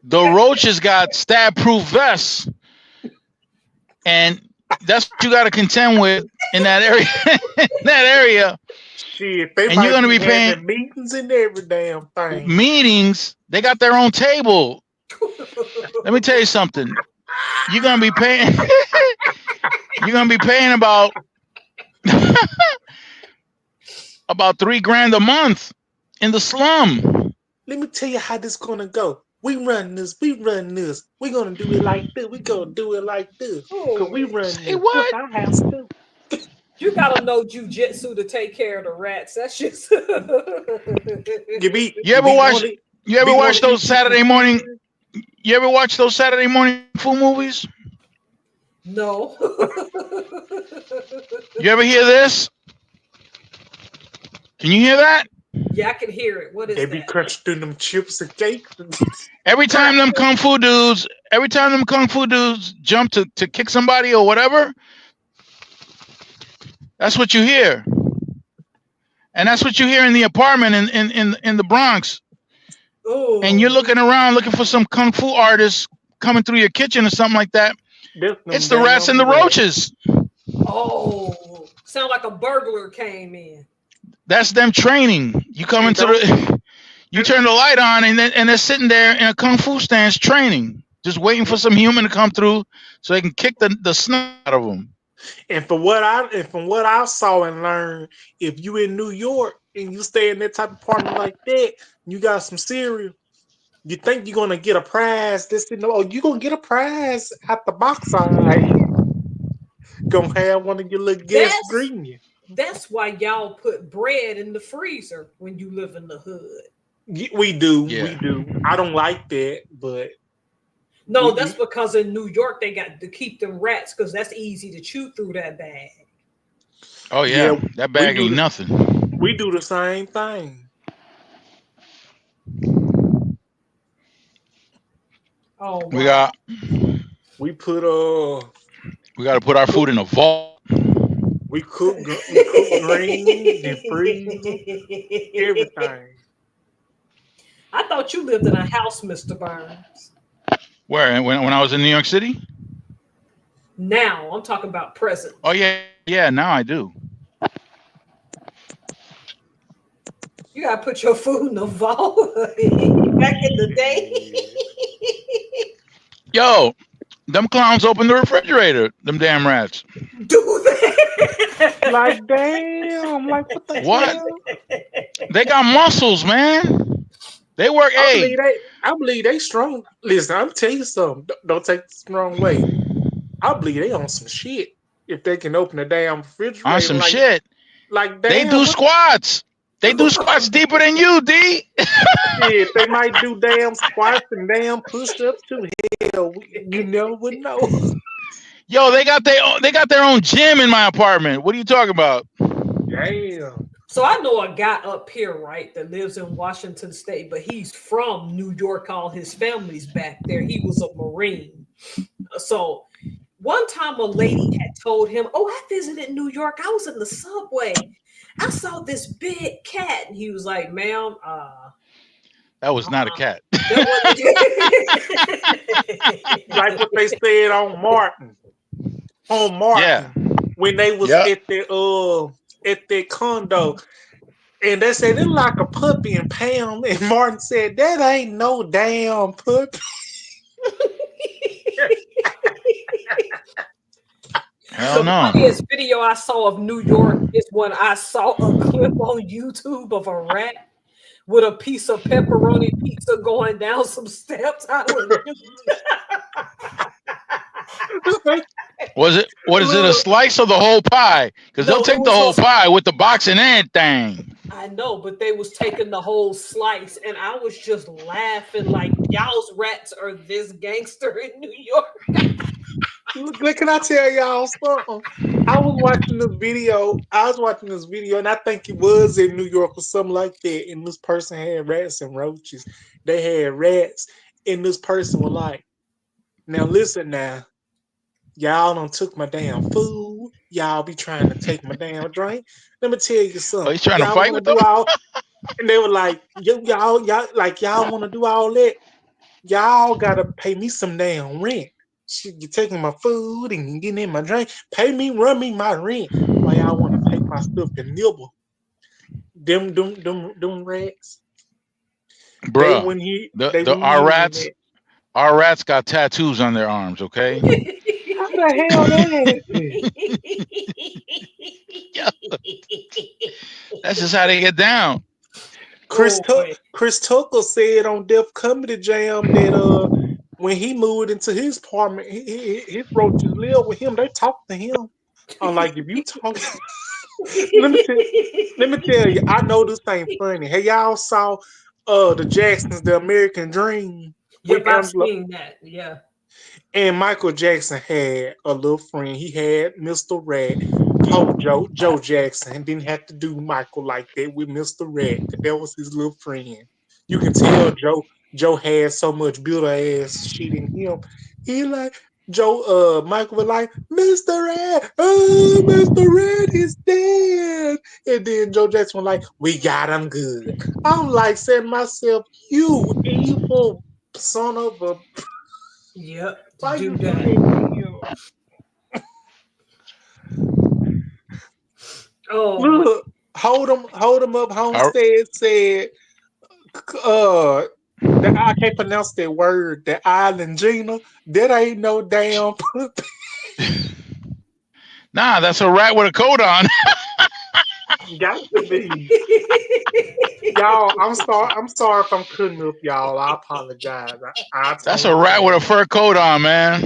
the roaches got stab-proof vests, and that's what you got to contend with in that area.
Shit, they
and you're gonna be paying
meetings and every damn thing.
Meetings. They got their own table. Let me tell you something. You're gonna be paying. You're gonna be paying about $3,000 a month in the slum.
Let me tell you how this gonna go. We run this. We're gonna do it like this. We gonna do it like this. Cause we run this.
What?
Our house too.
You gotta know jujitsu to take care of the rats. That's just.
You ever watch those Saturday morning? You ever watch those Saturday morning food movies?
No.
You ever hear this? Can you hear that?
Yeah, I can hear it. What is
they
that?
be crunching them chips and cake.
Every time them kung fu dudes jump to kick somebody or whatever, that's what you hear. And that's what you hear in the apartment in the Bronx.
Ooh.
And you're looking around looking for some kung fu artist coming through your kitchen or something like that. It's the rats and the roaches.
Oh, sound like a burglar came in.
That's them training. You come into you turn the light on, and they're sitting there in a kung fu stance training, just waiting for some human to come through so they can kick the snot out of them.
And from what I saw and learned, if you in New York and you stay in that type of apartment like that, you got some cereal, you think you're gonna get a prize. You're gonna get a prize at the box side. Gonna have one of your little guests greeting you.
That's why y'all put bread in the freezer when you live in the hood.
We do.
Yeah.
We do. I don't like that, but
no, that's because in New York they got to keep them rats because that's easy to chew through that bag.
Oh yeah, that bag ain't nothing.
We do the same thing.
Oh, wow.
We got
to put our food in a vault.
We cook greens and freeze everything.
I thought you lived in a house, Mr. Burns.
Where? When I was in New York City?
Now, I'm talking about present.
Oh, yeah, now I do.
You got to put your food in the vault back in the day.
Yo, them clowns open the refrigerator, them damn rats.
Do they?
Like, damn. Like, what the hell?
They got muscles, man. They work.
I believe they strong. Listen, I'm tell you something. Don't take this the wrong way. I believe they on some shit. If they can open a damn refrigerator
on some shit,
like
damn, they do squats. They do squats deeper than you, D.
Shit, they might do damn squats and damn push-ups too. Hell, you never would know.
Yo, they got their own gym in my apartment. What are you talking about?
Damn.
So I know a guy up here, right, that lives in Washington State, but he's from New York. All his family's back there. He was a Marine. So one time a lady had told him, "Oh, I visited New York. I was in the subway. I saw this big cat." And he was like, "Ma'am,
that was not a cat."
Like what they said on Martin.
Yeah.
When they was at their condo, and they said it like a puppy, and Pam and Martin said that ain't no damn puppy.
Hell no.
The funniest video I saw of New York is when I saw a clip on YouTube of a rat with a piece of pepperoni pizza going down some steps.
Was it a slice or the whole pie? Because they'll take the whole pie with the box and everything.
I know, but they was taking the whole slice, and I was just laughing like y'all's rats are this gangster in New York.
Look, can I tell y'all something? I was watching this video, and I think it was in New York or something like that. And this person had rats and roaches. They had rats, and this person was like, "Now listen, now, y'all done took my damn food. Y'all be trying to take my damn drink. Let me tell you
Oh,
something.
he's trying to
Y'all
fight
want
with
to
them?
do all," and they were like, y'all want to do all that. Y'all gotta pay me some damn rent. Shit, you taking my food and you getting in my drink. Pay me, run me my rent. Why y'all want to take my stuff and nibble? Them rats. They
Bruh,
when he
the,
they
the
when he on
our rats got tattoos on their arms, okay?
How the hell that happened?
Yeah, that's just how they get down.
Chris
Oh boy.
Chris Tucker said on Def Comedy Jam that when he moved into his apartment, his roaches live with him. They talk to him. I'm like, if you talk, let me tell let me tell you, I know this ain't funny. Hey, y'all saw the Jacksons, The American Dream with
Yep, I've
Angela
seen that. Yeah.
and Michael Jackson had a little friend. He had Mr. Rat, called Joe Jackson, and didn't have to do Michael like that with Mr. Rat. That was his little friend. You can tell Joe had so much builder ass shit in him. He like Michael was like, Mr. Rat, oh, Mr. Rat is dead. And then Joe Jackson was like, we got him good. I'm like, saying to myself, you evil son of a,
Yep, to
why
do
you do
that.
that to him?
Oh my.
Look, hold him up.
Our,
Homestead said, uh, that I can't pronounce that word. That Island Gina. That ain't no damn.
nah, that's a rat with a coat on.
Got to be. Y'all, I'm sorry. I'm sorry if I'm cutting up, y'all. I apologize. I
That's
tone
a
it
rat with a
down.
fur coat on, man.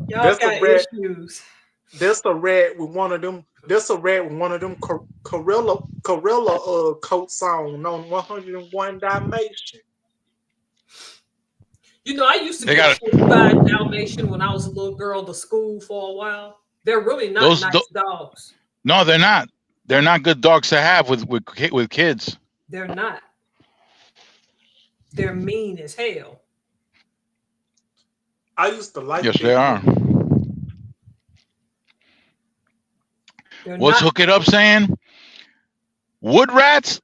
Y'all
That's a
got
rat.
issues.
That's a rat with one of them. That's a rat with one of them Corella coats on 101 Dalmatian.
You know, I used to
They
get
got
pulled by a Dalmatian when I was a little girl to school for a while. They're really not
those.
nice dogs.
No, they're not. They're not good dogs to have with kids.
They're not. They're mean as hell.
I used to like
Yes, they
that.
are.
They're
What's
not.
Hook It Up saying? Wood rats?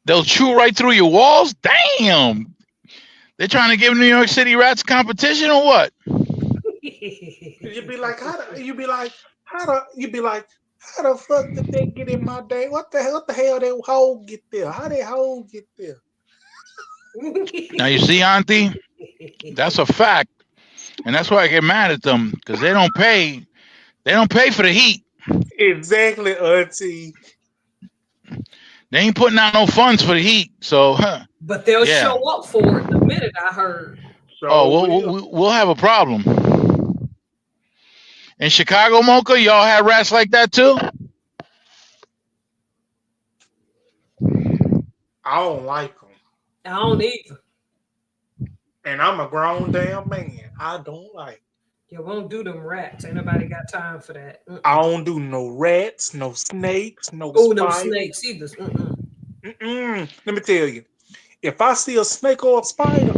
They'll chew right through your walls? Damn. They're trying to give New York City rats competition or what?
You'd be like, how the fuck did they get in my day? What the hell that hole get there? How that hole get there?
Now you see, Auntie, that's a fact. And that's why I get mad at them, because they don't pay. They don't pay for the heat.
Exactly, Auntie.
They ain't putting out no funds for the heat. So,
But they'll
yeah.
show up for it the minute I heard.
Oh,
So
we'll have a problem. In Chicago, Mocha, y'all have rats like that too?
I don't like them.
I don't either.
And I'm a grown damn man. I don't like 'em.
You won't do them rats. Ain't nobody got time for that.
I don't do no rats, no snakes, no
Oh, no
spiders.
snakes either.
Let me tell you, if I see a snake or a spider,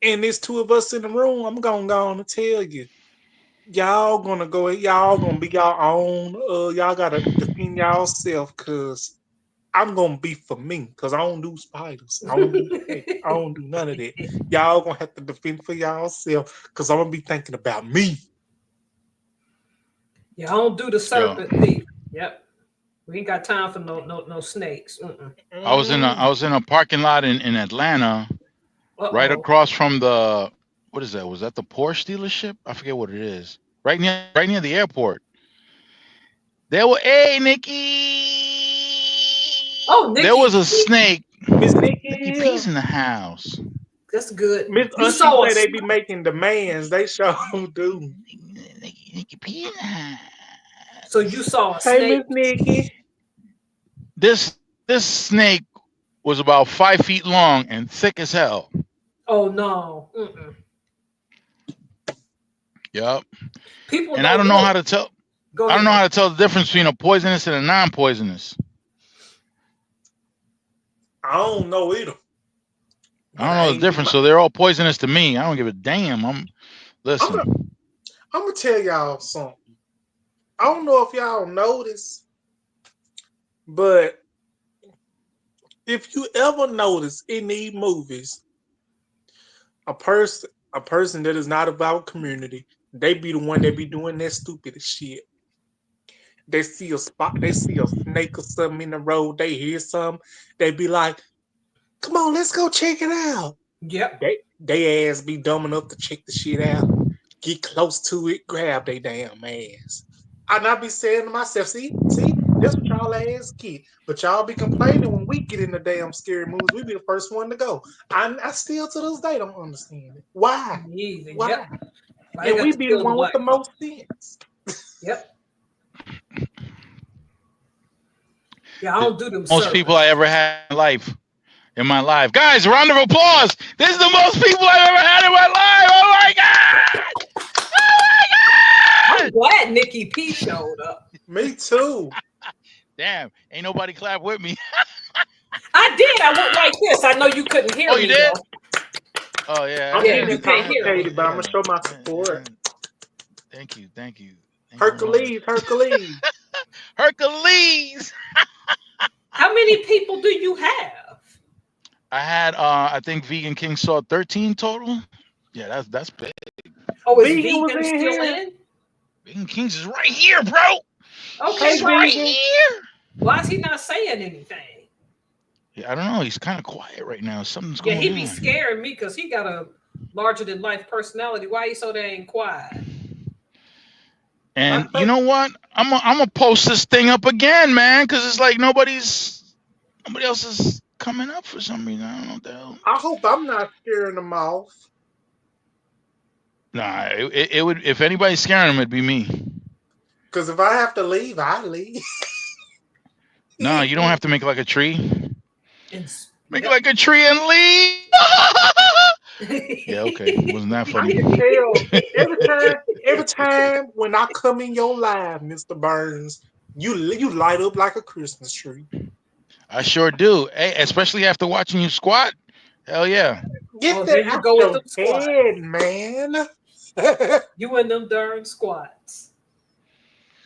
and there's two of us in the room, I'm gonna go on and tell you. Y'all gonna be y'all own. Y'all gotta defend y'allself, cause I'm gonna be for me, cause I don't do spiders. I don't do snakes. I don't do none of that. Y'all gonna have to defend for y'allself, cause I'm gonna be thinking about me.
You don't do the
Yo,
serpent either. Yep. We ain't got time for no snakes.
I was in a parking lot in Atlanta, right
Uh-oh.
across from the, what is that? Was that the Porsche dealership? I forget what it is. Right near the airport. There were, hey Nikki.
Oh,
There
Nikki.
was a snake.
Miss
Nikki
Nikki,
P's in the house.
That's good.
Miss
You
Auntie
saw
say they
us.
be making demands. They sure do.
Nikki P in the house.
So you saw a
Hey, Miss
snake.
Nikki.
this snake was about 5 feet long and thick as hell.
Oh no. Mm-mm.
Yep.
People
And I don't know how to tell.
Go
I don't
ahead.
know how to tell the difference between a poisonous and a non-poisonous.
I don't know either.
I don't know the difference. So they're all poisonous to me. I don't give a damn. Listen.
I'm gonna tell y'all something. I don't know if y'all notice, but if you ever notice in these movies, a person that is not of our community, they be the one that be doing that stupid shit. They see a spot, they see a snake or something in the road, they hear something, they be like, come on, let's go check it out.
Yep.
They ass be dumb enough to check the shit out, get close to it, grab they damn ass. And I be saying to myself, see, that's what y'all ass get. But y'all be complaining when we get in the damn scary movies. We be the first one to go. I still to this day don't understand it. Why?
Easy.
Why?
Yep.
And we be the one with the most sense.
Yep. Yeah, I don't do them.
Most people I ever had in my life. Guys, round of applause. This is the most people I've ever had in my life. Oh my God.
I'm glad Nikki P showed up.
Me too.
Damn, ain't nobody clap with me.
I did. I went like this. I know you couldn't hear me.
Oh, you did?
Though.
Oh, yeah.
I'm
you can't hear me.
but I'm going to show my support.
Thank you.
Hercules.
Hercules.
How many people do you have?
I had, I think Vegan King saw 13 total. Yeah, that's big.
Oh, is
Vegan
Vegan still in?
Vegan Kings is right here, bro.
Okay,
He's right here.
Why is he not saying anything?
Yeah, I don't know. He's kind of quiet right now. Something's going on.
Yeah, he be scaring me because he got a larger than life personality. Why he so dang quiet?
And you know what? I'm gonna post this thing up again, man, because it's like nobody else is coming up for some reason. I don't know what the hell.
I hope I'm not scaring them off.
Nah, it would. If anybody's scaring him, it'd be me.
Because if I have to leave, I leave.
No, you don't have to make like a tree. Make
Yep.
like a tree and leave. Yeah, okay. Wasn't that
I
funny?
can tell every time when I come in your live, Mr. Burns, you light up like a Christmas tree.
I sure do. Hey, especially after watching you squat. Hell yeah.
Get
there
that
you
out
go with
your
them squats.
head, man.
You and them darn squats.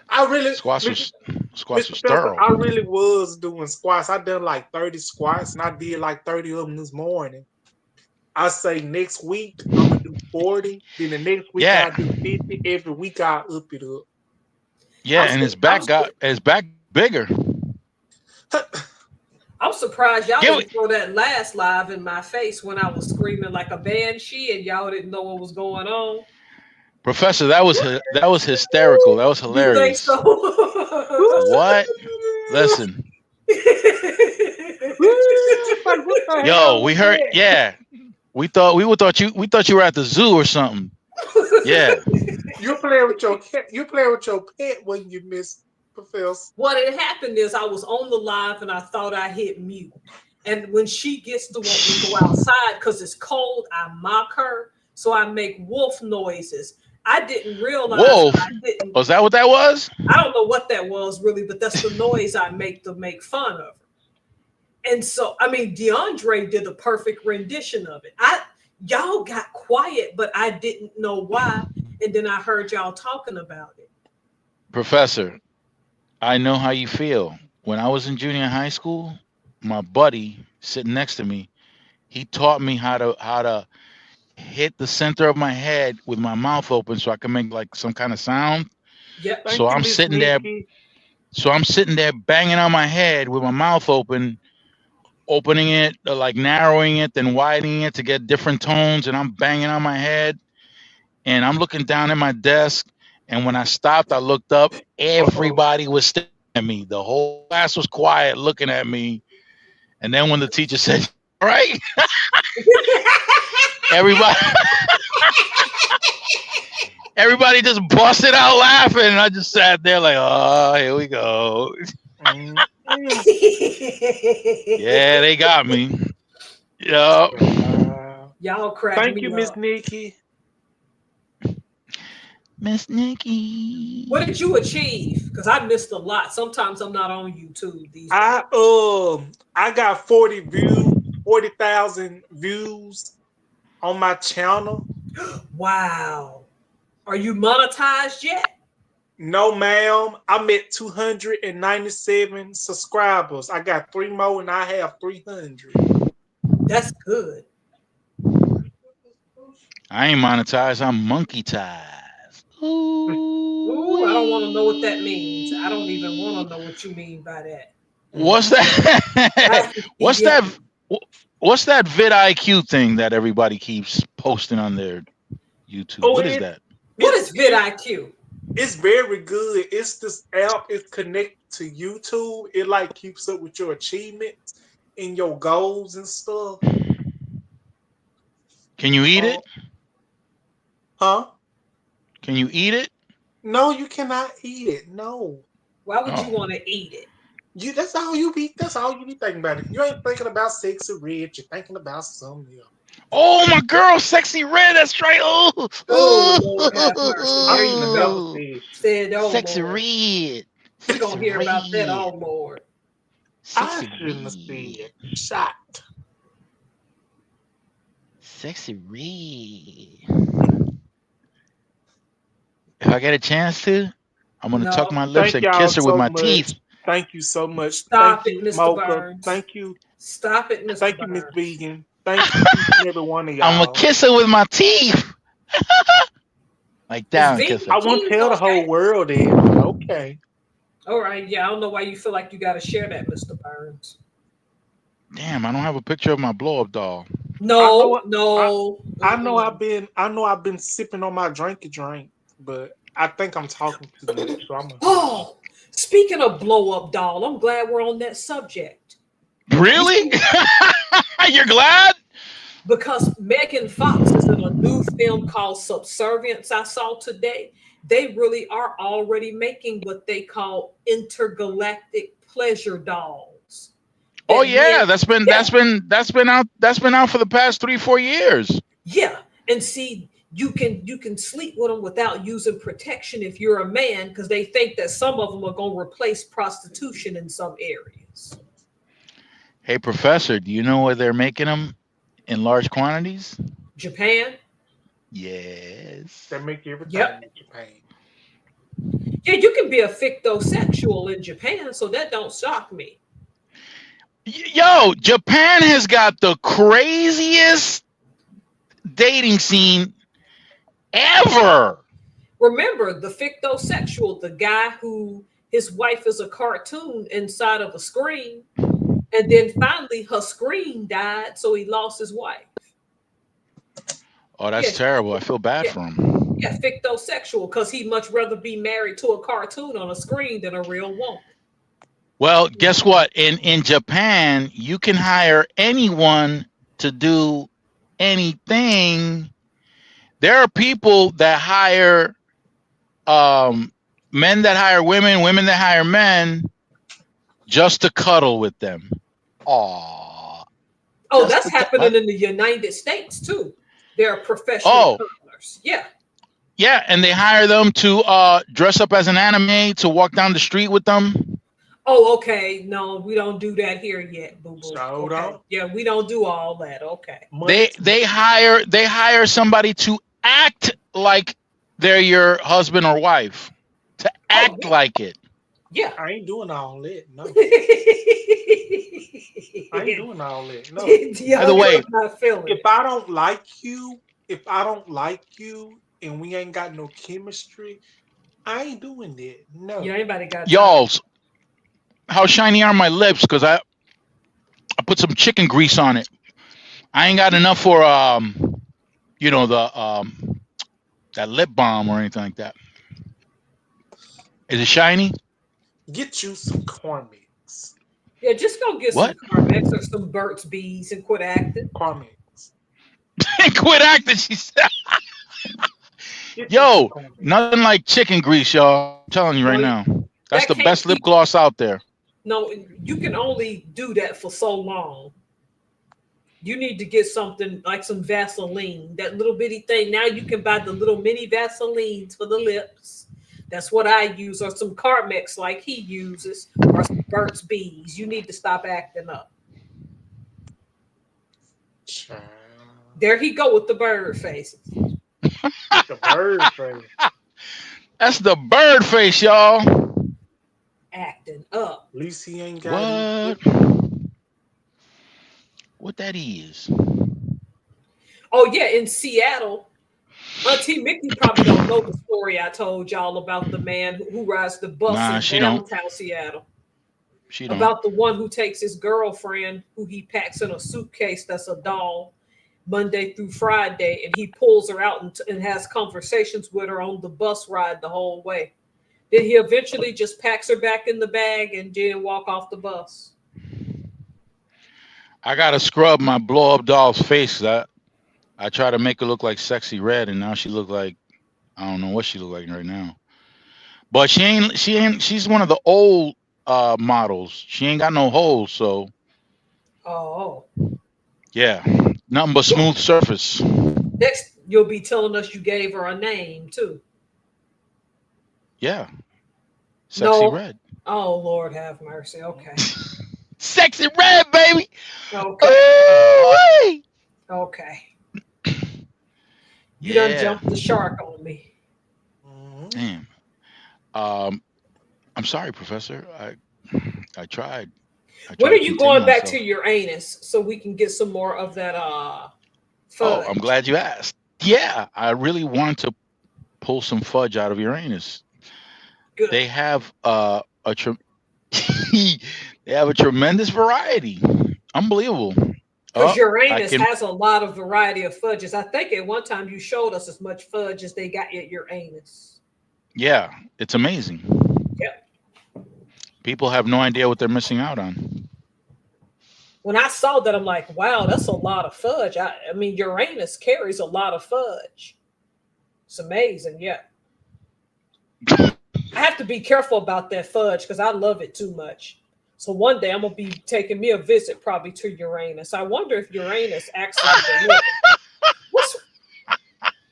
I really
Squats was
Mr.
thorough.
I really was doing squats. I done like 30 squats, and I did like 30 of them this morning. I say next week I'm gonna do 40. Then the next week I do 50. Every week I up it up.
Yeah, and his back bigger.
I'm surprised y'all didn't throw that last live in my face when I was screaming like a banshee and y'all didn't know what was going on.
Professor, that was hysterical. That was hilarious.
You think so?
What? Listen. Yo, we heard. Yeah, we thought you were at the zoo or something. Yeah.
You playing with your cat. You playing with your pet when you miss Professor.
What had happened is I was on the live and I thought I hit mute. And when she gets to want me to go outside because it's cold, I mock her. So I make wolf noises. I didn't realize.
Wolf?
Was
that what that was?
I don't know what that was really, but that's the noise I make to make fun of her. And so, I mean, DeAndre did a perfect rendition of it. Y'all got quiet, but I didn't know why. And then I heard y'all talking about it.
Professor, I know how you feel. When I was in junior high school, my buddy sitting next to me, he taught me how to hit the center of my head with my mouth open so I can make like some kind of sound.
Yep.
So I'm sitting there banging on my head with my mouth open, opening it, like narrowing it, then widening it to get different tones, and I'm banging on my head. And I'm looking down at my desk, and when I stopped, I looked up. Everybody was staring at me. The whole class was quiet looking at me. And then when the teacher said, all right, everybody just busted out laughing. And I just sat there like, oh, here we go. Yeah, they got me. Yeah.
Y'all crack
Thank
me
you,
up.
Miss Nikki.
Miss Nikki.
What did you achieve? Because I missed a lot. Sometimes I'm not on YouTube these days.
I got 40,000 views on my channel.
Wow. Are you monetized yet?
No, ma'am. I'm at 297 subscribers. I got 3 more and I have 300.
That's good.
I ain't monetized. I'm monkey-tized.
Ooh, I don't want to know what that means. I don't even want to know what you mean by that.
What's that? What's
Yeah.
that? What's that vidIQ thing that everybody keeps posting on their YouTube?
Oh,
What is that?
What is vidIQ?
It's very good. It's this app. It's connected to YouTube. It like keeps up with your achievements and your goals and stuff.
Can you eat it?
Huh?
Can you eat it?
No, you cannot eat it. No.
Why would you
Oh.
want to eat it?
That's all you be thinking about it. You ain't thinking about Sexy Red, you're thinking about something else.
Oh, my girl, Sexy Red. That's right. Oh,
Lord have mercy. There you go. Said, oh,
Sexy
Lord.
Red.
We're going to hear about that, oh, Lord.
I shouldn't have said shot.
Sexy Red. If I get a chance to, I'm going to tuck my lips
Thank
and kiss her
y'all
with
so
my
much.
teeth.
Thank you so much.
Stop
Thank
it,
you,
Mr.
Mocha.
Burns.
Thank you.
Stop it, Mr.
Thank you, Miss
Burns.
Vegan. Thank you, each and every one of y'all.
I'm going to kiss her with my teeth. Like that.
Is
Kiss
vegan
her.
I won't
cheese
tell the
okay?
whole world it, but okay.
All right, yeah, I don't know why you feel like you got to share that, Mr. Burns.
Damn, I don't have a picture of my blow-up doll.
No.
I know I've been sipping on my drink, but I think I'm talking too much. So
Oh, speaking of blow up doll, I'm glad we're on that subject.
Really? You're glad?
Because Megan Fox is in a new film called Subservience I saw today. They really are already making what they call intergalactic pleasure dolls.
Oh yeah, that's been out for the past 3-4 years.
Yeah, and see, you can sleep with them without using protection if you're a man, because they think that some of them are going to replace prostitution in some areas.
Hey, Professor, do you know where they're making them in large quantities?
Japan?
Yes. They make everything in Japan.
Yeah, you can be a fictosexual in Japan, so that don't shock me.
Yo, Japan has got the craziest dating scene ever.
Remember, the fictosexual, the guy who his wife is a cartoon inside of a screen, and then finally her screen died, so he lost his wife.
Oh, that's terrible. I feel bad for him.
Yeah, fictosexual, because he'd much rather be married to a cartoon on a screen than a real woman.
Well, guess what? In Japan, you can hire anyone to do anything. There are people that hire men that hire women, women that hire men just to cuddle with them. Aww.
Oh, that's happening in the United States too. There are professional cuddlers. Yeah.
Yeah, and they hire them to dress up as an anime to walk down the street with them.
Oh, okay. No, we don't do that here yet, boo boo.
Okay.
Yeah, we don't do all that. Okay.
They hire somebody to act like they're your husband or wife. To act like it.
Yeah.
I ain't doing all that. No. I ain't doing all that. No.
By the way,
if I don't like you and we ain't got no chemistry, I ain't doing that. No.
Yeah, anybody got
y'all's how shiny are my lips? Because I put some chicken grease on it. I ain't got enough for that lip balm or anything like that. Is it shiny?
Get you some Carmex.
Yeah, just go get some Carmex or some Burt's Bees and quit acting.
Carmex.
Quit acting, she said. Yo, nothing like chicken grease, y'all. I'm telling you right now. That's the best lip gloss out there.
No, you can only do that for so long. You need to get something like some Vaseline, that little bitty thing. Now you can buy the little mini Vaselines for the lips. That's what I use, or some Carmex like he uses, or some Burt's Bees. You need to stop acting up.
Child.
There he go with the bird faces.
The bird face.
That's the bird face, y'all.
Acting up.
At least he ain't got
What that is?
Oh yeah, in Seattle, Auntie Mickey probably don't know the story I told y'all about the man who rides the bus
Nah,
in
she don't.
downtown Seattle.
She don't.
About the one who takes his girlfriend, who he packs in a suitcase that's a doll, Monday through Friday, and he pulls her out and has conversations with her on the bus ride the whole way. Then he eventually just packs her back in the bag and then walk off the bus.
I gotta scrub my blow up doll's face. I try to make her look like Sexy Red, and now she look like, I don't know what she look like right now. But she ain't. She's one of the old models. She ain't got no holes, so
Oh.
yeah, nothing but smooth surface.
Next, you'll be telling us you gave her a name too.
Yeah, Sexy
No.
Red.
Oh, Lord have mercy. Okay.
Sexy Red, baby.
Okay.
Ooh-wee.
Okay. You done
Yeah.
jumped the shark on me.
Damn. I'm sorry, Professor. I tried.
When are
to
you
contain
going back
myself.
to your anus so we can get some more of that
Oh,
fudge?
I'm glad you asked. Yeah, I really want to pull some fudge out of Uranus.
Good.
They have they have a tremendous variety. Unbelievable.
Because Uranus
can-
has a lot of variety of fudges. I think at one time you showed us as much fudge as they got at Uranus.
Yeah, it's amazing.
Yep.
People have no idea what they're missing out on.
When I saw that, I'm like, wow, that's a lot of fudge. I mean, Uranus carries a lot of fudge. It's amazing, yeah. I have to be careful about that fudge because I love it too much. So one day I'm going to be taking me a visit probably to Uranus. I wonder if Uranus actually delivers.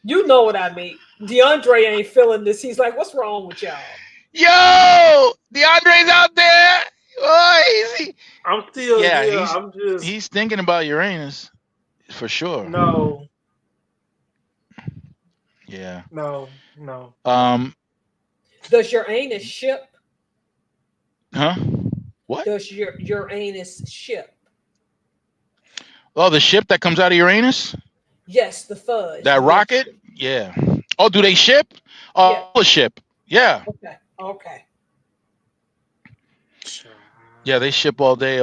You know what I mean. DeAndre ain't feeling this. He's like, what's wrong with y'all?
Yo, DeAndre's out there. Oh, easy.
I'm still
Yeah,
here. I'm just
he's thinking about Uranus for sure.
no.
Yeah.
No.
Does Uranus ship?
Huh? What?
Does your Uranus ship?
Oh, the ship that comes out of Uranus?
Yes, the fudge.
That
Yes.
rocket? Yeah. Oh, do they ship? Oh,
Yeah.
the ship. Yeah.
Okay.
Yeah, they ship all day.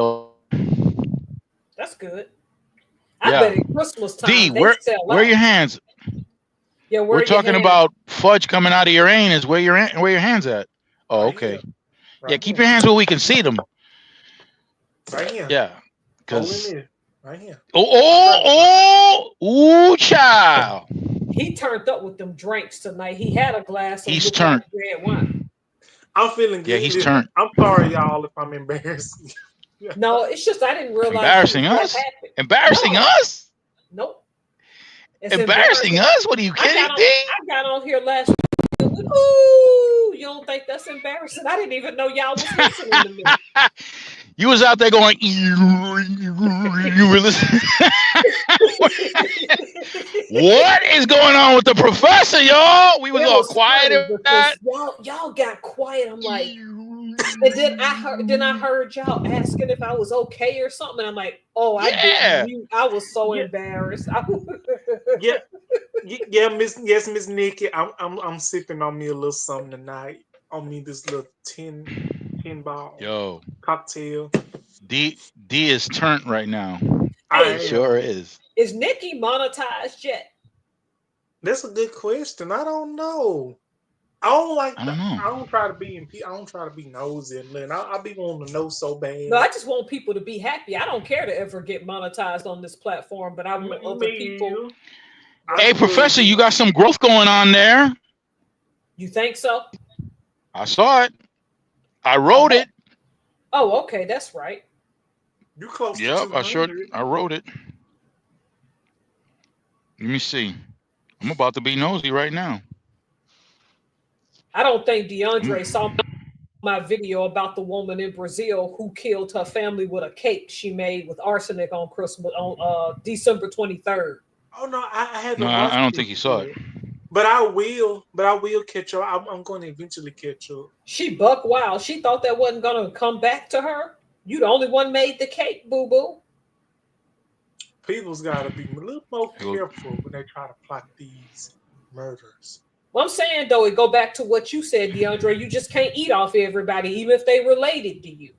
That's good.
Yeah.
I bet at Christmas time
D,
they
where
sell
are
out.
your hands?
Yeah,
We're talking about fudge coming out of Uranus. Where your hands at? Oh,
Right
okay.
here.
Yeah, keep your hands where we can see them.
Right here.
Yeah.
Holding
Because
it. Right here.
ooh, child.
He turned up with them drinks tonight. He had a glass of
He's
look
turned.
like red wine.
I'm feeling good.
Yeah, he's turned.
I'm sorry, y'all, if I'm embarrassed.
No, it's just I didn't realize
Embarrassing
he was
us?
that happy.
Embarrassing
No.
us?
Nope. It's
Embarrassing us? What are you kidding, D?
I got on here last week. Ooh, you don't think that's embarrassing? I didn't even know y'all was listening to me.
You was out there going, you were listening. What is going on with the professor, y'all? We was
It
all
was
quiet
funny
at that.
because y'all got quiet. I'm like, and then I heard y'all asking if I was okay or something. I'm like, oh, I
Yeah.
didn't. I was so embarrassed.
Yeah, Miss Nikki. I'm sipping on me a little something tonight. On me this little tin ball
Yo,
cocktail.
D is turned right now.
I
It sure is.
Is Nikki monetized yet?
That's a good question. I don't know. I don't like.
I don't know.
I don't try to be. I don't try to be nosy and nothing. I be wanting to know so bad.
No, I just want people to be happy. I don't care to ever get monetized on this platform, but I want other people.
Hey, Professor, you got some growth going on there.
You think so?
I saw it. I wrote it.
Oh, okay, that's right.
You close to
Yep,
200.
I wrote it. Let me see. I'm about to be nosy right now.
I don't think DeAndre saw my video about the woman in Brazil who killed her family with a cake she made with arsenic on Christmas on December 23rd.
Oh no, I
No,
haven't watched
I don't
it
think he saw it.
yet. But I will. But I will catch up. I'm going to eventually catch up.
She buck wild. She thought that wasn't gonna come back to her. You the only one made the cake, boo boo.
People's got to be a little more careful when they try to plot these murders.
Well, I'm saying though, it go back to what you said, DeAndre. You just can't eat off everybody, even if they related to you.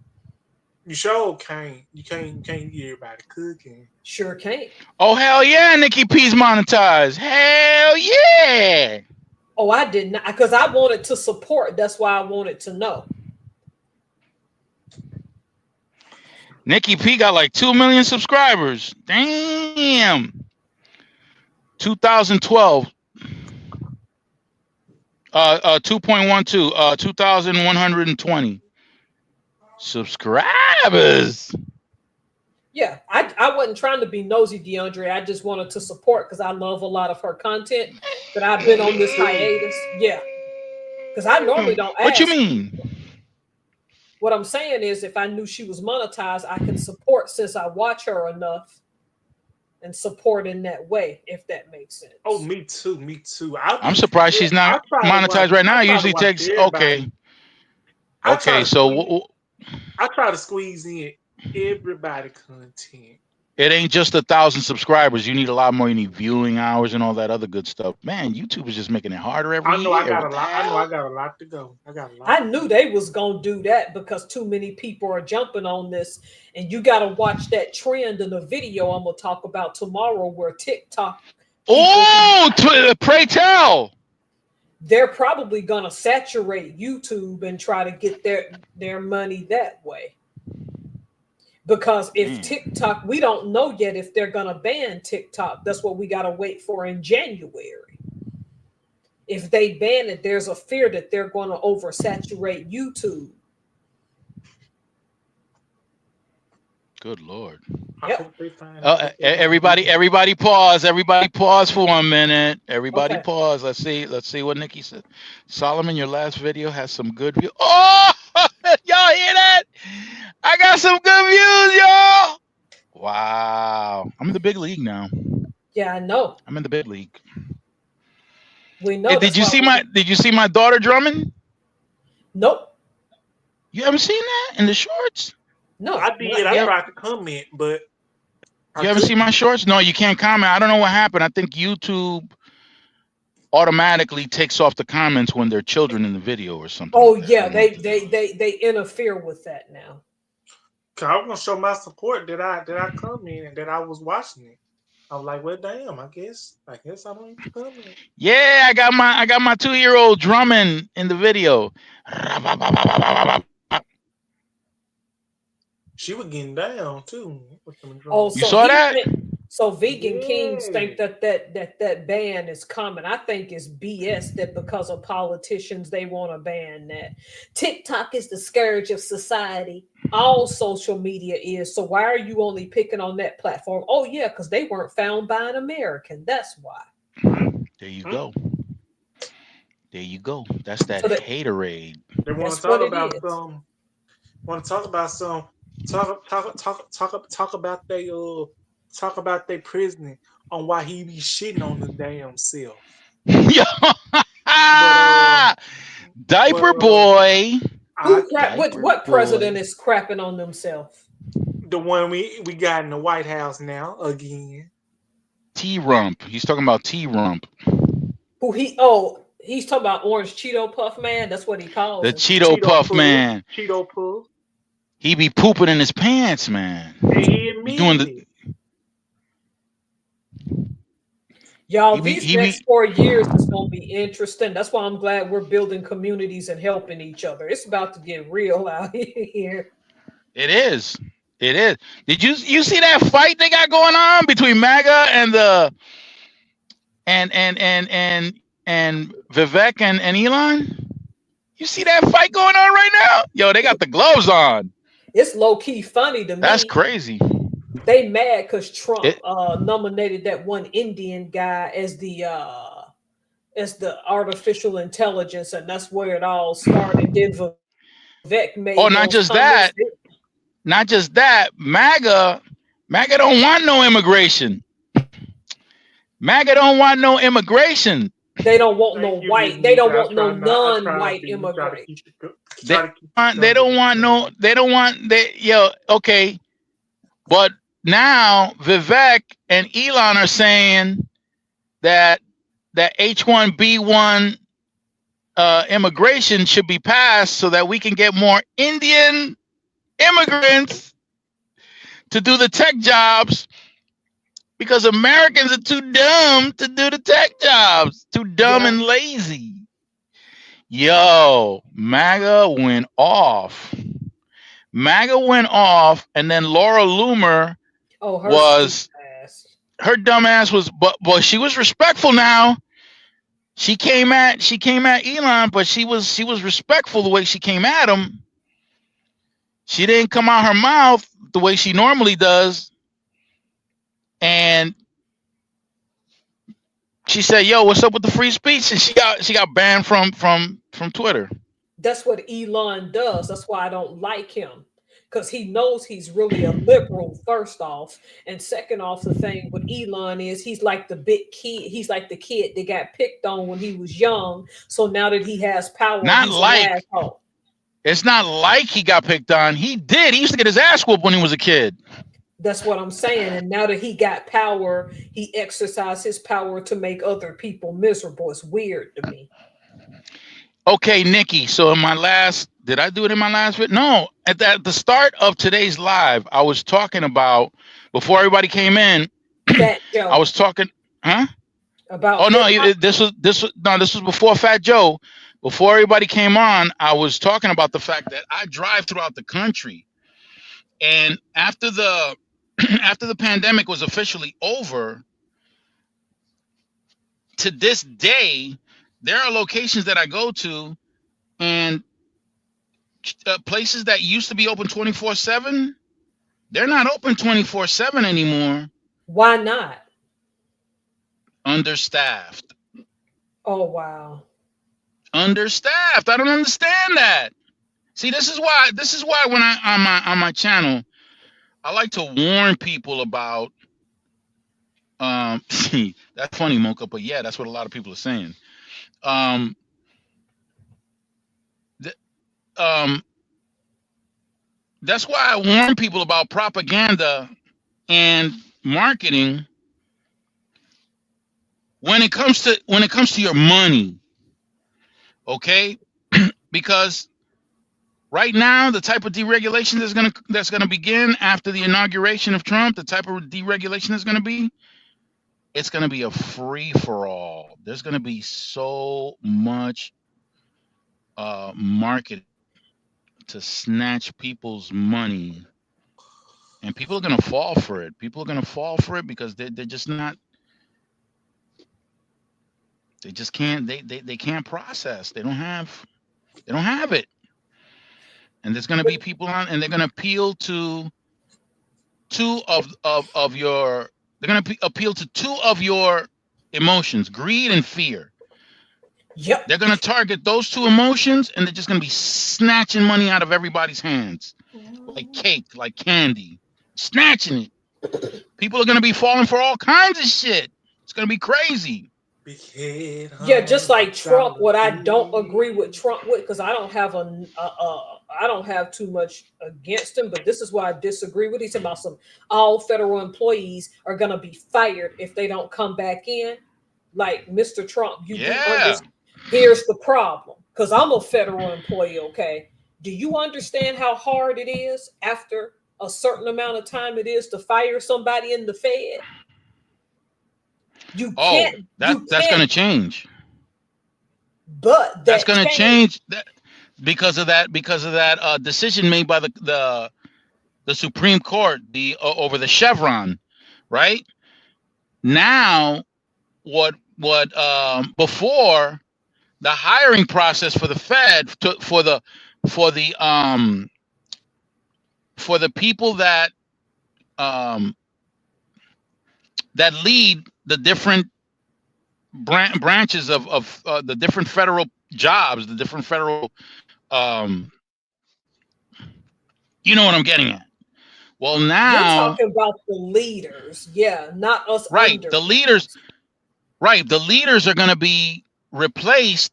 You sure can't. You can't get everybody cooking.
Sure can't.
Oh hell yeah, Nikki P's monetized. Hell yeah.
Oh, I did not, because I wanted to support. That's why I wanted to know.
Nikki P got like 2 million subscribers. Damn. 2012. 2.12. 2,120 subscribers.
Yeah, I wasn't trying to be nosy, DeAndre. I just wanted to support because I love a lot of her content. But I've been on this hiatus. Yeah, because I normally don't ask.
What you mean?
What I'm saying is, if I knew she was monetized, I can support since I watch her enough and support in that way, if that makes sense.
Oh, me too. Me too.
I'm surprised she's not monetized right now. It usually takes okay. Okay, so
I try to squeeze in everybody content.
It ain't just 1,000 subscribers. You need a lot more. You need viewing hours and all that other good stuff. Man, YouTube is just making it harder every year.
I got a lot to go.
I knew they was gonna do that because too many people are jumping on this, and you got to watch that trend in the video I'm gonna talk about tomorrow, where TikTok.
Oh, pray tell.
They're probably gonna saturate YouTube and try to get their money that way. Because if TikTok, we don't know yet if they're going to ban TikTok. That's what we got to wait for in January. If they ban it, there's a fear that they're going to oversaturate YouTube.
Good Lord.
Yep.
Everybody pause. Everybody pause for 1 minute. Everybody pause. Let's see what Nikki said. Solomon, your last video has some good views. Oh, y'all hear that? I got some good views, y'all. Wow. I'm in the big league now.
Yeah, I know.
I'm in the big league.
We know.
Hey, did you see my daughter drumming?
Nope.
You haven't seen that in the shorts?
No, I did. I tried to comment, but
you haven't seen my shorts? No, you can't comment. I don't know what happened. I think YouTube automatically takes off the comments when there are children in the video or something.
Oh yeah, they interfere with that now.
I was gonna show my support that I come in and that I was watching it. I was like, well, damn, I guess I don't need to come in.
Yeah, I got my 2-year-old drumming in the video.
She was getting down too.
Oh,
you saw that?
So vegan kings think that ban is coming. I think it's BS that because of politicians they want to ban that. TikTok is the scourge of society. All social media is. So why are you only picking on that platform? Oh yeah, because they weren't found by an American. That's why.
There you go. There you go. That's that haterade.
They want to talk about some. Want to talk about some. Talk about they talk about their president on why he be shitting on the damn self.
Diaper boy.
What president is crapping on themselves?
The one we got in the White House now again.
T-Rump. He's talking about T-Rump.
Who he's talking about Orange Cheeto Puff Man. That's what he calls
the Cheeto Puff man.
Cheeto Puff.
He be pooping in his pants, man.
He
doing the.
Y'all, these next 4 years is gonna be interesting. That's why I'm glad we're building communities and helping each other. It's about to get real out here.
It is. It is. Did you see that fight they got going on between MAGA and the and Vivek and Elon? You see that fight going on right now? Yo, they got the gloves on.
It's low key funny to
That's
me.
crazy.
They mad because Trump
It,
nominated that one Indian guy as the artificial intelligence, and that's where it all started. Then Vivek
oh,
made
not
those
just
comments.
that. Not just that. MAGA don't want no immigration. MAGA don't want no immigration.
They don't want no
Thank you,
white.
Nick
They don't
Nick. I
want no
try not. I try to
non-white
be. You try to
immigrant.
keep it.
They
Try to keep it
they don't
under
want
control.
no. They don't want. Okay. But now Vivek and Elon are saying that H-1B1 immigration should be passed so that we can get more Indian immigrants to do the tech jobs, because Americans are too dumb to do the tech jobs, too dumb and lazy. Yo, MAGA went off. And then Laura Loomer her dumb ass was, but she was respectful now. She came at Elon, but she was respectful the way she came at him. She didn't come out her mouth the way she normally does. And she said, "Yo, what's up with the free speech?" And she got banned from Twitter.
That's what Elon does. That's why I don't like him, because he knows he's really a liberal, first off. And second off, the thing with Elon is he's like the big kid. He's like the kid that got picked on when he was young. So now that he has power,
it's not like he got picked on. He did. He used to get his ass whooped when he was a kid.
That's what I'm saying. And now that he got power, he exercised his power to make other people miserable. It's weird to me.
Okay, Nikki. So did I do it in my last bit? No. At the start of today's live, I was talking about, before everybody came in, I was talking, huh?
About.
Oh no, this was before Fat Joe. Before everybody came on, I was talking about the fact that I drive throughout the country, and after the pandemic was officially over, to this day, there are locations that I go to, and places that used to be open 24/7, they're not open 24/7 anymore.
Why not?
Understaffed.
Oh wow.
Understaffed. I don't understand that. See, this is why when I on my channel, I like to warn people about see, that's funny, Mocha, but yeah, that's what a lot of people are saying. That's why I warn people about propaganda and marketing when it comes to your money. Okay? Because right now, the type of deregulation that's gonna begin after the inauguration of Trump, the type of deregulation that's gonna be, it's gonna be a free for all. There's gonna be so much market to snatch people's money, and people are gonna fall for it. People are gonna fall for it because they're just not. They just can't. They can't process. They don't have it. And there's gonna be people on, and they're gonna appeal to two of your. They're gonna appeal to two of your emotions: greed and fear.
Yep.
They're gonna target those two emotions, and they're just gonna be snatching money out of everybody's hands, like cake, like candy, snatching it. People are gonna be falling for all kinds of shit. It's gonna be crazy.
Yeah, just like Trump. What I don't agree with Trump with, because I don't have too much against him, but this is why I disagree with. He's about all federal employees are gonna be fired if they don't come back in. Like Mr. Trump, here's the problem, because I'm a federal employee. Okay, do you understand how hard it is after a certain amount of time it is to fire somebody in the Fed?
That's going to change.
But
that's going to change because of that decision made by the Supreme Court over the Chevron, right? Now, what before, the hiring process for the Fed for the for the people that that lead the different branches of the different federal jobs, the different federal, you know what I'm getting at. Well, now
you're talking about the leaders, yeah, not us.
Right, the leaders. Right, the leaders are going to be replaced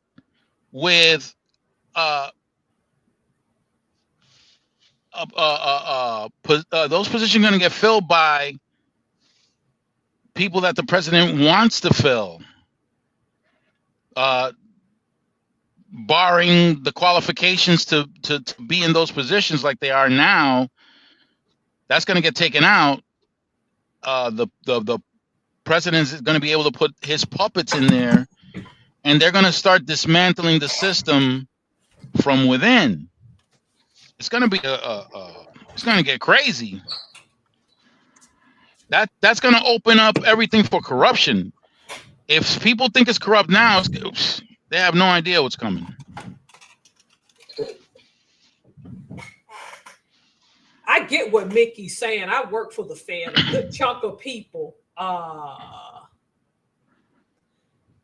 with those positions are going to get filled by people that the president wants to fill, barring the qualifications to be in those positions like they are now. That's going to get taken out. The president is going to be able to put his puppets in there, and they're going to start dismantling the system from within. It's going to be it's going to get crazy. That's going to open up everything for corruption. If people think it's corrupt now, they have no idea what's coming.
I get what Mickey's saying. I work for the Fed. A good chunk of people,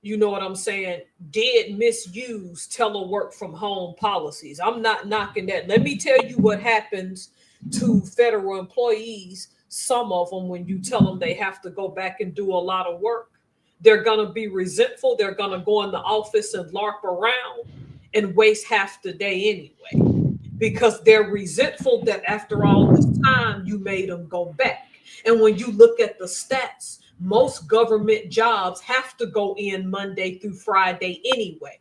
you know what I'm saying, did misuse telework from home policies. I'm not knocking that. Let me tell you what happens to federal employees, some of them, when you tell them they have to go back and do a lot of work. They're going to be resentful. They're going to go in the office and LARP around and waste half the day anyway, because they're resentful that after all this time you made them go back. And when you look at the stats, most government jobs have to go in Monday through Friday anyway.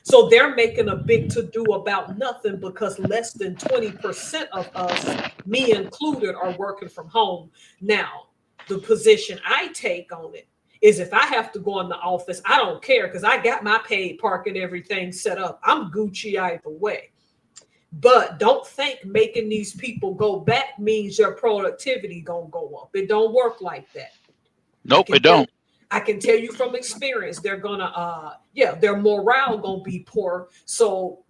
So they're making a big to-do about nothing, because less than 20% of us, me included, are working from home. Now, the position I take on it is if I have to go in the office, I don't care, because I got my paid park and everything set up. I'm Gucci either way. But don't think making these people go back means your productivity gonna go up. It don't work like that.
Nope, it don't.
I can tell you from experience, they're gonna, their morale gonna be poor. So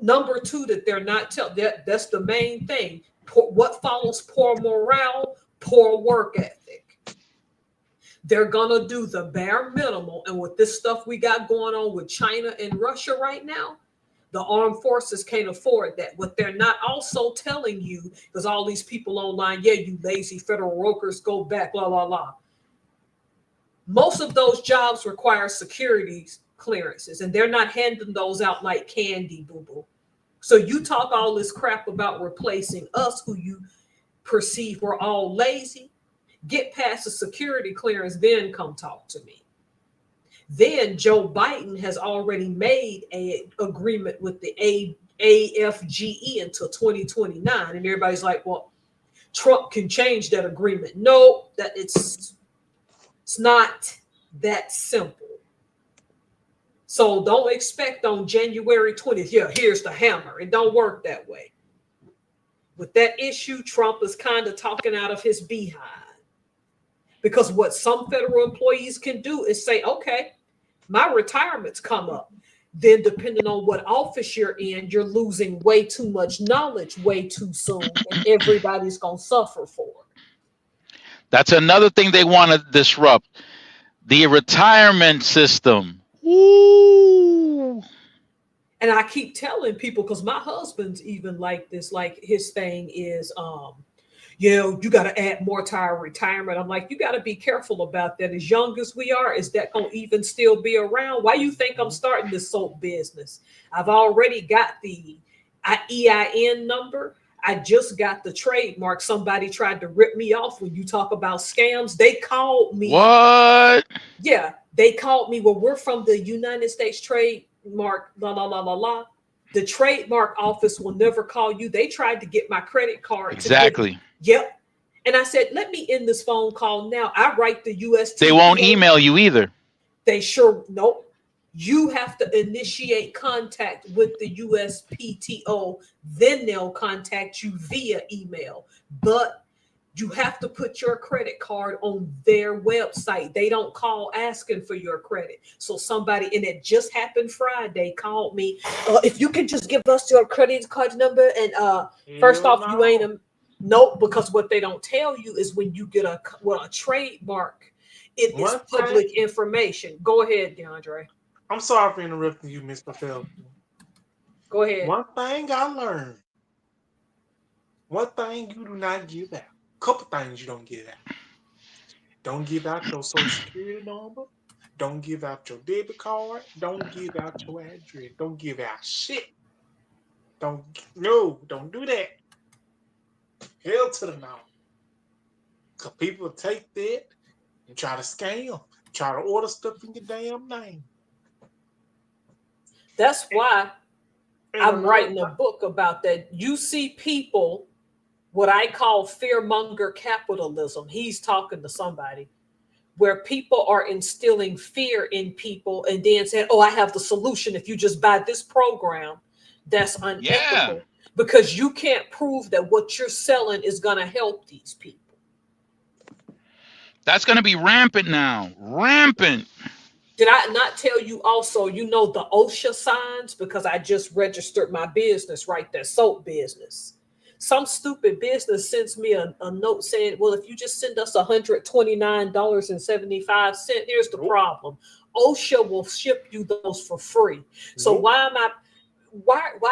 number two, that they're not that's the main thing. What follows poor morale? Poor work ethic. They're gonna do the bare minimum. And with this stuff we got going on with China and Russia right now, the armed forces can't afford that. What they're not also telling you, because all these people online, yeah, you lazy federal workers, go back, blah, blah, blah. Most of those jobs require security clearances, and they're not handing those out like candy, boo-boo. So you talk all this crap about replacing us, who you perceive we're all lazy. Get past the security clearance, then come talk to me. Then Joe Biden has already made an agreement with the AFGE until 2029. And everybody's like, well, Trump can change that agreement. No, that it's not that simple. So don't expect on January 20th, yeah, here's the hammer. It don't work that way. With that issue, Trump is kind of talking out of his behind. Because what some federal employees can do is say, okay, my retirement's come up. Then depending on what office you're in, you're losing way too much knowledge way too soon, and everybody's going to suffer for it.
That's another thing they want to disrupt. The retirement system. Ooh.
And I keep telling people, because my husband's even like this, like his thing is, you got to add more to our retirement. I'm like, you got to be careful about that. As young as we are, is that going to even still be around? Why you think I'm starting this soap business? I've already got the EIN number. I just got the trademark. Somebody tried to rip me off when you talk about scams. They called me.
What?
Yeah, they called me. Well, we're from the United States trademark, la, la, la, la, la. The trademark office will never call you. They tried to get my credit card.
Exactly.
Yep. And I said, let me end this phone call now. I write the USPTO.
They won't email you either.
They sure, nope. You have to initiate contact with the USPTO. Then they'll contact you via email. But You have to put your credit card on their website. They don't call asking for your credit. So somebody, and it just happened Friday, called me. If you can just give us your credit card number, and first off, you ain't a nope, because what they don't tell you is when you get a trademark, it is public information. Go ahead, DeAndre.
I'm sorry for interrupting you, Mr. Felton.
Go ahead.
One thing I learned. One thing you do not give out. Couple things you don't give out. Don't give out your social security number. Don't give out your debit card. Don't give out your address. Don't give out shit. Don't do that. Hell to the no. Because people take that and try to scam. Try to order stuff in your damn name.
That's why I'm writing a book about that. You see people, what I call fearmonger capitalism. He's talking to somebody where people are instilling fear in people and then saying, oh, I have the solution. If you just buy this program, that's unethical because you can't prove that what you're selling is going to help these people.
That's going to be rampant now. Rampant.
Did I not tell you also, you know, the OSHA signs? Because I just registered my business, right? That soap business. Some stupid business sends me a note saying, well, if you just send us $129.75, here's the problem. OSHA will ship you those for free. So why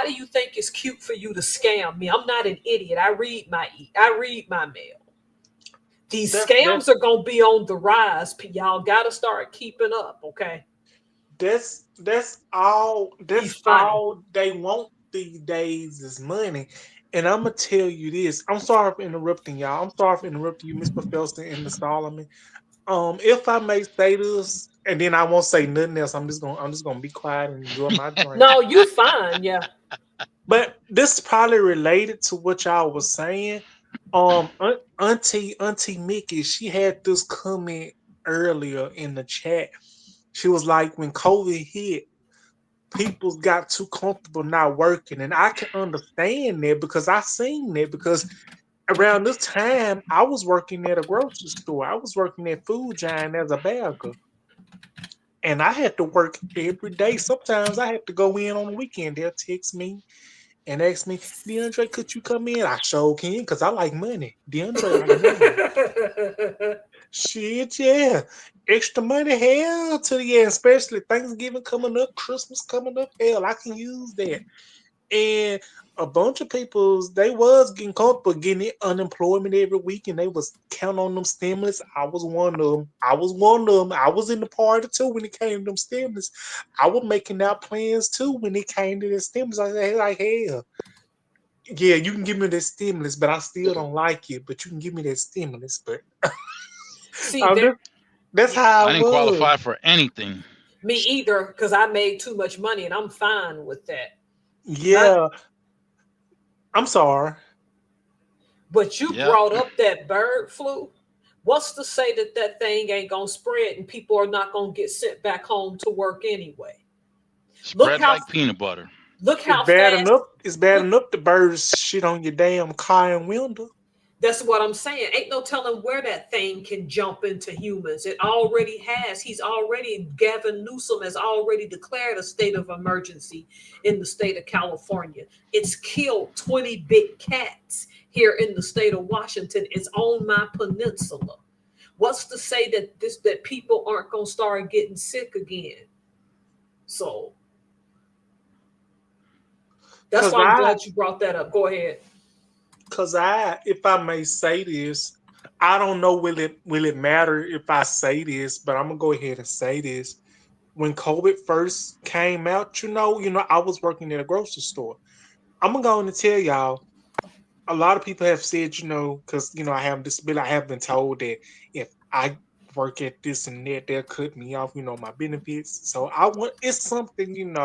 do you think it's cute for you to scam me? I'm not an idiot. I read my mail. These scams are going to be on the rise. Y'all got to start keeping up, okay?
That's all they want these days is money. And I'm going to tell you this. I'm sorry for interrupting y'all. I'm sorry for interrupting you, Mr. Felton and Mr. Solomon. If I may say this, and then I won't say nothing else, I'm just gonna be quiet and enjoy my drink.
No, you fine, yeah.
But this is probably related to what y'all was saying. Auntie Mickey, she had this comment earlier in the chat. She was like, when COVID hit, people got too comfortable not working. And I can understand that because I seen that because around this time, I was working at a grocery store. I was working at Food Giant as a bagger. And I had to work every day. Sometimes I had to go in on the weekend. They'll text me and ask me, DeAndre, could you come in? I sure can because I like money. DeAndre like money. Shit, yeah. Extra money, hell to the end, especially Thanksgiving coming up, Christmas coming up. Hell, I can use that. And a bunch of people, they was getting comfortable getting unemployment every week, and they was counting on them stimulus. I was one of them. I was in the party too when it came to them stimulus. I was making out plans too when it came to the stimulus. I said, like, hell, yeah, you can give me that stimulus, but I still don't like it. But you can give me that stimulus, but
see,
that's how
I didn't qualify for anything.
Me either, because I made too much money, and I'm fine with that.
Yeah. I'm sorry.
But you brought up that bird flu. What's to say that thing ain't going to spread and people are not going to get sent back home to work anyway?
Spread like peanut butter.
Look how
it's bad enough the birds shit on your damn car and window.
That's what I'm saying. Ain't no telling where that thing can jump into humans. It already has. Gavin Newsom has already declared a state of emergency in the state of California. It's killed 20 big cats here in the state of Washington. It's on my peninsula. What's to say that people aren't going to start getting sick again? So that's why I'm glad you brought that up. Go ahead.
Because if I may say this, I don't know will it matter if I say this, but I'm gonna go ahead and say this. When COVID first came out, you know, I was working at a grocery store. I'm gonna go and tell y'all, a lot of people have said, because I have disability, I have been told that if I work at this and that, they'll cut me off, my benefits. So it's something,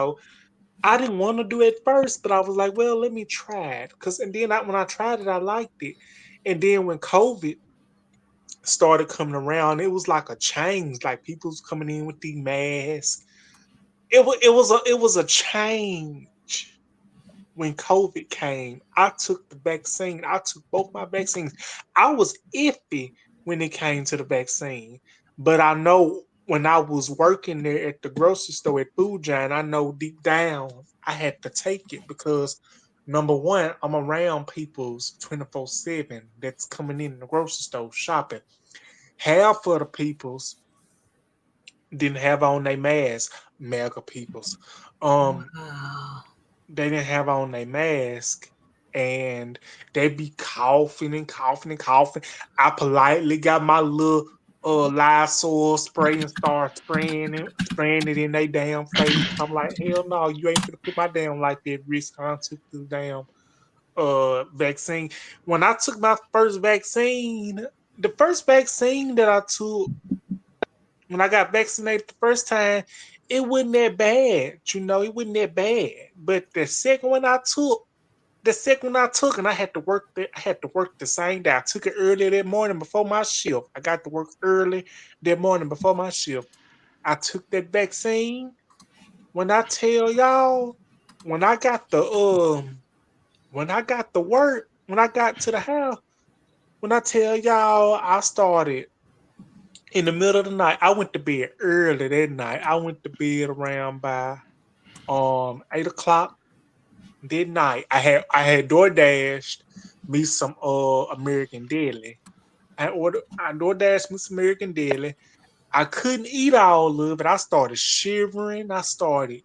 I didn't want to do it first, but I was like, well, let me try it. And then when I tried it, I liked it. And then when COVID started coming around, it was like a change. Like people was coming in with these masks. It was a change when COVID came, I took the vaccine. I took both my vaccines. I was iffy when it came to the vaccine, but I know when I was working there at the grocery store at Food Giant, I know deep down I had to take it because number one, I'm around people's 24/7 that's coming in the grocery store shopping. Half of the people's didn't have on their mask, mega peoples.
Wow.
They didn't have on their mask and they be coughing and coughing and coughing. I politely got my little Lysol spray and start spraying it in their damn face. I'm like, hell no, you ain't gonna put my damn life at risk. I took the damn vaccine. When I took my first vaccine, the first vaccine that I took when I got vaccinated the first time, it wasn't that bad. It wasn't that bad. But the second one I took, and I had to work. I had to work the same day. I took it early that morning before my shift. I got to work early that morning before my shift. I took that vaccine. When I tell y'all, when I got the work, when I got to the house, when I tell y'all, I started in the middle of the night. I went to bed early that night. I went to bed around by 8 o'clock that night. I had DoorDashed me some American Deli. I DoorDashed me some American Deli. I couldn't eat all of it. I started shivering. And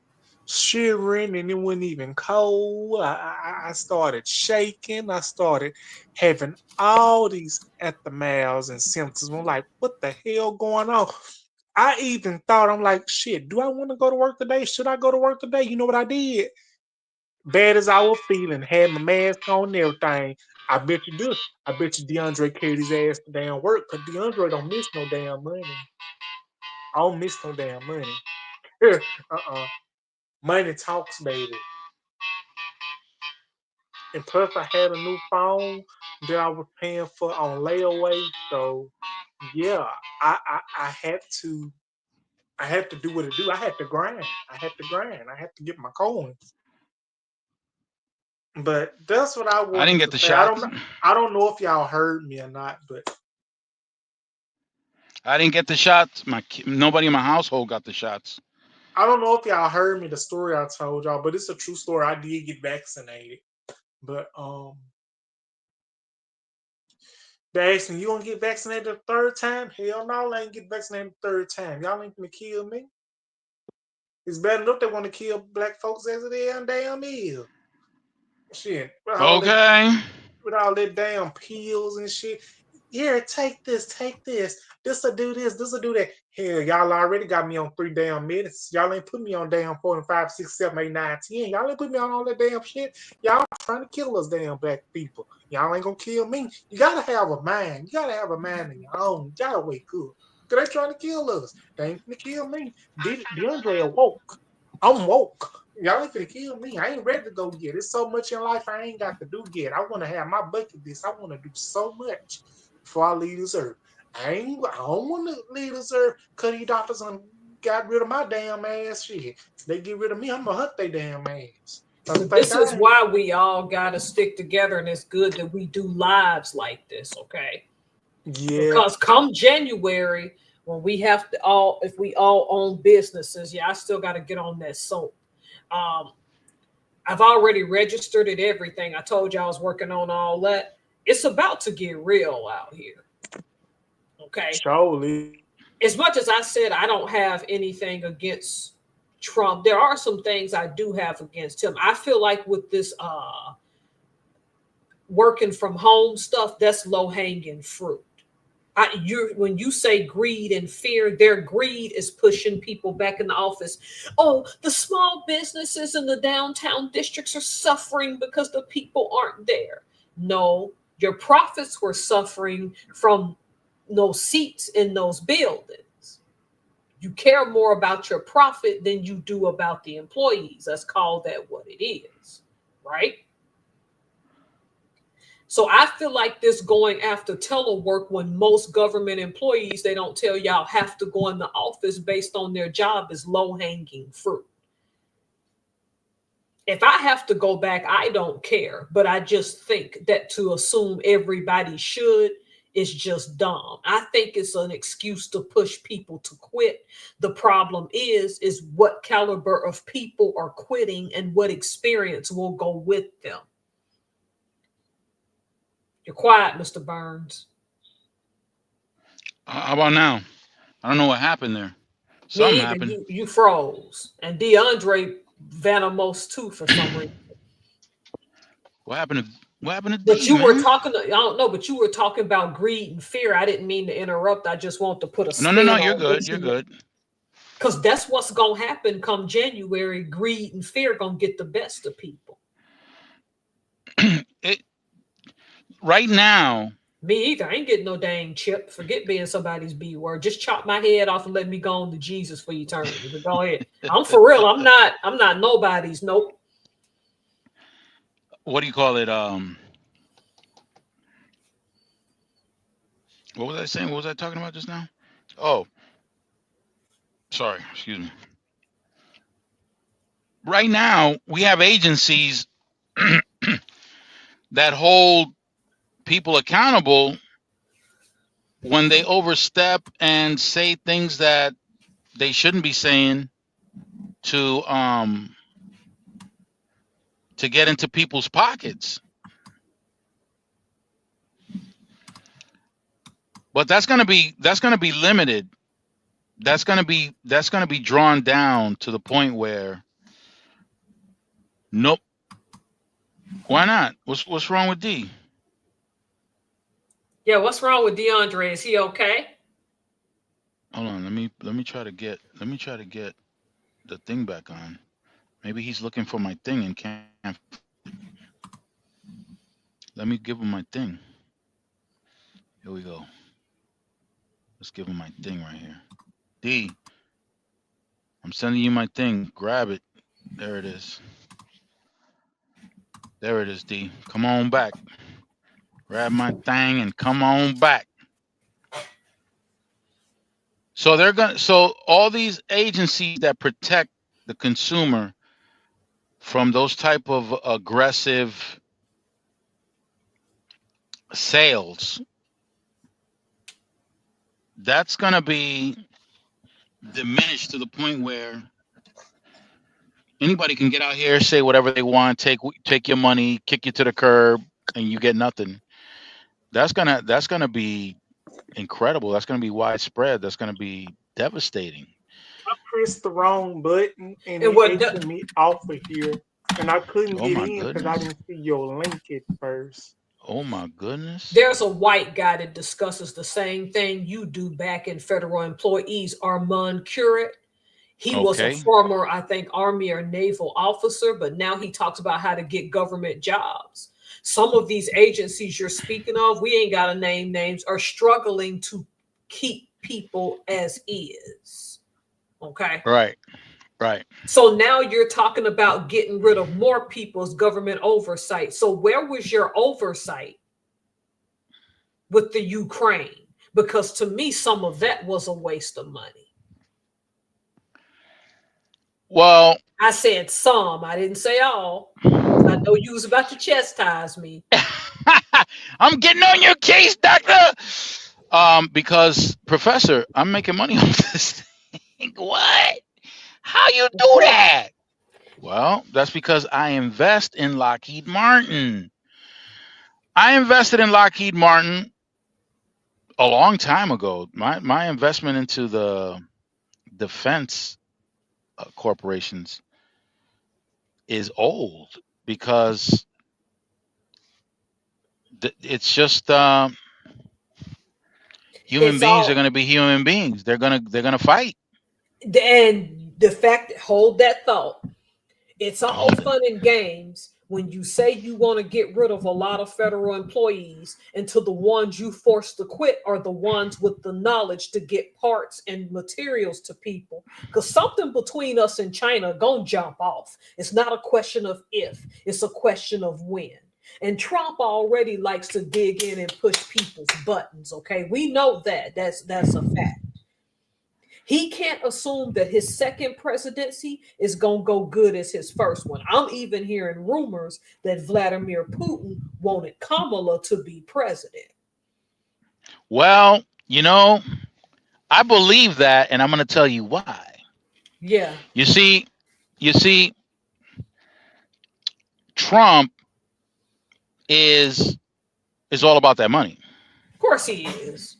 it wasn't even cold. I started shaking. I started having all these aftermaths and symptoms. I'm like, what the hell going on? I even thought, I'm like, shit, do I want to go to work today? Should I go to work today? You know what I did? Bad as I was feeling, had my mask on and everything. I bet you do. I bet you DeAndre carried his ass to damn work because DeAndre don't miss no damn money. I don't miss no damn money. Money talks, baby. And plus, I had a new phone that I was paying for on layaway. So, yeah, I had to do what it do. I had to grind. I had to get my coins. But that's what I
I didn't
wanted
get
to
the
say. I don't
shots.
know. I don't know if y'all heard me or not, but
I didn't get the shots. Nobody in my household got the shots.
I don't know if y'all heard me the story I told y'all, but it's a true story. I did get vaccinated. But they asked me, you gonna get vaccinated the third time? Hell no, I ain't get vaccinated the third time. Y'all ain't gonna kill me. It's bad enough they want to kill black folks as it damn is. Shit.
Okay.
With all that damn pills and shit. Here, take this. This'll do this, this'll do that. Hell, y'all already got me on 3 damn minutes. Y'all ain't put me on damn 4 and 5, 6, 7, 8, 9, 10. Y'all ain't put me on all that damn shit. Y'all trying to kill us damn black people. Y'all ain't gonna kill me. You gotta have a mind. You gotta have a mind of your own. You gotta wake up. Cause they trying to kill us. They ain't gonna kill me. DeAndre awoke. I'm woke. Y'all ain't gonna kill me. I ain't ready to go yet. There's so much in life I ain't got to do yet. I want to have my bucket list. I want to do so much before I leave this earth. I don't want to leave this earth because these doctors got rid of my damn ass. Shit. They get rid of me, I'm gonna hunt their damn ass.
This is why we all gotta stick together, and it's good that we do lives like this, okay?
Yeah.
Because come January, when we have to if we all own businesses, I still got to get on that soap. I've already registered it, everything. I told you I was working on all that. It's about to get real out here. Okay.
Surely.
As much as I said I don't have anything against Trump, there are some things I do have against him. I feel like with this working from home stuff, that's low-hanging fruit. When you say greed and fear, their greed is pushing people back in the office. Oh, the small businesses in the downtown districts are suffering because the people aren't there. No, your profits were suffering from no seats in those buildings. You care more about your profit than you do about the employees. Let's call that what it is, right? So I feel like this going after telework when most government employees, they don't tell y'all have to go in the office based on their job is low-hanging fruit. If I have to go back, I don't care. But I just think that to assume everybody should is just dumb. I think it's an excuse to push people to quit. The problem is what caliber of people are quitting and what experience will go with them. You're quiet, Mr. Burns.
How about now? I don't know what happened there.
Me
Something
either.
happened.
You froze. And DeAndre Vanamos too for some reason.
What happened to
But
D,
you were
man?
talking, I don't know, but you were talking about greed and fear. I didn't mean to interrupt. I just want to put a spin
No,
on
you're good.
this.
You're good.
Because that's what's going to happen come January. Greed and fear going to get the best of people.
Right now,
Me either. I ain't getting no dang chip. Forget being somebody's B word. Just chop my head off and let me go on to Jesus for eternity. But go ahead. I'm for real. I'm not nobody's. Nope.
what do you call it? What was I saying? What was I talking about just now? Oh, sorry. Excuse me. Right now, we have agencies that hold people accountable when they overstep and say things that they shouldn't be saying to get into people's pockets. But that's gonna be limited. That's gonna be drawn down to the point where nope. Why not? What's wrong with D?
Yeah, what's wrong with DeAndre? Is he okay?
Hold on, let me try to get the thing back on. Maybe he's looking for my thing and can't. Let me give him my thing. Here we go. Let's give him my thing right here. D, I'm sending you my thing. Grab it. There it is. There it is, D. Come on back. Grab my thing and come on back. So all these agencies that protect the consumer from those type of aggressive sales, that's going to be diminished to the point where anybody can get out here, say whatever they want, take your money, kick you to the curb, and you get nothing. That's gonna be incredible. That's gonna be widespread. That's gonna be devastating.
I pressed the wrong button and
And what
it
the-
took me off of here, and I couldn't
Oh
get
my
in because I
goodness.
didn't see your link at first.
Oh my goodness.
There's a white guy that discusses the same thing you do back in federal employees, Armand Curate. He was a
Okay.
former, I think, Army or naval officer, but now he talks about how to get government jobs. Some of these agencies you're speaking of, we ain't got to name names, are struggling to keep people as is. Okay.
Right.
So now you're talking about getting rid of more people's government oversight. So where was your oversight with the Ukraine? Because to me, some of that was a waste of money.
Well,
I said some. I didn't say all. I know you was about to chastise me.
I'm getting on your case, doctor. Because Professor, I'm making money off this thing. What? How you do that? Well, that's because I invest in Lockheed Martin. I invested in Lockheed Martin a long time ago. My investment into the defense corporations is old because it's just human beings are going to be human beings. They're gonna fight.
And the fact, hold that thought. It's all fun and games when you say you want to get rid of a lot of federal employees until the ones you force to quit are the ones with the knowledge to get parts and materials to people. Because something between us and China gonna jump off. It's not a question of if, it's a question of when. And Trump already likes to dig in and push people's buttons. Okay, we know that. That's a fact. He can't assume that his second presidency is going to go good as his first one. I'm even hearing rumors that Vladimir Putin wanted Kamala to be president.
Well, you know, I believe that, and I'm going to tell you why.
Yeah.
You see, Trump is all about that money.
Of course he is.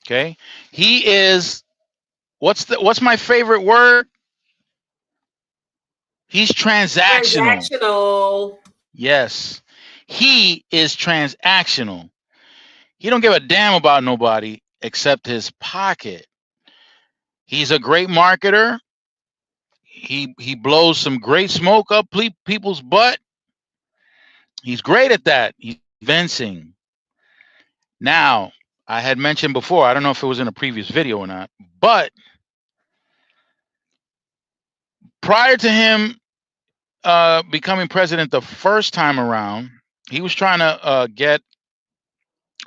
Okay, he is. What's my favorite word? He's transactional.
Transactional.
Yes, he is transactional. He don't give a damn about nobody except his pocket. He's a great marketer. He blows some great smoke up people's butt. He's great at that. He's convincing. Now, I had mentioned before, I don't know if it was in a previous video or not, but prior to him becoming president the first time around, he was trying to get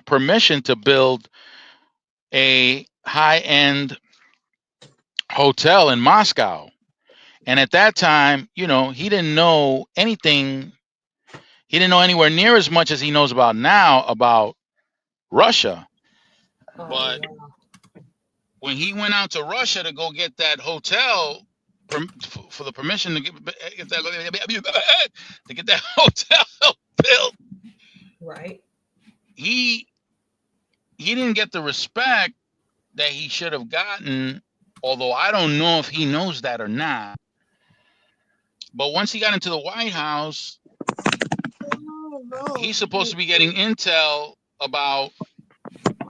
permission to build a high-end hotel in Moscow. And at that time, you know, he didn't know anything. He didn't know anywhere near as much as he knows about now about Russia. But when he went out to Russia to go get that hotel for the permission to get that hotel built,
right?
He didn't get the respect that he should have gotten. Although I don't know if he knows that or not. But once he got into the White House, he's supposed to be getting intel about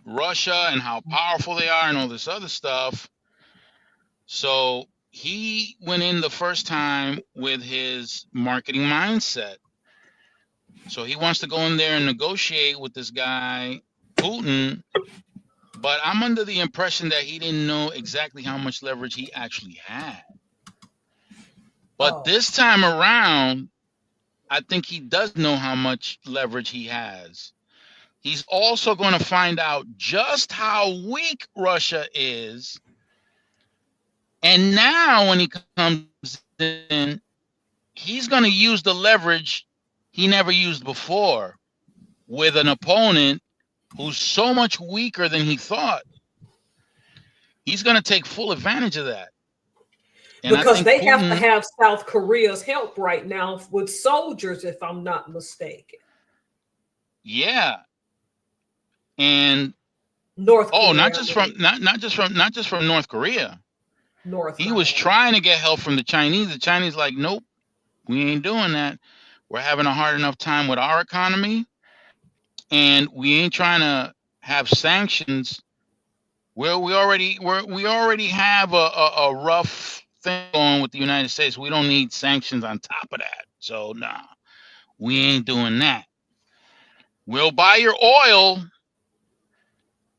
Russia and how powerful they are and all this other stuff. So he went in the first time with his marketing mindset. So he wants to go in there and negotiate with this guy, Putin. But I'm under the impression that he didn't know exactly how much leverage he actually had. But this time around, I think he does know how much leverage he has. He's also going to find out just how weak Russia is. And now when he comes in, he's going to use the leverage he never used before with an opponent who's so much weaker than he thought. He's going to take full advantage of that. And
because they have to have South Korea's help right now with soldiers, if I'm not mistaken.
Yeah. And
North Korea,
not just from North Korea. He was
Korea.
trying to get help from the Chinese. The Chinese like, nope, we ain't doing that. We're having a hard enough time with our economy, and we ain't trying to have sanctions. We already have a rough thing going with the United States. We don't need sanctions on top of that. So nah, we ain't doing that. We'll buy your oil.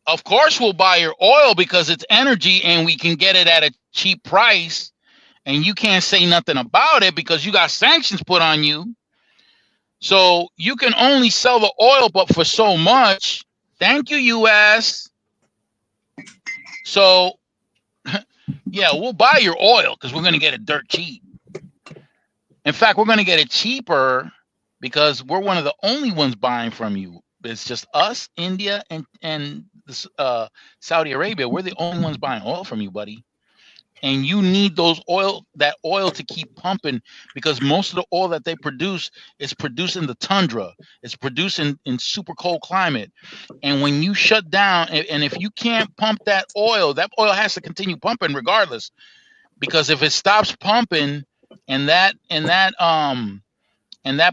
Of course we'll buy your oil because it's energy and we can get it at a cheap price, and you can't say nothing about it because you got sanctions put on you. So you can only sell the oil but for so much. Thank you, US. So yeah, we'll buy your oil because we're going to get it dirt cheap. In fact, we're going to get it cheaper because we're one of the only ones buying from you. It's just us, India, and Saudi Arabia. We're the only ones buying oil from you, buddy. And you need that oil to keep pumping because most of the oil that they produce is produced in the tundra. It's produced in super cold climate. And when you shut down, and if you can't pump that oil has to continue pumping regardless. Because if it stops pumping and that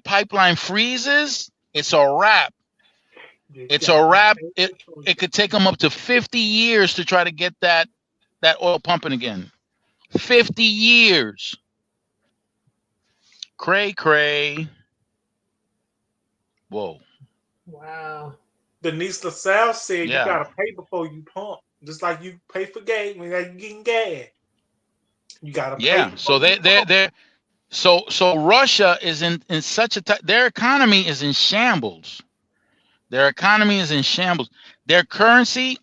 pipeline freezes, it's a wrap. It's a wrap. It could take them up to 50 years to try to get that oil pumping again. 50 years. Cray. Whoa.
Wow.
Denise LaSalle said
Yeah.
You gotta pay before you pump. Just like you pay for gas when you're getting gas. You gotta pay.
Yeah. So they're so Russia is in such their economy is in shambles. Their economy is in shambles. Their currency,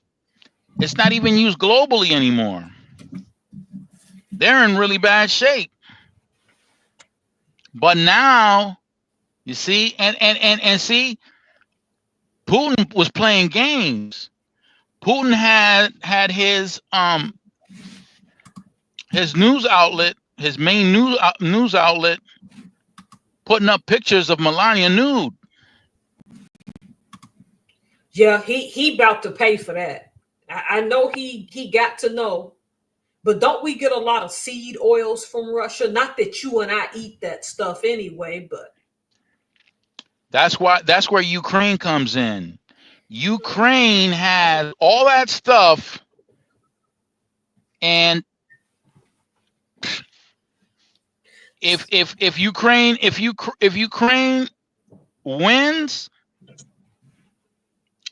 it's not even used globally anymore. They're in really bad shape. But now, you see, and see, Putin was playing games. Putin had his news outlet, his main news outlet, putting up pictures of Melania nude.
Yeah, he about to pay for that. I know he got to know. But don't we get a lot of seed oils from Russia? Not that you and I eat that stuff anyway, but
that's where Ukraine comes in. Ukraine has all that stuff, and if Ukraine wins,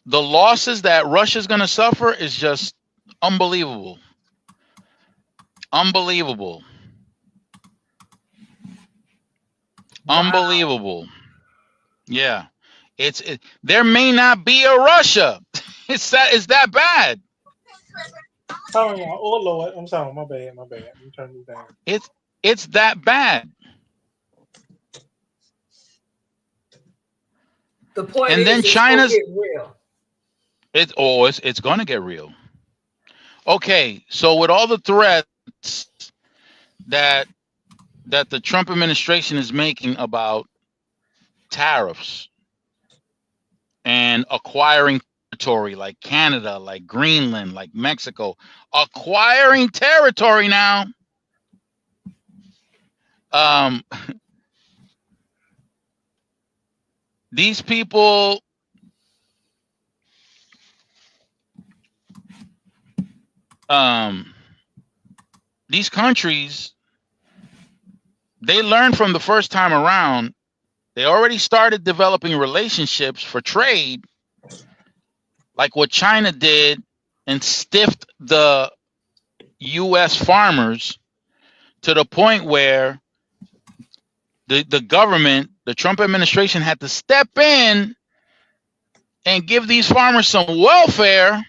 the losses that Russia's going to suffer is just unbelievable. Unbelievable.
wow.
Unbelievable. Yeah. There may not be a Russia. It's that bad.
Oh, yeah. Oh Lord, I'm sorry, my bad. Let me turn this down.
It's that bad.
The point
and
is,
then
it's
China's
gonna get real.
It's going to get real. Okay, so with all the threats that the Trump administration is making about tariffs and acquiring territory like Canada, like Greenland, like Mexico, acquiring territory now. These people these countries, they learned from the first time around. They already started developing relationships for trade, like what China did, and stiffed the U.S. farmers to the point where the government, the Trump administration, had to step in and give these farmers some welfare.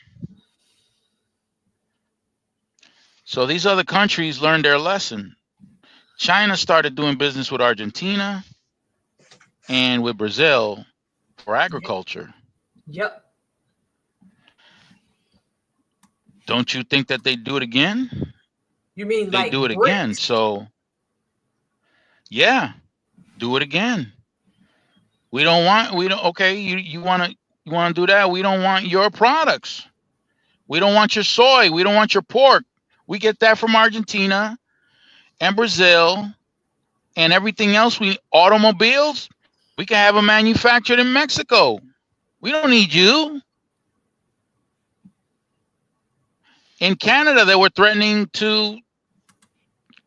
So these other countries learned their lesson. China started doing business with Argentina and with Brazil for agriculture.
Yep.
Don't you think that they do it again?
You mean
They
like
do it
BRICS?
again. So yeah, do it again. Okay, you want to do that? We don't want your products. We don't want your soy. We don't want your pork. We get that from Argentina and Brazil and everything else. Automobiles, we can have them manufactured in Mexico. We don't need you. In Canada, they were threatening to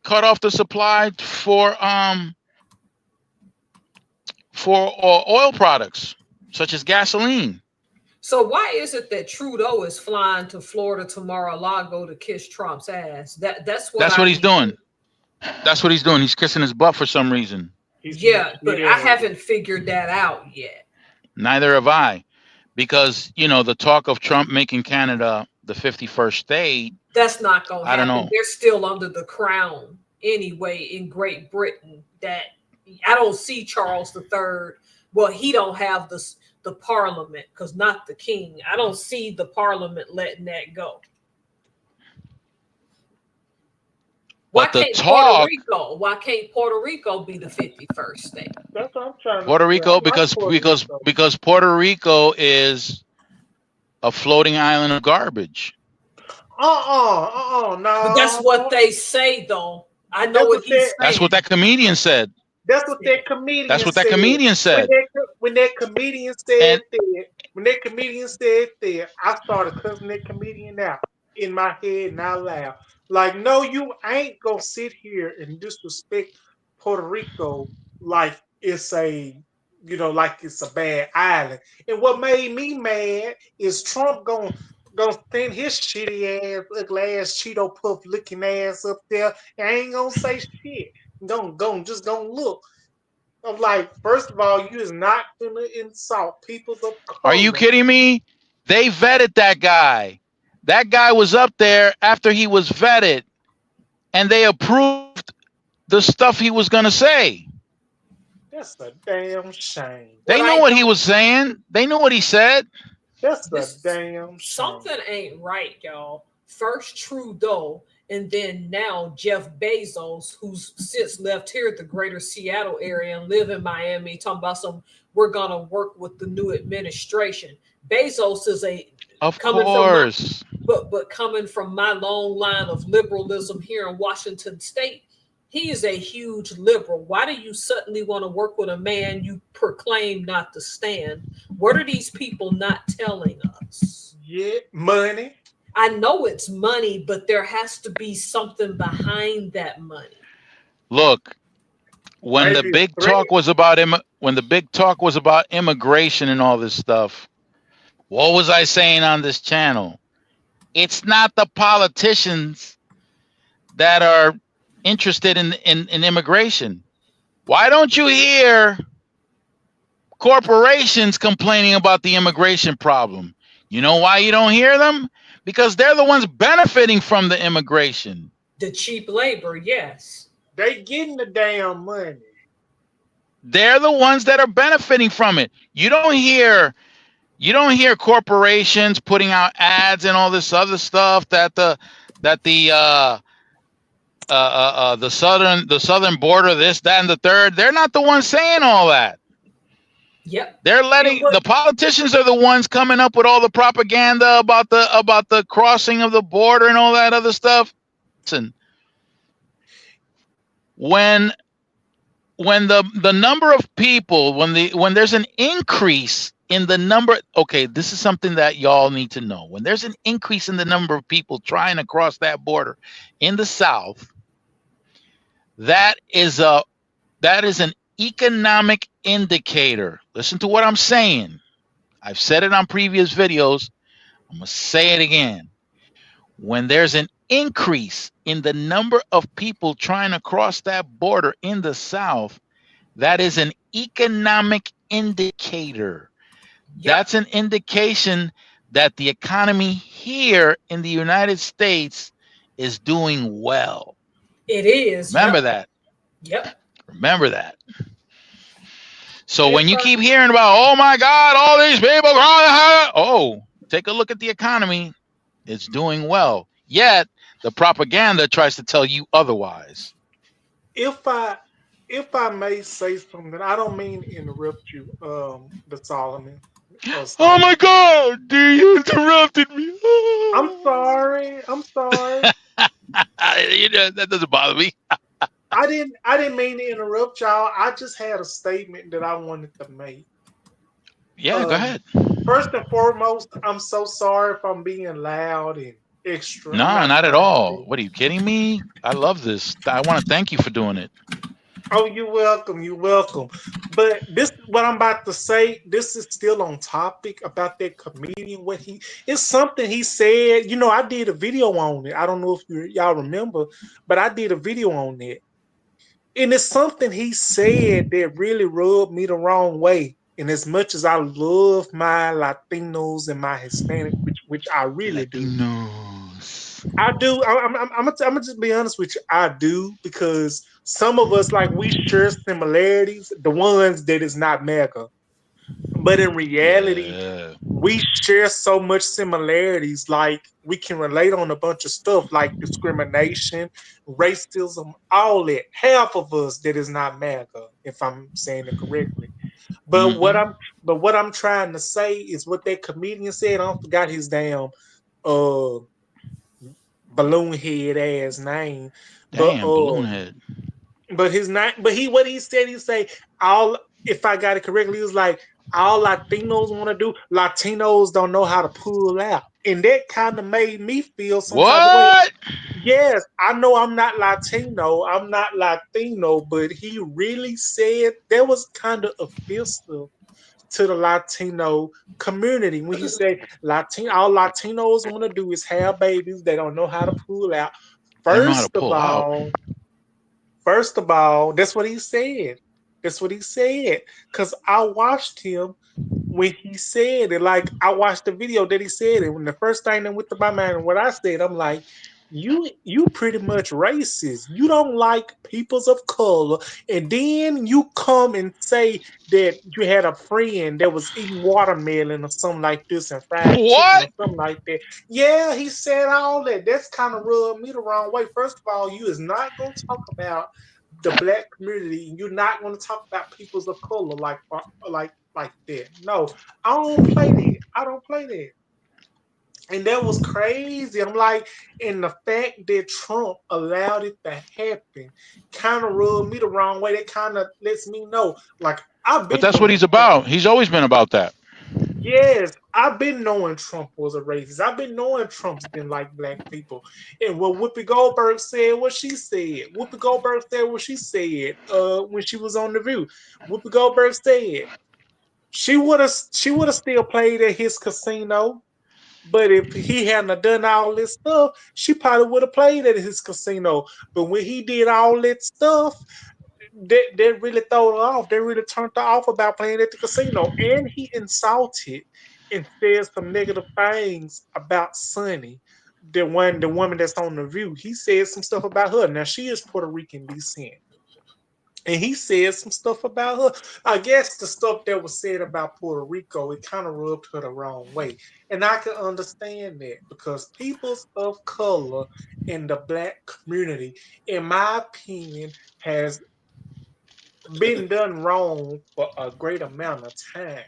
cut off the supply for oil products such as gasoline.
So why is it that Trudeau is flying to Florida to Mar-a-Lago to kiss Trump's ass? That's what
he's doing. That's what he's doing. He's kissing his butt for some reason.
Yeah, but I haven't figured that out yet.
Neither have I, because the talk of Trump making Canada the 51st state.
That's not going to happen.
I don't know.
They're still under the crown anyway in Great Britain. That I don't see Charles III. Well, he don't have the parliament, because not the king. I don't see the parliament letting that go. Why can't Puerto Rico be the 51st state?
That's what I'm trying to
Puerto Rico, because Puerto Rico is a floating island of garbage.
No.
But that's what they say, though. I know what he's saying.
That's what that comedian said.
That's what that comedian said.
That's what that comedian said.
When that comedian said that, I started cussing that comedian out in my head and out loud. Like, no, you ain't gonna sit here and disrespect Puerto Rico like it's like it's a bad island. And what made me mad is Trump gonna send his shitty ass, ugly ass, Cheeto puff looking ass up there and ain't gonna say shit. Just gonna look. I'm like, first of all, you is not gonna insult people of color.
Are you kidding me? They vetted that guy. That guy was up there after he was vetted. and they approved the stuff he was going to say.
That's a damn shame.
They
What
knew
I
what he
don't-
was saying. They knew what he said.
That's a
This-
damn shame.
Something ain't right, y'all. First Trudeau, and then now Jeff Bezos, who's since left here at the greater Seattle area and live in Miami, talking about we're gonna work with the new administration. Bezos is
Of
coming from
course.
but coming from my long line of liberalism here in Washington State, he is a huge liberal. Why do you suddenly want to work with a man you proclaim not to stand? What are these people not telling us?
Yeah, money.
I know it's money, but there has to be something behind that money.
Look, when the
Maybe
big
three.
talk was about immigration and all this stuff, what was I saying on this channel? It's not the politicians that are interested in immigration. Why don't you hear corporations complaining about the immigration problem? You know why you don't hear them? Because they're the ones benefiting from the immigration.
The cheap labor, yes.
They getting the damn money.
They're the ones that are benefiting from it. You don't hear corporations putting out ads and all this other stuff that the southern border, this, that, and the third. They're not the ones saying all that.
Yep.
They're letting the politicians are the ones coming up with all the propaganda about the crossing of the border and all that other stuff. Listen, when the number of people, when there's an increase in the number, okay, this is something that y'all need to know. When there's an increase in the number of people trying to cross that border in the South, that is an economic indicator. Listen to what I'm saying. I've said it on previous videos. I'm going to say it again. When there's an increase in the number of people trying to cross that border in the South, that is an economic indicator.
Yep.
That's an indication that the economy here in the United States is doing well.
It is.
Remember
Yep.
that.
Yep.
Remember that. So when you keep hearing about, oh my God, all these people, oh, take a look at the economy. It's doing well. Yet the propaganda tries to tell you otherwise.
If I may say something, I don't mean to interrupt you, the Solomon.
Oh my God, you interrupted me.
I'm sorry.
That doesn't bother me.
I didn't mean to interrupt y'all. I just had a statement that I wanted to make.
Yeah, go ahead.
First and foremost, I'm so sorry if I'm being loud and extra.
No, not at all. What, are you kidding me? I love this. I want to thank you for doing it.
Oh, you're welcome. You're welcome. But this, what I'm about to say, this is still on topic about that comedian. It's something he said. You know, I did a video on it. I don't know if y'all remember, but I did a video on it. And it's something he said that really rubbed me the wrong way. And as much as I love my Latinos and my Hispanic, which I really do. I do. I'm gonna just be honest with you. I do, because some of us, like, we share similarities, the ones that is not mega. But in reality, we share so much similarities. Like, we can relate on a bunch of stuff like discrimination, racism, all that. Half of us that is not mega, if I'm saying it correctly. But what I'm trying to say is what that comedian said. I forgot his damn balloon head ass name.
Damn, balloon head.
But his name, what he said, he say, all, if I got it correctly, he was like, all Latinos want to do, Latinos don't know how to pull out. And that kind of made me feel some type of way. Yes, I know I'm not Latino, but he really said that was kind of offensive to the Latino community when he said all Latinos want to do is have babies. They don't know how to pull out. First of all, that's what he said. Because I watched him when he said it. Like, I watched the video that he said it. When the first thing that went to my mind and what I said, I'm like, you pretty much racist. You don't like peoples of color, and then you come and say that you had a friend that was eating watermelon or something like this and fried chicken or
What?
something like that. Yeah, he said all that. That's kind of rubbed me the wrong way. First of all, you is not gonna talk about the black community, and you're not gonna talk about peoples of color like that. No, I don't play that. I don't play that. And that was crazy. I'm like, and the fact that Trump allowed it to happen kind of rubbed me the wrong way. That kind of lets me know, like, I've
But
been
that's what
knowing
he's
Trump.
about. He's always been about that.
Yes, I've been knowing Trump was a racist. I've been knowing Trump's been like black people. And what Whoopi Goldberg said, what she said. Whoopi Goldberg said what she said when she was on The View. Whoopi Goldberg said she would have still played at his casino. But if he hadn't done all this stuff, she probably would have played at his casino. But when he did all that stuff, that really threw her off. They really turned her off about playing at the casino. And he insulted and said some negative things about Sonny, the woman that's on The View. He said some stuff about her. Now she is Puerto Rican descent. And he said some stuff about her. I guess the stuff that was said about Puerto Rico, it kind of rubbed her the wrong way. And I can understand that because peoples of color in the black community, in my opinion, has been done wrong for a great amount of time.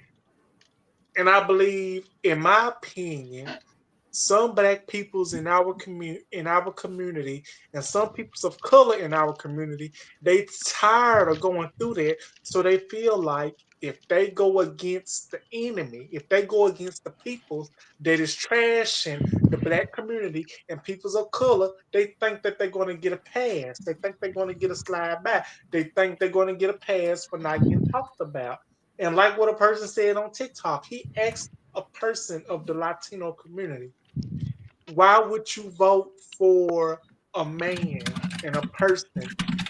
And I believe, in my opinion, some black peoples in our community and some peoples of color in our community, they tired of going through that, so they feel like if they go against the enemy, if they go against the peoples that is trashing the black community and peoples of color, they think that they're going to get a pass. They think they're going to get a slide back. They think they're going to get a pass for not getting talked about. And like what a person said on TikTok, he asked a person of the Latino community, why would you vote for a man and a person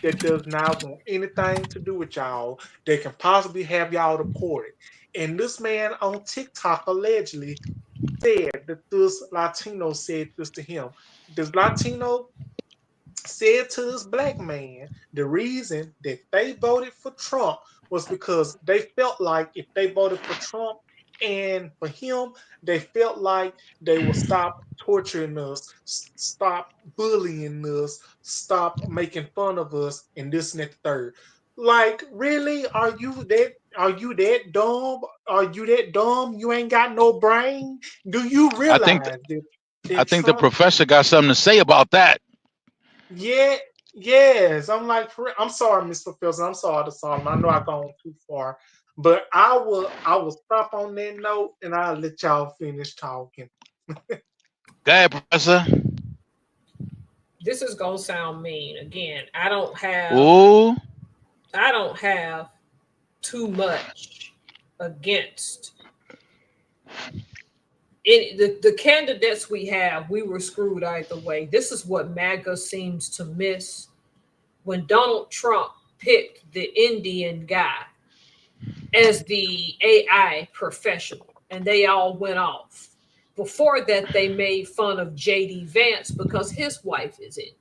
that does not want anything to do with y'all, that can possibly have y'all deported? And this man on TikTok allegedly said that this Latino said this to him. This Latino said to this black man the reason that they voted for Trump was because they felt like if they voted for Trump and for him, they felt like they would stop torturing us, stop bullying us, stop making fun of us, and this and that third. Like, really? Are you that dumb? Are you that dumb? You ain't got no brain? Do you
I think
realize that
I
that
think the
Trump
professor got something to say about that.
yeah, yes. I'm like, I'm sorry, Mr. Filson. I'm sorry to Solomon. I know I've gone too far, but I will stop on that note and I'll let y'all finish talking.
Go ahead, professor.
This is gonna sound mean. Again,
Ooh,
I don't have too much against the candidates we have. We were screwed either way. This is what MAGA seems to miss. When Donald Trump picked the Indian guy as the AI professional, and they all went off. Before that, they made fun of JD Vance because his wife is Indian.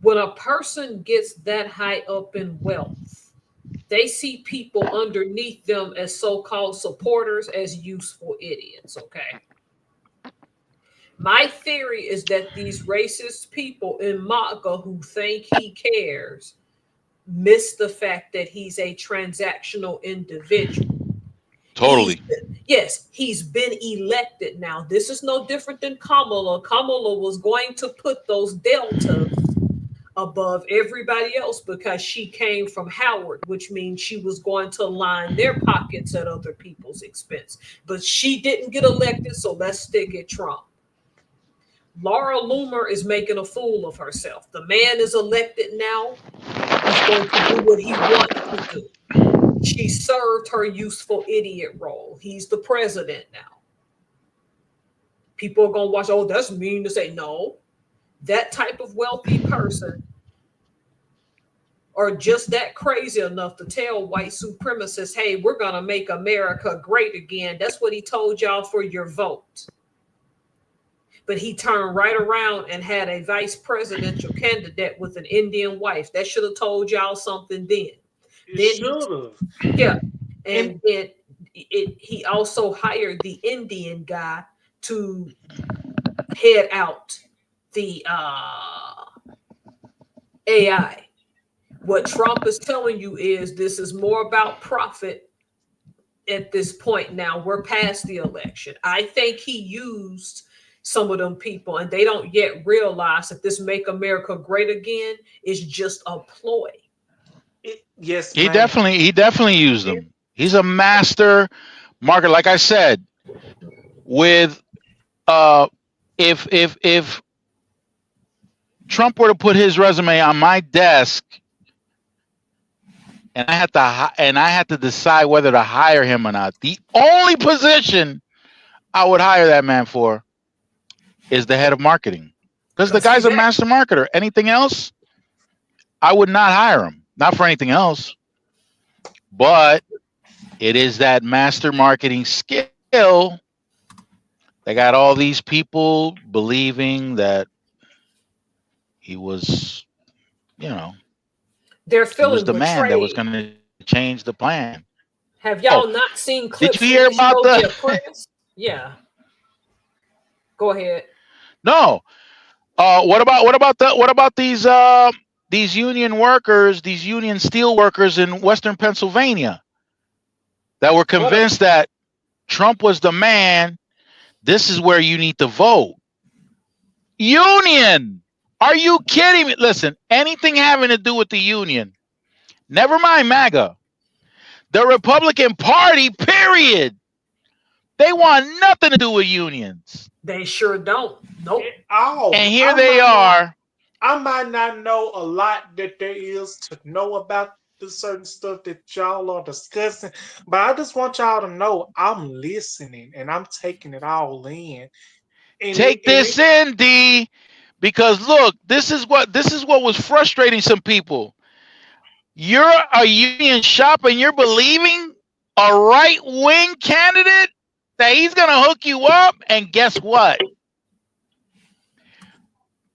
When a person gets that high up in wealth, they see people underneath them as so-called supporters as useful idiots, okay? My theory is that these racist people in MAGA who think he cares miss the fact that he's a transactional individual.
totally.
Yes, he's been elected now. This is no different than Kamala. Kamala was going to put those deltas above everybody else because she came from Howard, which means she was going to line their pockets at other people's expense. But she didn't get elected, so let's stick at Trump. Laura Loomer is making a fool of herself. The man is elected now. He's going to do what he wants to do. She served her useful idiot role. He's the president now. People are going to watch, oh, that's mean to say. No, that type of wealthy person are just that crazy enough to tell white supremacists, hey, we're going to make America great again. That's what he told y'all for your vote. but he turned right around and had a vice presidential candidate with an Indian wife. That should have told y'all something then.
It should have.
Yeah. And then he also hired the Indian guy to head out the AI. What Trump is telling you is this is more about profit at this point now. We're past the election. I think he used some of them people, and they don't yet realize that this Make America Great Again is just a ploy.
Yes,
he definitely used them. He's a master marketer. Like I said, with if Trump were to put his resume on my desk, and I had to decide whether to hire him or not, the only position I would hire that man for is the head of marketing, because the guy's a master marketer. Anything else, I would not hire him. Not for anything else, but it is that master marketing skill that got all these people believing that he was,
they're feeling
he was the
betrayed.
man that was going to change the plan.
Have y'all not seen clips?
Did you hear about
the? Yeah. Go ahead.
No. What about these union workers, these union steel workers in Western Pennsylvania that were convinced that Trump was the man? This is where you need to vote. Union. Are you kidding me? Listen, anything having to do with the union, never mind MAGA, the Republican Party, period. They want nothing to do with unions.
They sure don't. Nope.
And here they are.
I might not know a lot that there is to know about the certain stuff that y'all are discussing, but I just want y'all to know I'm listening and I'm taking it all in.
Take this in, D, because look, this is what was frustrating some people. You're a union shop and you're believing a right-wing candidate that he's going to hook you up, and guess what?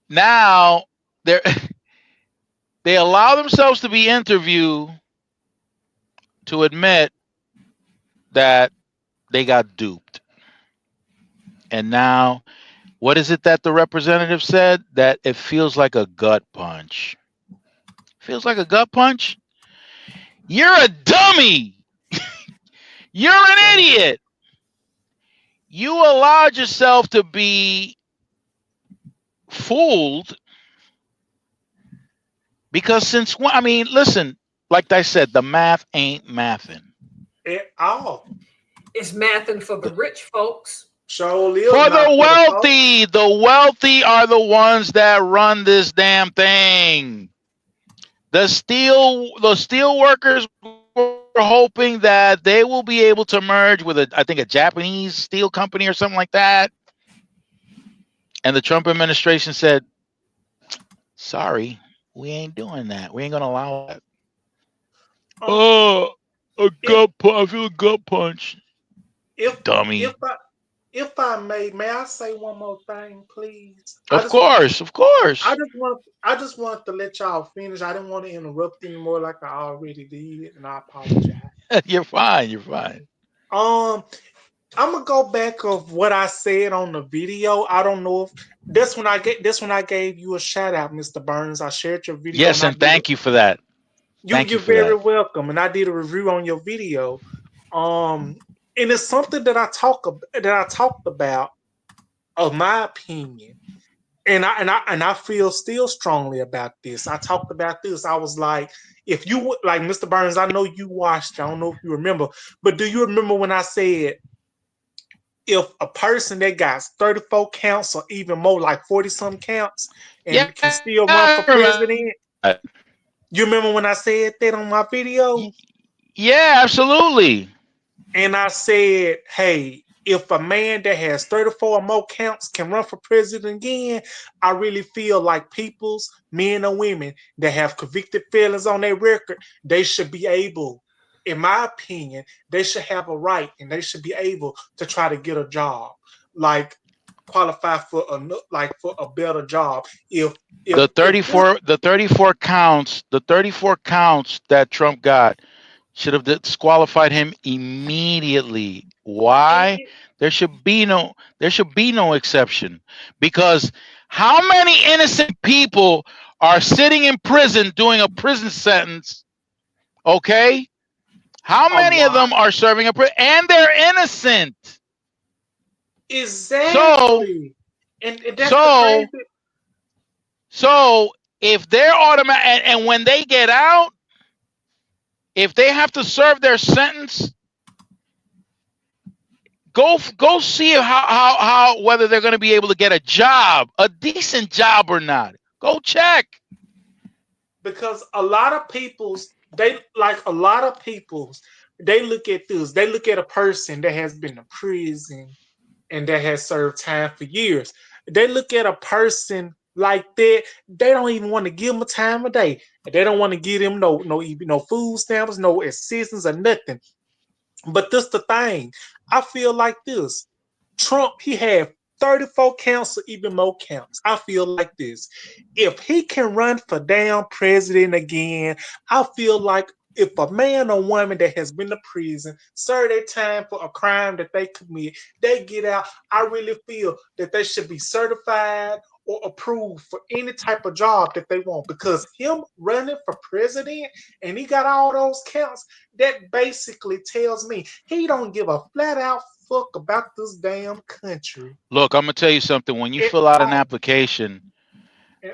Now they allow themselves to be interviewed to admit that they got duped. And now, what is it that the representative said? That it feels like a gut punch. Feels like a gut punch? You're a dummy. You're an idiot. You allowed yourself to be fooled because listen, like I said, the math ain't mathing.
At all.
It's mathing for the rich folks.
For the wealthy are the ones that run this damn thing. The steel workers were hoping that they will be able to merge with I think a Japanese steel company or something like that. And the Trump administration said, sorry, we ain't doing that. We ain't going to allow that. I feel a gut punch. Dummy.
If I may I say one more thing, please?
Of course.
I just wanted to let y'all finish. I didn't want to interrupt anymore like I already did, and I apologize.
You're fine.
I'm gonna go back of what I said on the video. I don't know if this when I gave you a shout out, Mr. Burns. I shared your video.
Yes, and thank you for that.
You're very welcome. And I did a review on your video. And it's something that I talked about, of my opinion, and I feel still strongly about this. I talked about this. I was like, if you like Mr. Burns, I know you watched. I don't know if you remember, but do you remember when I said if a person that got 34 counts or even more, like 40-some counts, and can still run for president? You remember when I said that on my video?
Yeah, absolutely.
And I said, hey, if a man that has 34 or more counts can run for president again, I really feel like men or women that have convicted felons on their record, they should be able, in my opinion, they should have a right and they should be able to try to get a job. Like, qualify for a better job. If
The 34 counts, the 34 counts that Trump got should have disqualified him immediately. Why? There should be no exception, because how many innocent people are sitting in prison doing a prison sentence? Okay? How many of them are serving a prison and they're innocent?
Exactly. And that's
so if they're automatic, and when they get out, if they have to serve their sentence, go see how whether they're going to be able to get a job, a decent job or not. Go check.
Because a lot of people's they look at this. They look at a person that has been in prison and that has served time for years. They look at a person like that. They don't even want to give them a time of day. They don't want to give them no food stamps, no assistance or nothing. But this the thing. I feel like this. Trump, he had 34 counts or even more counts. I feel like this. If he can run for damn president again, I feel like if a man or woman that has been to prison serve their time for a crime that they commit, they get out. I really feel that they should be certified or approved for any type of job that they want, because him running for president and he got all those counts, that basically tells me he don't give a flat out fuck about this damn country.
Look, I'm gonna tell you something. When you fill out an application,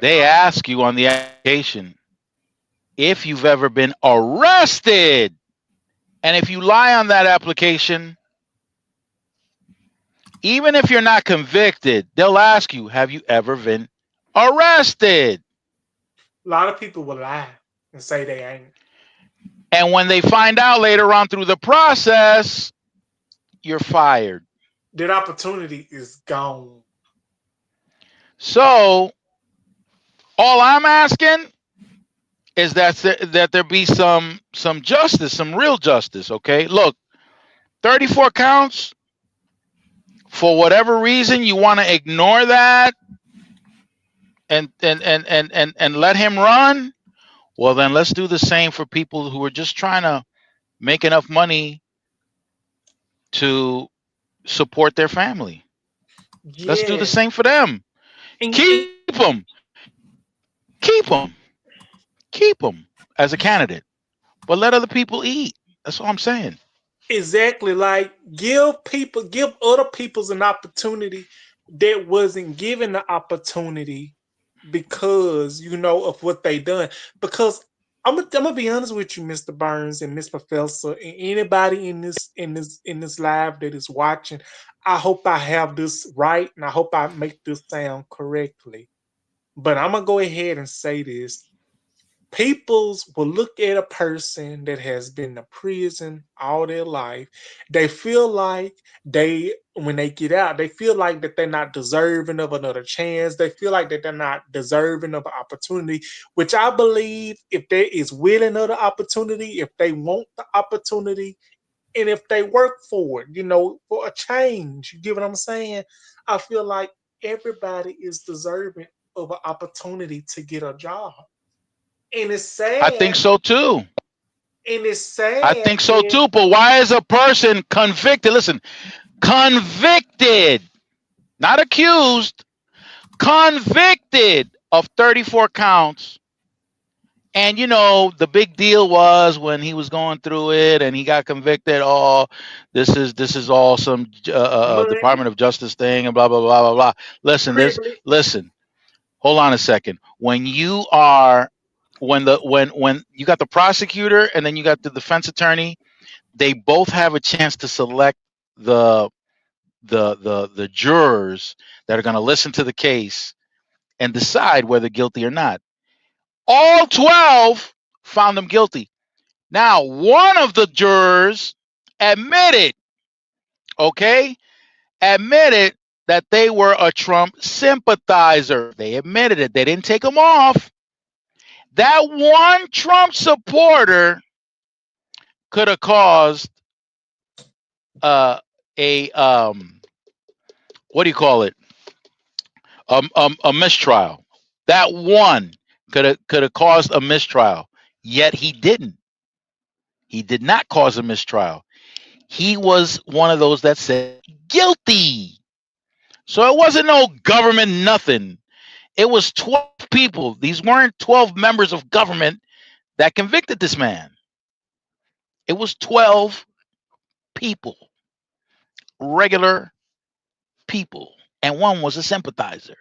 they ask you on the application if you've ever been arrested, and if you lie on that application, even if you're not convicted, they'll ask you, have you ever been arrested?
A lot of people will lie and say they ain't.
And when they find out later on through the process, you're fired.
That opportunity is gone.
So all I'm asking is that there be some justice, some real justice, okay? Look, 34 counts. For whatever reason, you want to ignore that and let him run. Well, then let's do the same for people who are just trying to make enough money to support their family. Yeah. Let's do the same for them. Keep them as a candidate, but let other people eat. That's all I'm saying.
Exactly. Like give other people's an opportunity that wasn't given the opportunity because of what they done. Because I'm gonna be honest with you, Mr. Burns and Miss Professor, and anybody in this live that is watching. I hope I have this right, and I hope I make this sound correctly. But I'm gonna go ahead and say this. People will look at a person that has been to prison all their life. They feel like when they get out, they feel like that they're not deserving of another chance. They feel like that they're not deserving of an opportunity, which I believe if there is willing of the opportunity, if they want the opportunity, and if they work for it, for a change, you get what I'm saying? I feel like everybody is deserving of an opportunity to get a job. And it's sad.
I think so too.
And it's sad.
I think so too. But why is a person convicted? Listen, convicted, not accused, convicted of 34 counts. And the big deal was when he was going through it and he got convicted. Oh, this is all some Department of Justice thing and blah blah blah blah blah. Listen. Hold on a second. When you got the prosecutor and then you got the defense attorney, they both have a chance to select the jurors that are going to listen to the case and decide whether guilty or not. All 12 found them guilty. Now, one of the jurors admitted that they were a Trump sympathizer. They admitted it. They didn't take him off. That one Trump supporter could have caused what do you call it? a mistrial. That one could have caused a mistrial. Yet he didn't. He did not cause a mistrial. He was one of those that said guilty. So it wasn't no government nothing. It was 12 people. These weren't 12 members of government that convicted this man. It was 12 people, regular people. And one was a sympathizer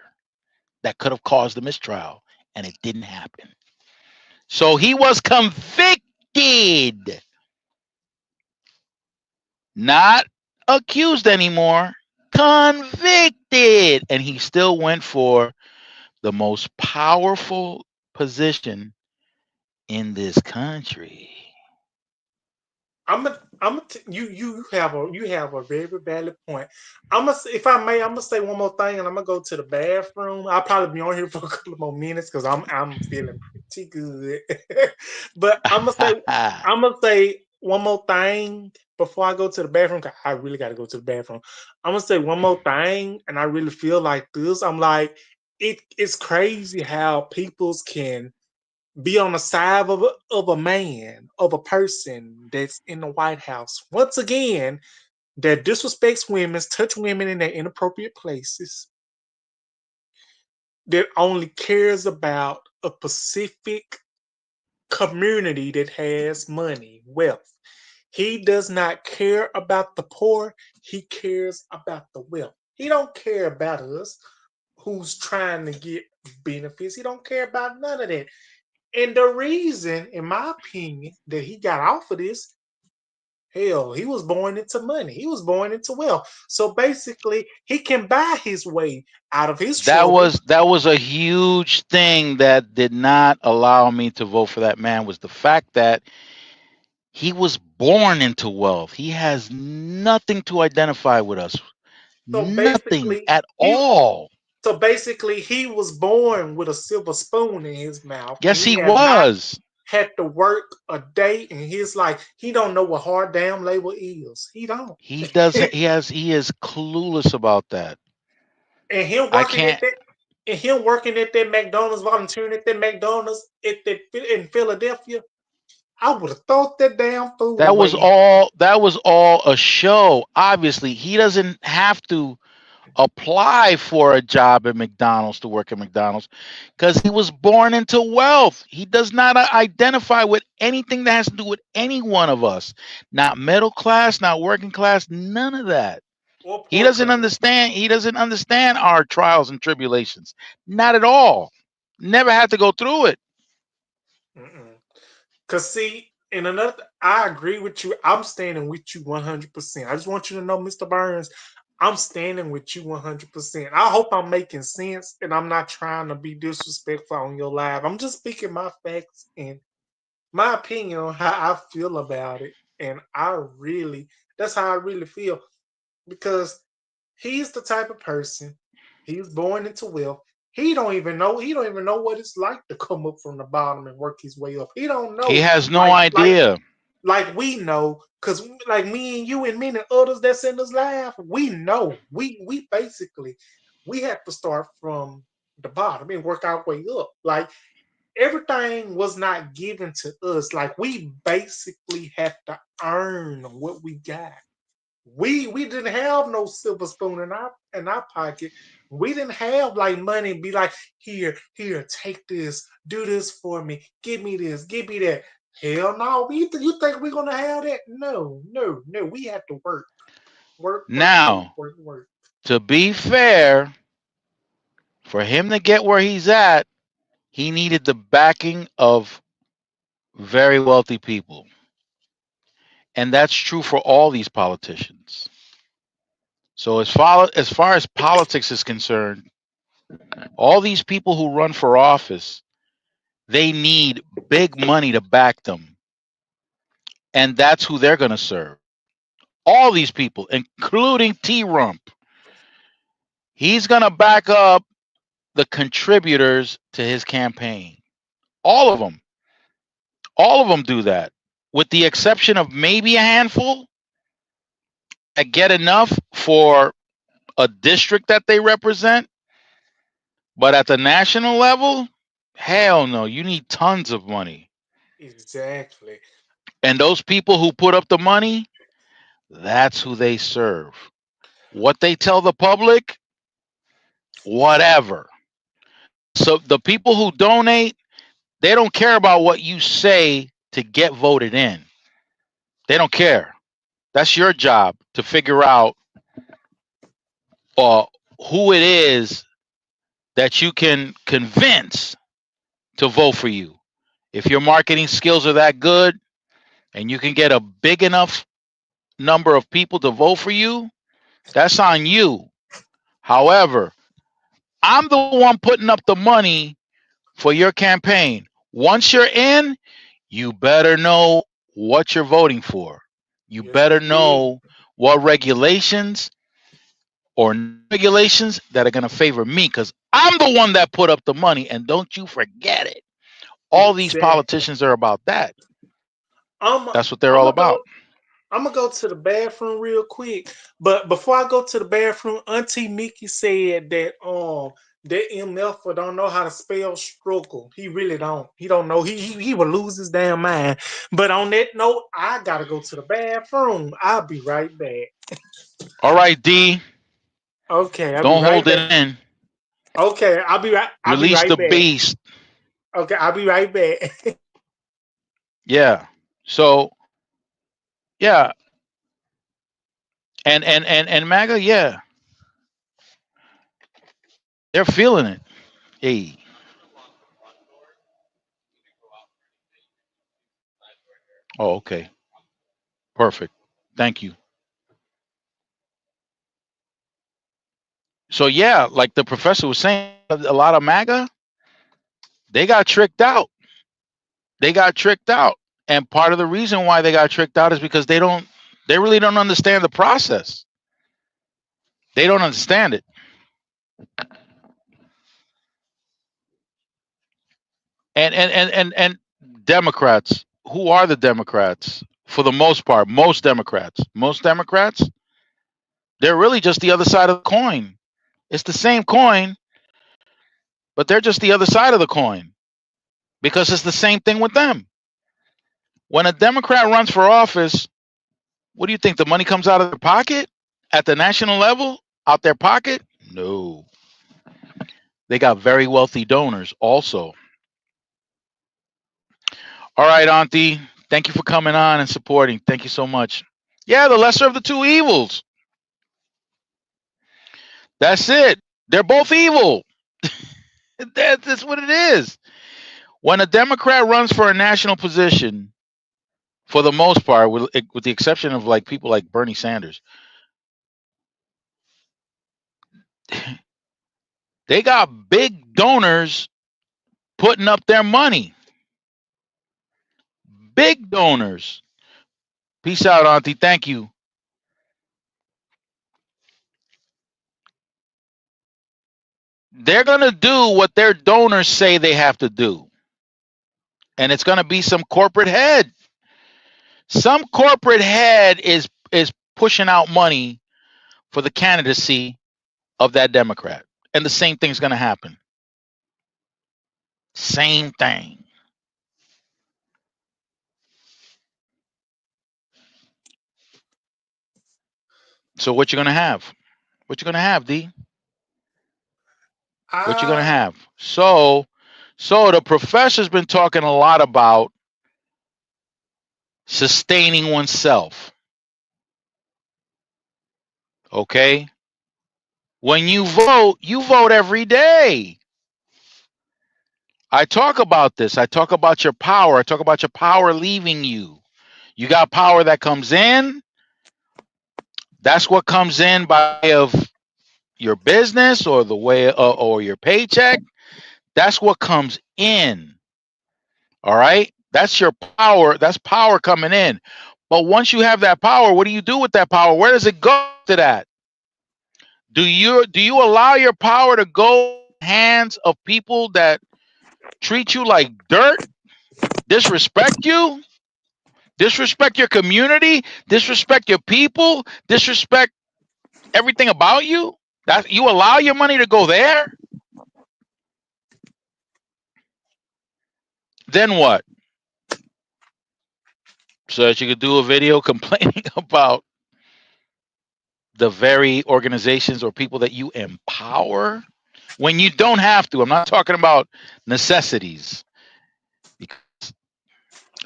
that could have caused the mistrial, and it didn't happen. So he was convicted, not accused anymore, convicted. And he still went for the most powerful position in this country.
You have a very valid point. If I may, I'm gonna say one more thing, and I'm gonna go to the bathroom. I'll probably be on here for a couple of more minutes because I'm feeling pretty good. But I'm gonna say one more thing before I go to the bathroom. 'Cause I really got to go to the bathroom. I'm gonna say one more thing, and I really feel like this. I'm like, it's crazy how peoples can be on the side of a man, of a person that's in the White House. Once again, that disrespects women, touch women in their inappropriate places, that only cares about a specific community that has money, wealth. He does not care about the poor. He cares about the wealth. He don't care about us who's trying to get benefits. He don't care about none of that. And the reason, in my opinion, that he got off of this, hell, he was born into money. He was born into wealth. So basically, he can buy his way out of his trouble.
That was a huge thing that did not allow me to vote for that man, was the fact that he was born into wealth. He has nothing to identify with us.
So
nothing at all.
So basically, he was born with a silver spoon in his mouth.
Yes, he was.
Had to work a day in his life. He don't know what hard damn labor is. He don't.
He doesn't. He is clueless about that.
And him working at that McDonald's, volunteering at that McDonald's in Philadelphia, I would have thought that damn food.
That was all a show. Obviously, he doesn't have to apply for a job at McDonald's to work at McDonald's because he was born into wealth. He does not identify with anything that has to do with any one of us. Not middle class, not working class, none of that. He doesn't understand. He doesn't understand our trials and tribulations. Not at all. Never had to go through it.
Because see, I agree with you. I'm standing with you 100%. I just want you to know, Mr. Burns, I'm standing with you 100%. I hope I'm making sense and I'm not trying to be disrespectful on your live. I'm just speaking my facts and my opinion on how I feel about it. And that's how I really feel. Because he's the type of person, he's born into wealth. He don't even know what it's like to come up from the bottom and work his way up. He don't know.
He has no idea.
Like we know, because like me and you and many others that's in this live, we know. We basically have to start from the bottom and work our way up. Like everything was not given to us. Like we basically have to earn what we got. We didn't have no silver spoon in our pocket. We didn't have like money and be like, here, take this, do this for me, give me this, give me that. Hell no. You think we're gonna have that? No. We have to work. Work.
To be fair, for him to get where he's at, he needed the backing of very wealthy people. And that's true for all these politicians. So as far as politics is concerned, all these people who run for office, they need big money to back them. And that's who they're going to serve. All these people, including T-Rump. He's going to back up the contributors to his campaign. All of them. All of them do that. With the exception of maybe a handful that get enough for a district that they represent. But at the national level, hell no. You need tons of money.
Exactly.
And those people who put up the money, that's who they serve. What they tell the public, whatever. So the people who donate, they don't care about what you say to get voted in. They don't care. That's your job to figure out who it is that you can convince to vote for you. If your marketing skills are that good and you can get a big enough number of people to vote for you, that's on you. However, I'm the one putting up the money for your campaign. Once you're in, you better know what you're voting for. You
Yes,
better
indeed.
know what regulations or regulations that are going to favor me, because I'm the one that put up the money, and don't you forget it. All these
Exactly.
politicians are about that.
I'm
That's what they're
I'm
all
gonna
about.
go. I'm gonna go to the bathroom real quick, but before I go to the bathroom, Auntie Mickey said that MF don't know how to spell struggle. He really don't. He don't know. He will lose his damn mind. But on that note, I gotta go to the bathroom. I'll be right back.
All right, D.
Okay, I'll be
Don't
right
hold it
back.
in.
Okay, I'll be
Release
right
the
back.
beast.
Okay, I'll be right back.
Yeah. So yeah. And MAGA, yeah. They're feeling it. Hey. Oh, okay. Perfect. Thank you. So yeah, like the professor was saying, a lot of MAGA, they got tricked out. They got tricked out. And part of the reason why they got tricked out is because they really don't understand the process. They don't understand it. And Democrats, who are the Democrats? For the most part, most Democrats, they're really just the other side of the coin. It's the same coin, but they're just the other side of the coin because it's the same thing with them. When a Democrat runs for office, what do you think? The money comes out of their pocket at the national level? Out their pocket? No. They got very wealthy donors also. All right, Auntie. Thank you for coming on and supporting. Thank you so much. Yeah, the lesser of the two evils. That's it. They're both evil. That's what it is. When a Democrat runs for a national position, for the most part, with the exception of like people like Bernie Sanders, they got big donors putting up their money. Big donors. Peace out, Auntie. Thank you. They're going to do what their donors say they have to do. And it's going to be some corporate head. Some corporate head is pushing out money for the candidacy of that Democrat. And the same thing's going to happen. Same thing. So what you going to have? What you going to have, D? What you going to have? So the professor's been talking a lot about sustaining oneself. Okay? When you vote every day. I talk about this. I talk about your power. I talk about your power leaving you. You got power that comes in. That's what comes in by way of your business or the way or your paycheck. That's what comes in. All right? That's your power. That's power coming in. But once you have that power, what do you do with that power? Where does it go to that? Do you allow your power to go in the hands of people that treat you like dirt, disrespect you, disrespect your community, disrespect your people, disrespect everything about you? That you allow your money to go there? Then what? So that you could do a video complaining about the very organizations or people that you empower when you don't have to. I'm not talking about necessities. Because,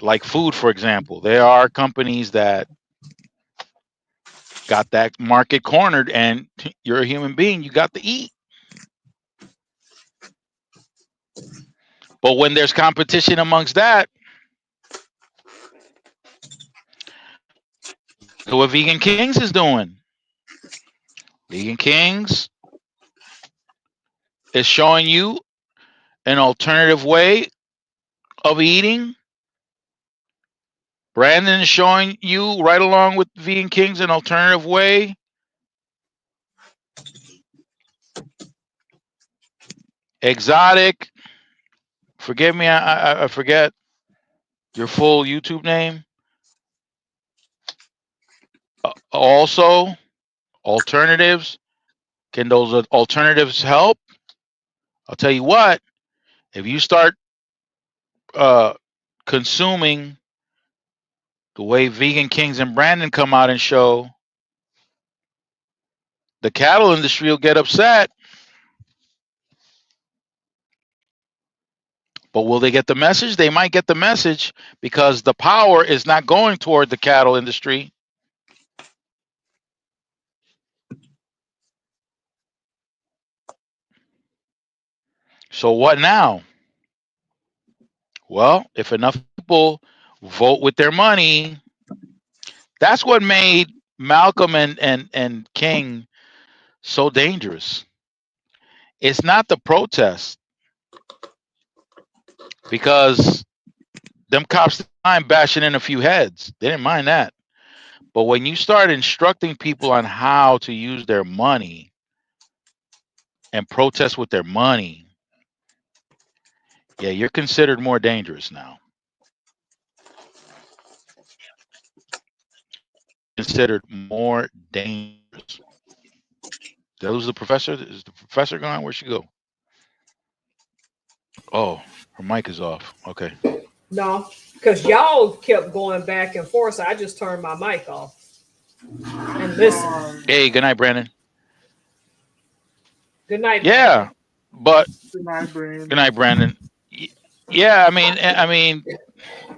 like food, for example, there are companies that got that market cornered, and you're a human being, you got to eat. But when there's competition amongst that, look at what Vegan Kings is doing. Vegan Kings is showing you an alternative way of eating. Brandon is showing you right along with Vegan Kings an alternative way. Exotic, forgive me, I forget your full YouTube name. Also, alternatives. Can those alternatives help? I'll tell you what, if you start consuming the way Vegan Kings and Brandon come out and show, the cattle industry will get upset. But will they get the message? They might get the message because the power is not going toward the cattle industry. So what now? Well, if enough people vote with their money, that's what made Malcolm and King so dangerous. It's not the protest, because them cops didn't mind bashing in a few heads. They didn't mind that. But when you start instructing people on how to use their money and protest with their money, yeah, you're considered more dangerous now. Considered more dangerous. Did I lose the professor? Is the professor gone? Where'd she go? Oh, her mic is off. Okay.
No, because y'all kept going back and forth, so I just turned my mic off and listen.
Hey, good night, Brandon.
Good night.
Yeah, but
Good night, Brandon.
good night, Brandon. Yeah, I mean,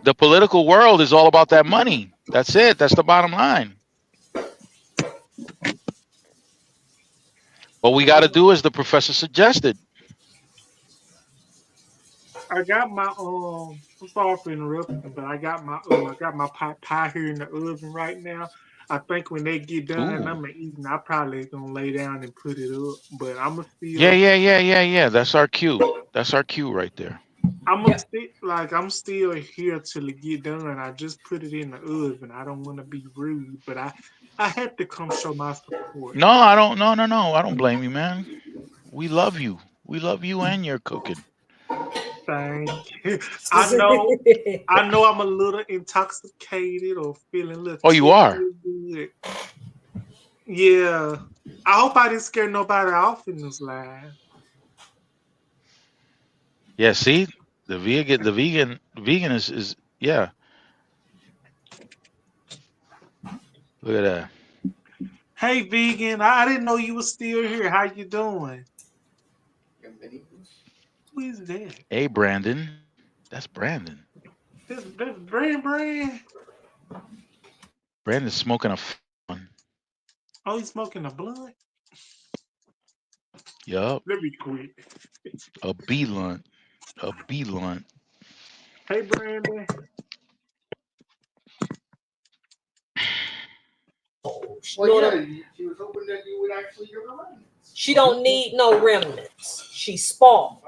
the political world is all about that money. That's it. That's the bottom line. What we got to do as the professor suggested.
I got my I'm sorry for interrupting, but I got my pot pie here in the oven right now. I think when they get done and I'm eating, I probably gonna lay down and put it up. But I'm gonna still
Yeah. That's our cue. That's our cue right there.
I'm gonna I'm still here till it get done. I just put it in the oven. I don't want to be rude, but I had to come show my support.
No, I don't. No. I don't blame you, man. We love you. We love you and your cooking.
Thank you. I know I'm a little intoxicated or feeling a little.
Oh, you are?
Good. Yeah. I hope I didn't scare nobody off in this live.
Yeah, see? The vegan is yeah. Look at that.
Hey vegan, I didn't know you were still here. How you doing? Who is that?
Hey, Brandon. That's Brandon.
That's Brand.
Brandon's smoking a one.
Oh, he's smoking a blunt?
Yup.
Let me quit.
A B-lunt. A B-lunt.
Hey, Brandon.
Well, yeah, she was hoping that you would actually give her remnants. She don't need no remnants. She's spoiled.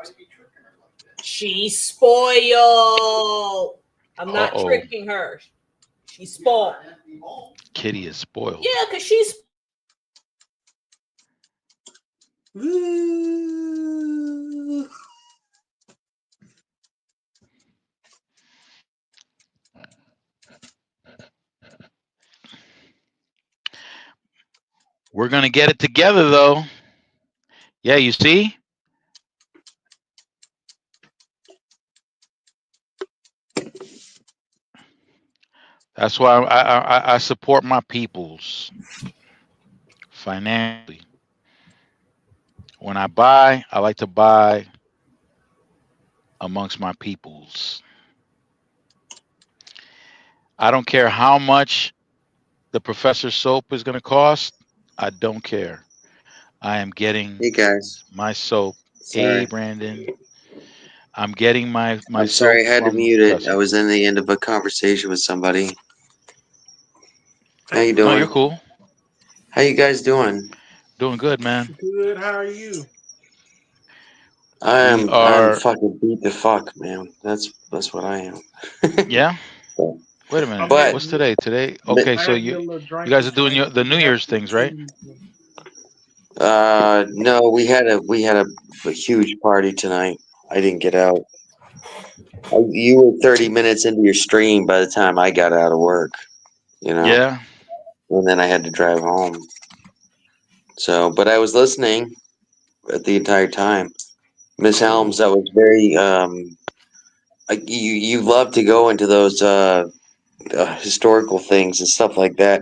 She's spoiled. I'm not tricking her. She's spoiled.
Kitty is spoiled.
Yeah, because she's.
Ooh.
We're going to get it together, though. Yeah, you see? That's why I support my peoples financially. When I buy, I like to buy amongst my peoples. I don't care how much the Professor soap is going to cost. I don't care. I am getting
Hey guys,
my soap. Hey,
sorry.
Brandon. I'm getting my
I'm
soap
sorry, I had to
from the
mute it. I
Professor.
was in the end of a conversation with somebody. How
Hey,
you
No, you're
doing?
Brandon.
cool.
How you guys doing?
Doing good, man.
Good. How are you?
We
I'm
are.
fucking beat the fuck, man. That's what I am.
Yeah. Wait a minute.
I'm
But,
What's today? Today.
but
Okay,
I
so
had me a
you
little
you
drink
guys
this
are doing
morning.
the New
Got
Year's
some
things, right?
cheese.
no, we had a huge party tonight. I didn't get out. You were 30 minutes into your stream by the time I got out of work, you know,
Yeah.
and then I had to drive home. So, but I was listening at the entire time. Miss
Cool.
Helms, that was very you love to go into those historical things and stuff like that.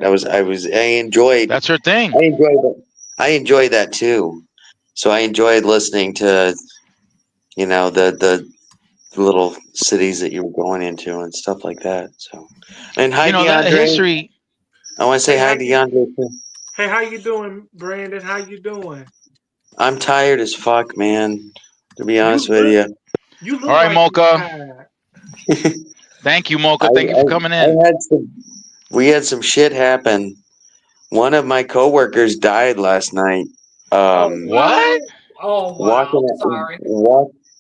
That's her thing.
I enjoyed that. I enjoy that too. So I enjoyed listening to the little cities that you were going into and stuff like that. So, and hi
You know that
DeAndre.
history.
I want to say
Hey,
hi DeAndre too.
how you doing, Brandon? How you doing?
I'm tired as fuck, man. To be
You
honest with
look
you,
you
All
look
right,
like you
Mocha.
tired.
Thank you,
I,
Mocha. Thank you for coming
I
in.
I had some we had some shit happen. One of my coworkers died last night.
Oh
What?
wow. Oh wow.
Walking
Sorry.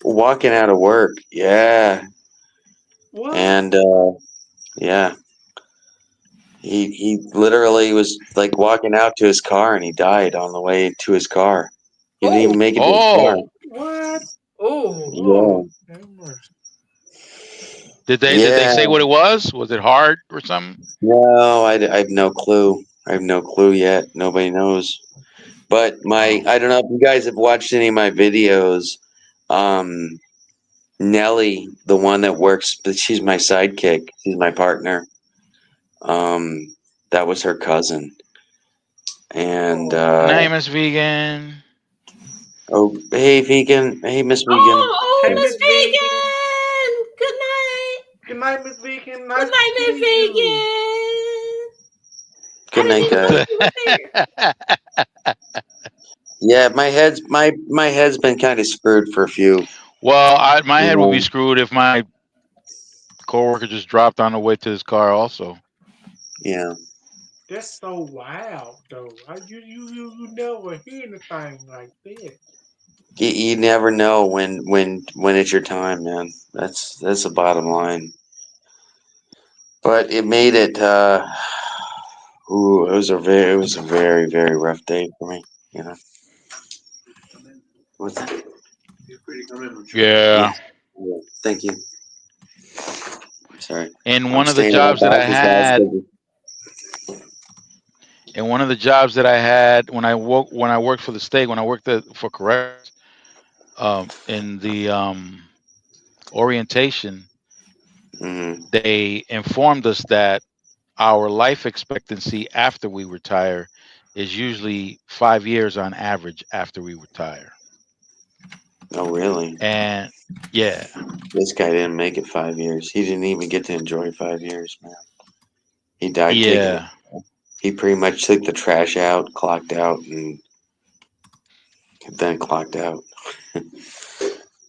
walking out of work. Yeah,
What?
and yeah, he literally was like walking out to his car and he died on the way to his car. He didn't
Oh.
even make it to his car.
Oh,
What?
Oh.
Yeah,
Lord have mercy.
did they
yeah.
say what it was? Was it hard or something?
No, I have no clue. I have no clue yet. Nobody knows. But
Oh,
I don't know if you guys have watched any of my videos. Um, Nellie, the one that works, she's my sidekick. She's my partner. Um, that was her cousin. And
Oh,
name is vegan.
oh, hey vegan, hey Miss Vegan.
Oh,
hey,
Miss
Miss Vegan.
Vegan. Good night.
Good night, Miss Vegan.
Good
Nice to
night, Miss
see you.
Vegan. I
Good
didn't
night,
even
What
guys.
know
the
you were there.
Yeah, my head's been kind of screwed for a few.
Well, my
You
head would be
know,
screwed if my coworker just dropped on the way to his car. Also,
yeah.
That's so wild, though. You never hear anything like that.
You never know when it's your time, man. That's the bottom line. But it made it. Ooh, it was a very very rough day for me. You know. What's that?
yeah.
Yes. Yeah. Thank you. Sorry.
In
I'm
one of the
staying at my
jobs that I
boss's house.
had, in one of the jobs that I had when I worked for the state, when I worked for Correct, in the orientation,
Mm-hmm.
they informed us that our life expectancy after we retire is usually 5 years on average after we retire.
Oh, really?
And yeah,
This guy didn't make it 5 years. He didn't even get to enjoy 5 years, man. He died taking it.
yeah.
He pretty much took the trash out, clocked out, and then clocked out.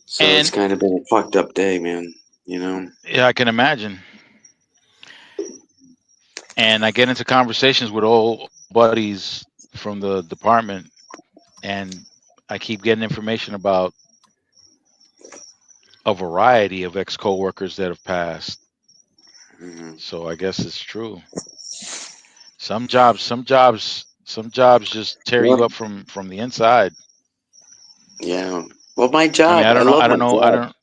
So it's
And
kind of been a fucked up day, man. You know?
yeah, I can imagine. And I get into conversations with old buddies from the department, and I keep getting information about a variety of ex coworkers that have passed.
Hmm.
So I guess it's true. Some jobs just tear you
Well,
up from the inside.
yeah. Well, my
I mean,
job,
I
I
don't know.
love
I
my
don't know. I
job.
don't.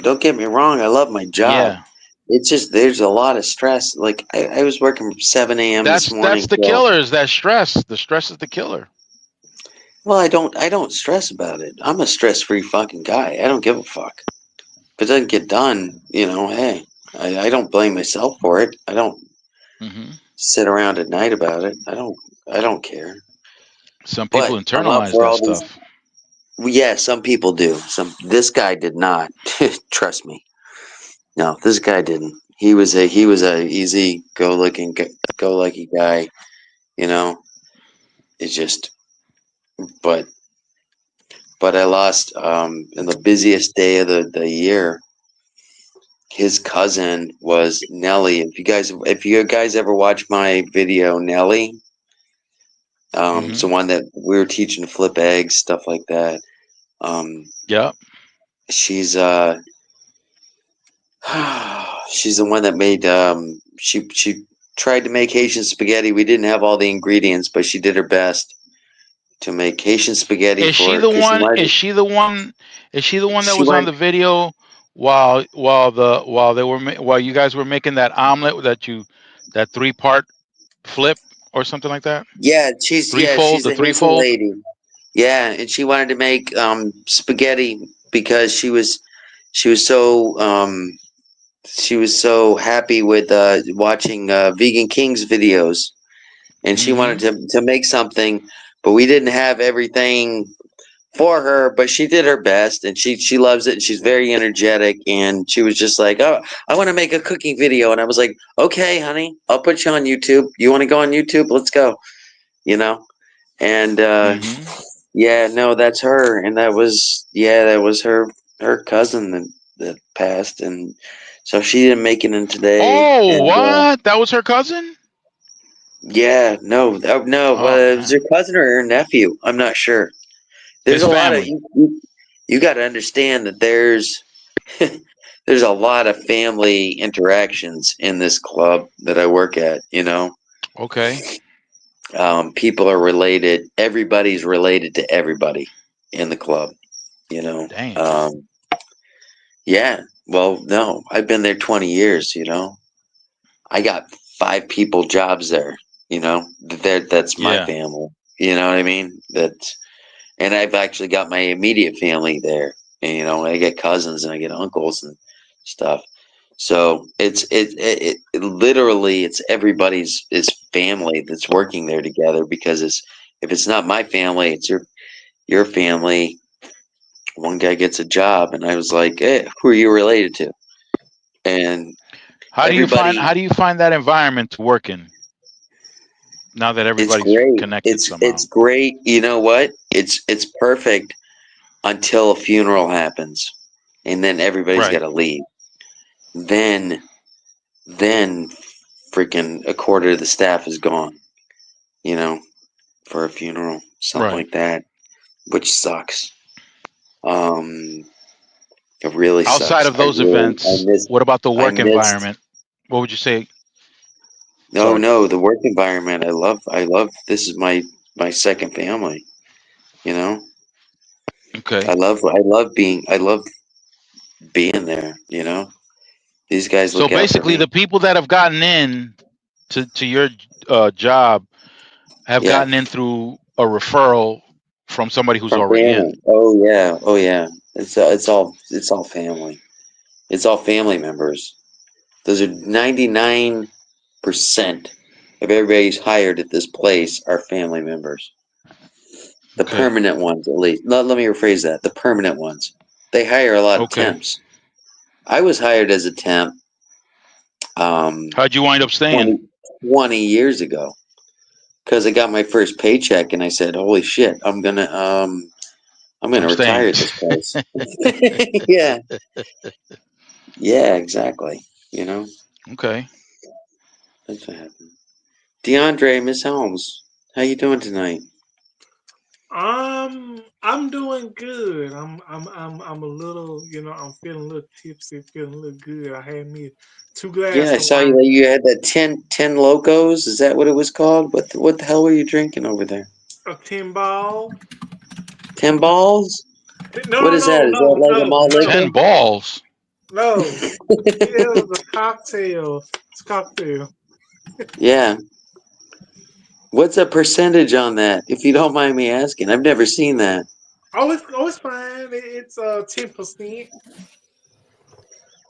Don't get me wrong, I love my job.
Yeah,
It's just there's a lot of stress. Like I was working from 7 a.m. this
that's
morning
the
till
killer. Is that stress? The stress is the killer.
well, I don't stress about it. I'm a stress-free fucking guy. I don't give a fuck. If it doesn't get done, hey, I don't blame myself for it. I don't
Hmm.
sit around at night about it. I don't care.
Some
But
people
I'm up
internalize
for
that
all these.
stuff.
Yeah, some people do. This guy did not. Trust me. No, this guy didn't. He was a easy go lucky guy. You know, it's just. But I lost in the busiest day of the year. His cousin was Nelly. If you guys ever watch my video, Nelly, it's
Hmm.
the one that we were teaching to flip eggs, stuff like that.
Yep.
She's she's the one that made she tried to make Haitian spaghetti. We didn't have all the ingredients, but she did her best to make Haitian spaghetti
Is she
for
the
because she
one?
wanted
Is she the one? Is she the one that
she
was on
wanted
the video while you guys were making that omelet that 3-part flip or something like that?
she's
The
the Haitian
threefold.
lady. Yeah, and she wanted to make spaghetti because she was so happy with watching Vegan Kings videos, and she wanted
Hmm.
to make something, but we didn't have everything for her. But she did her best, and she loves it, and she's very energetic. And she was just like, "Oh, I want to make a cooking video," and I was like, "Okay, honey, I'll put you on YouTube. You want to go on YouTube? Let's go." You know, and
Hmm.
yeah, no, that's her, and that was her cousin that passed, and so she didn't make it in today,
Oh,
and
what? That was her cousin?
yeah, no,
Oh
it was her
man,
cousin or her nephew. I'm not sure. There's
his
a lot of
family.
you got to understand that there's there's a lot of family interactions in this club that I work at.
Okay.
People are related. Everybody's related to everybody in the club. You know,
Damn.
um, yeah. Well, no, I've been there 20 years. I got 5 people jobs there. That's my
Yeah.
family. You know what I mean? And I've actually got my immediate family there. And I get cousins and I get uncles and stuff. So it literally it's everybody's is family that's working there together because if it's not my family, it's your family. One guy gets a job, and I was like, "Hey, who are you related to?" And everybody,
How do you find that environment to work in now that
it's
everybody's
great.
connected
It's
somehow?
great. You know what? It's perfect until a funeral happens, and then everybody's got
Right.
to leave. Then then freaking a quarter of the staff is gone. You know, for a funeral, something
Right.
like that, which sucks. Um, it really
Outside
sucks.
of those events, what about the
I
work
missed.
environment? What would you say?
No,
Sorry.
no, the work environment. I love. This is my second family. You know,
Okay.
I love being there. These guys
So
look out for
basically,
me.
the people that have gotten in to your job have
Yeah,
gotten in through a referral from somebody who's
from
already in.
family. Oh yeah. It's all family. It's all family members. Those are 99% of everybody's hired at this place are family members. The
Okay.
permanent ones, at least. Let me rephrase that. The permanent ones. They hire a lot of
Okay.
temps. I was hired as a temp um,
How'd you wind up staying?
20 years ago because I got my first paycheck and I said, "Holy shit, I'm
I'm
gonna
staying.
retire at this place." Yeah, yeah, exactly. You know,
Okay.
that's what happened. DeAndre, Miss Holmes, how you doing tonight?
I'm doing good. I'm a little, I'm feeling a little tipsy, feeling a little good. I had me 2 glasses
Yeah, I
of
saw you.
wine,
You had that 10 locos. Is that what it was called? What the hell were you drinking over there?
a 10 ball.
10 balls?
No,
What
no,
is that?
no,
Is that
no,
like a
no,
malt
no,
Ten
liquor?
balls.
no. It was a cocktail. It's a cocktail.
Yeah. What's a percentage on that, if you don't mind me asking? I've never seen that.
Oh, it's fine. It's 10%.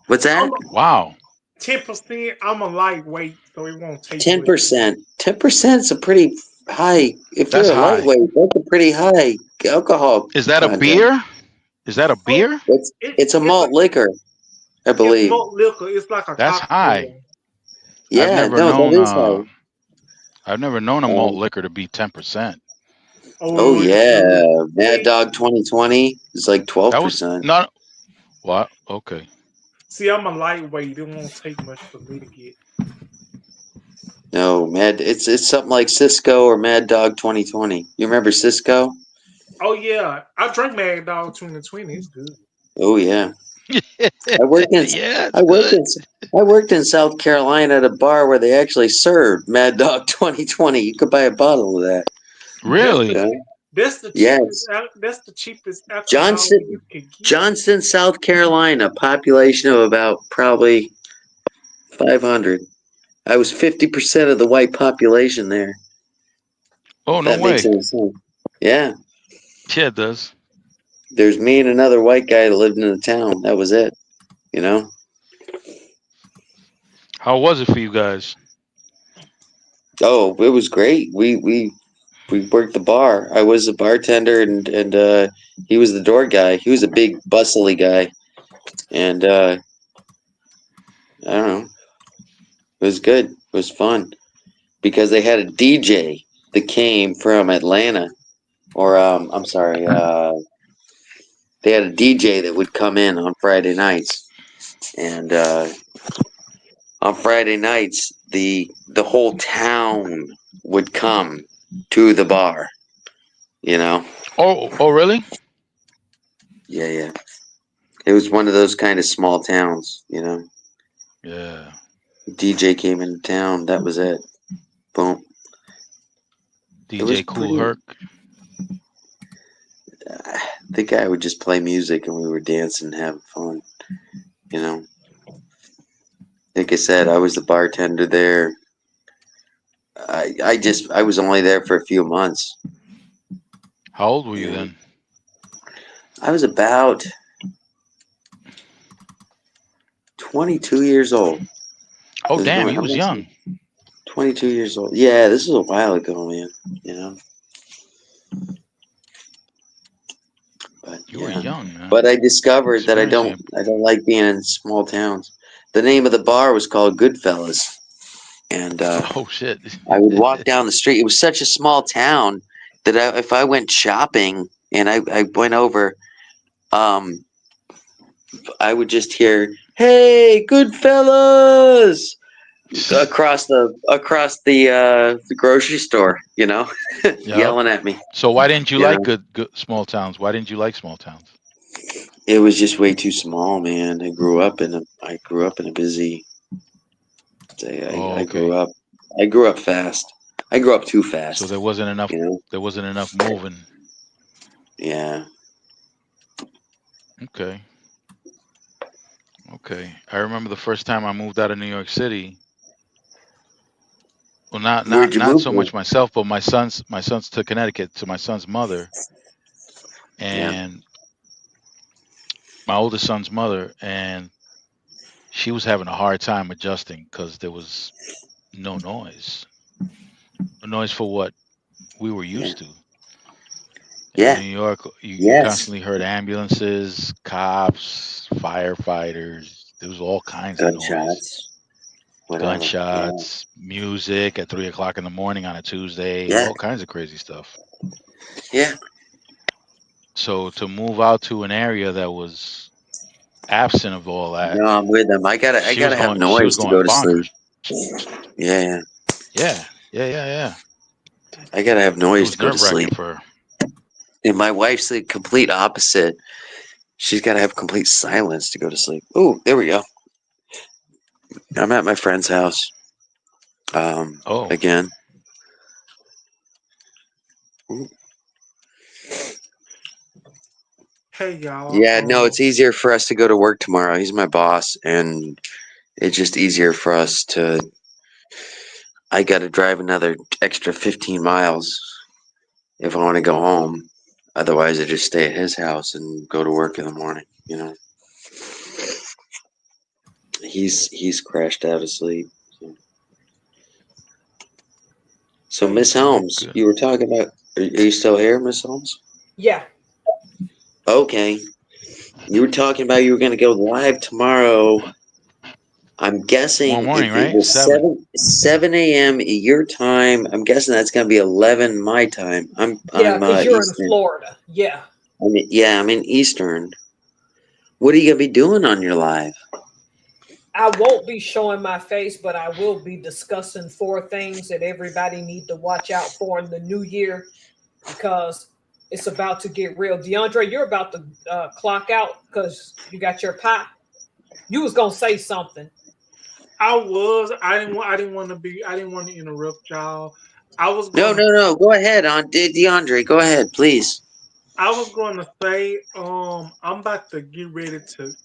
What's that?
Wow.
10%. I'm a lightweight, so it won't take much.
10%. 10% is a pretty high. If
That's
you're a
high.
lightweight, that's a pretty high alcohol.
Is that a
content.
beer? Is that a beer?
It's a malt liquor, I
It's
believe.
malt liquor. It's like a
That's
cocktail.
high.
Yeah,
I've never
no,
known.
that is high.
I've never known a malt liquor to be 10%.
Oh
it's
yeah,
good.
Mad Dog 2020 is like
That was
12%.
not what? Okay.
See, I'm a lightweight. It won't take much for me to get.
No, it's something like Cisco or Mad Dog 2020. You remember Cisco?
Oh yeah, I drank Mad Dog 2020. It's good.
Oh yeah. I worked in
Yeah,
I worked in South Carolina at a bar where they actually served Mad Dog 2020. You could buy a bottle of that.
Really?
Yeah.
That's the
Yes.
cheapest. That's the cheapest alcohol
Johnston,
you can get.
Johnston, South Carolina, population of about probably 500. I was 50% of the white population there.
Oh, no
That makes
way.
any sense. Yeah.
Yeah, it does.
There's me and another white guy that lived in the town. That was it. You know?
How was it for you guys?
Oh, it was great. We worked the bar. I was the bartender and he was the door guy. He was a big bustly guy. And I don't know. It was good. It was fun. Because they had a DJ that came from Atlanta. Or I'm sorry, they had a DJ that would come in on Friday nights. And on Friday nights the whole town would come to the bar. You know?
Oh, really?
Yeah. It was one of those kind of small towns, you know.
Yeah.
DJ came into town, that was it. Boom.
DJ Cool Herc.
The guy would just play music and we were dancing and having fun, you know. Like I said, I was the bartender there. I was only there for a few months.
How old were you then?
I was about 22 years old.
Oh, damn, you was young.
22 years old. Yeah, this was a while ago, man. You know. But
You were young, man.
But I discovered that I don't like being in small towns. The name of the bar was called Goodfellas. And
oh shit!
I would walk down the street. It was such a small town that if I went shopping and I went over, I would just hear, "Hey, Goodfellas!" across the grocery store, you know, yelling at me.
So why didn't you like good small towns? Why didn't you like small towns?
It was just way too small, man. I grew up in a busy. I grew up fast. I grew up too fast.
So there wasn't enough. You know? There wasn't enough moving.
Yeah.
Okay. I remember the first time I moved out of New York City. Well, not so much myself, but my sons to Connecticut to my son's mother, and my oldest son's mother, and she was having a hard time adjusting because there was no noise for what we were used to. In New York, you constantly heard ambulances, cops, firefighters. There was all kinds of noise. Gunshots, music at 3:00 in the morning on a Tuesday, all kinds of crazy stuff.
Yeah.
So to move out to an area that was absent of all that.
No, I'm with them. I gotta have noise to go to sleep. Yeah. I gotta have noise to go to sleep. And my wife's the complete opposite. She's gotta have complete silence to go to sleep. Oh, there we go. I'm at my friend's house. Again. Ooh.
Hey, y'all.
Yeah, no, it's easier for us to go to work tomorrow. He's my boss, and it's just easier for us to. I got to drive another extra 15 miles if I want to go home. Otherwise, I just stay at his house and go to work in the morning, you know. He's crashed out of sleep. So Miss Holmes,
Good.
you were talking about. Are you still here, Miss Holmes?
Yeah.
Okay. You were talking about you were going to go live tomorrow. I'm guessing
Tomorrow morning,
if it
right?
was
7.
7 a.m. your time, I'm guessing that's going to be 11 my time. I'm
Because you're in
Eastern.
Florida. Yeah.
I'm in Eastern. What are you going to be doing on your live?
I won't be showing my face, but I will be discussing 4 things that everybody need to watch out for in the new year, because it's about to get real. DeAndre, you're about to clock out because you got your pie. You was gonna say something.
I didn't want to interrupt y'all. I was
No,
going to
no, no. Go ahead, DeAndre. Go ahead, please.
I was going to say, I'm about to get ready to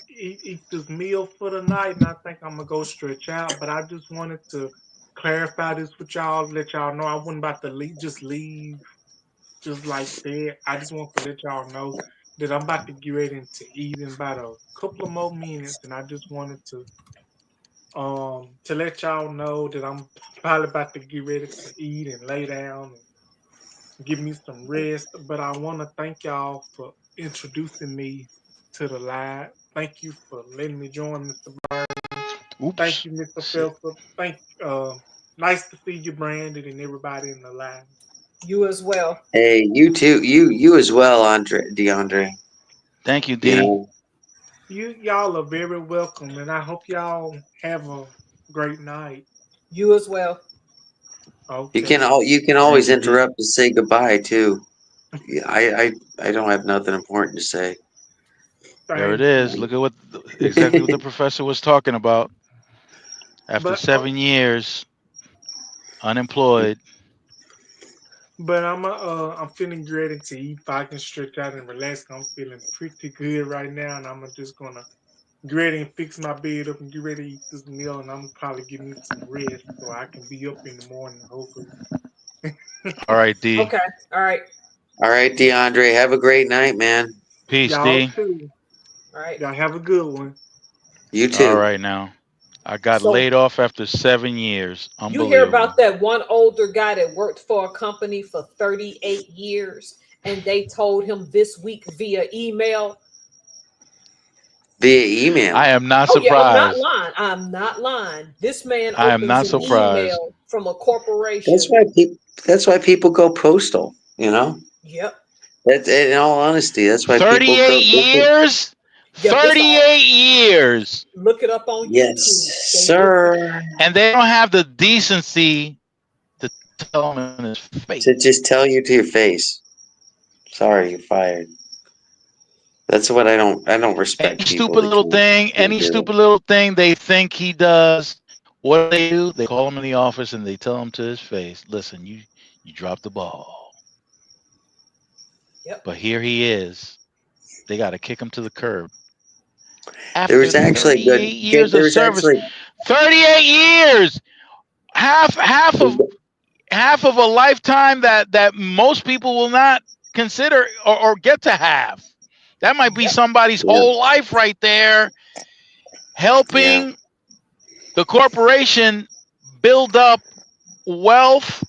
eat this meal for the night, and I think I'm gonna go stretch out. But I just wanted to clarify this with y'all, let y'all know I wasn't about to leave just like that. I just want to let y'all know that I'm about to get ready to eat in about a couple of more minutes, and I just wanted to let y'all know that I'm probably about to get ready to eat and lay down and give me some rest. But I want to thank y'all for introducing me to the live. Thank you for letting me join, Mr. Thank
Oops.
you, Mr.
Shit.
Phelps. Nice to see you, Brandon, and everybody in the live.
You as well.
Hey, you too. You as well, DeAndre.
Thank you,
You
D.
know,
Y'all are very welcome, and I hope y'all have a great night.
You as well.
Okay.
you can
Thank
always
you, D.
interrupt to say goodbye too. Yeah, I don't have nothing important to say.
There it
Thank
is.
you.
Look at exactly what the professor was talking about. After
But
7 years, unemployed.
I'm feeling ready to eat. If I can stretch out and relax, I'm feeling pretty good right now, and I'm just gonna get ready and fix my bed up and get ready to eat this meal, and I'm probably give me some rest so I can be up in the morning, hopefully.
All right, D.
Okay. All right.
All right, DeAndre, have a great night, man.
Peace,
Y'all
D.
too.
All right.
Y'all have a good one.
You
All
too.
right now. I got
So
laid off after 7 years.
you hear
Unbelievable.
about that one older guy that worked for a company for 38 years, and they told him this week via email.
Via email.
I am not
Oh yeah, I'm not
surprised.
lying. I'm not lying. This man
I am
opens
not
an
surprised.
email from a
That's
corporation.
why people. That's why people go postal. You know.
Yep.
That's in all honesty. That's why people
38
go.
years?
Yep. It's all.
38 years.
Look it up on
Yes,
YouTube. They look.
sir.
And they don't have the decency to tell him in his face.
To just tell you to your face. Sorry, you're fired. That's what I don't respect people that
Any
can't do
stupid
it.
little thing they think he does, what they do, they call him in the office and they tell him to his face, listen, you dropped the ball.
Yep.
But here he is. They got to kick him to the curb.
There
After
was actually
38 years
there
of
was
service.
actually
38 years. Half of a lifetime that most people will not consider or get to have. That might be
Yep.
somebody's
yeah,
whole life right there,
yeah.
helping the corporation build up wealth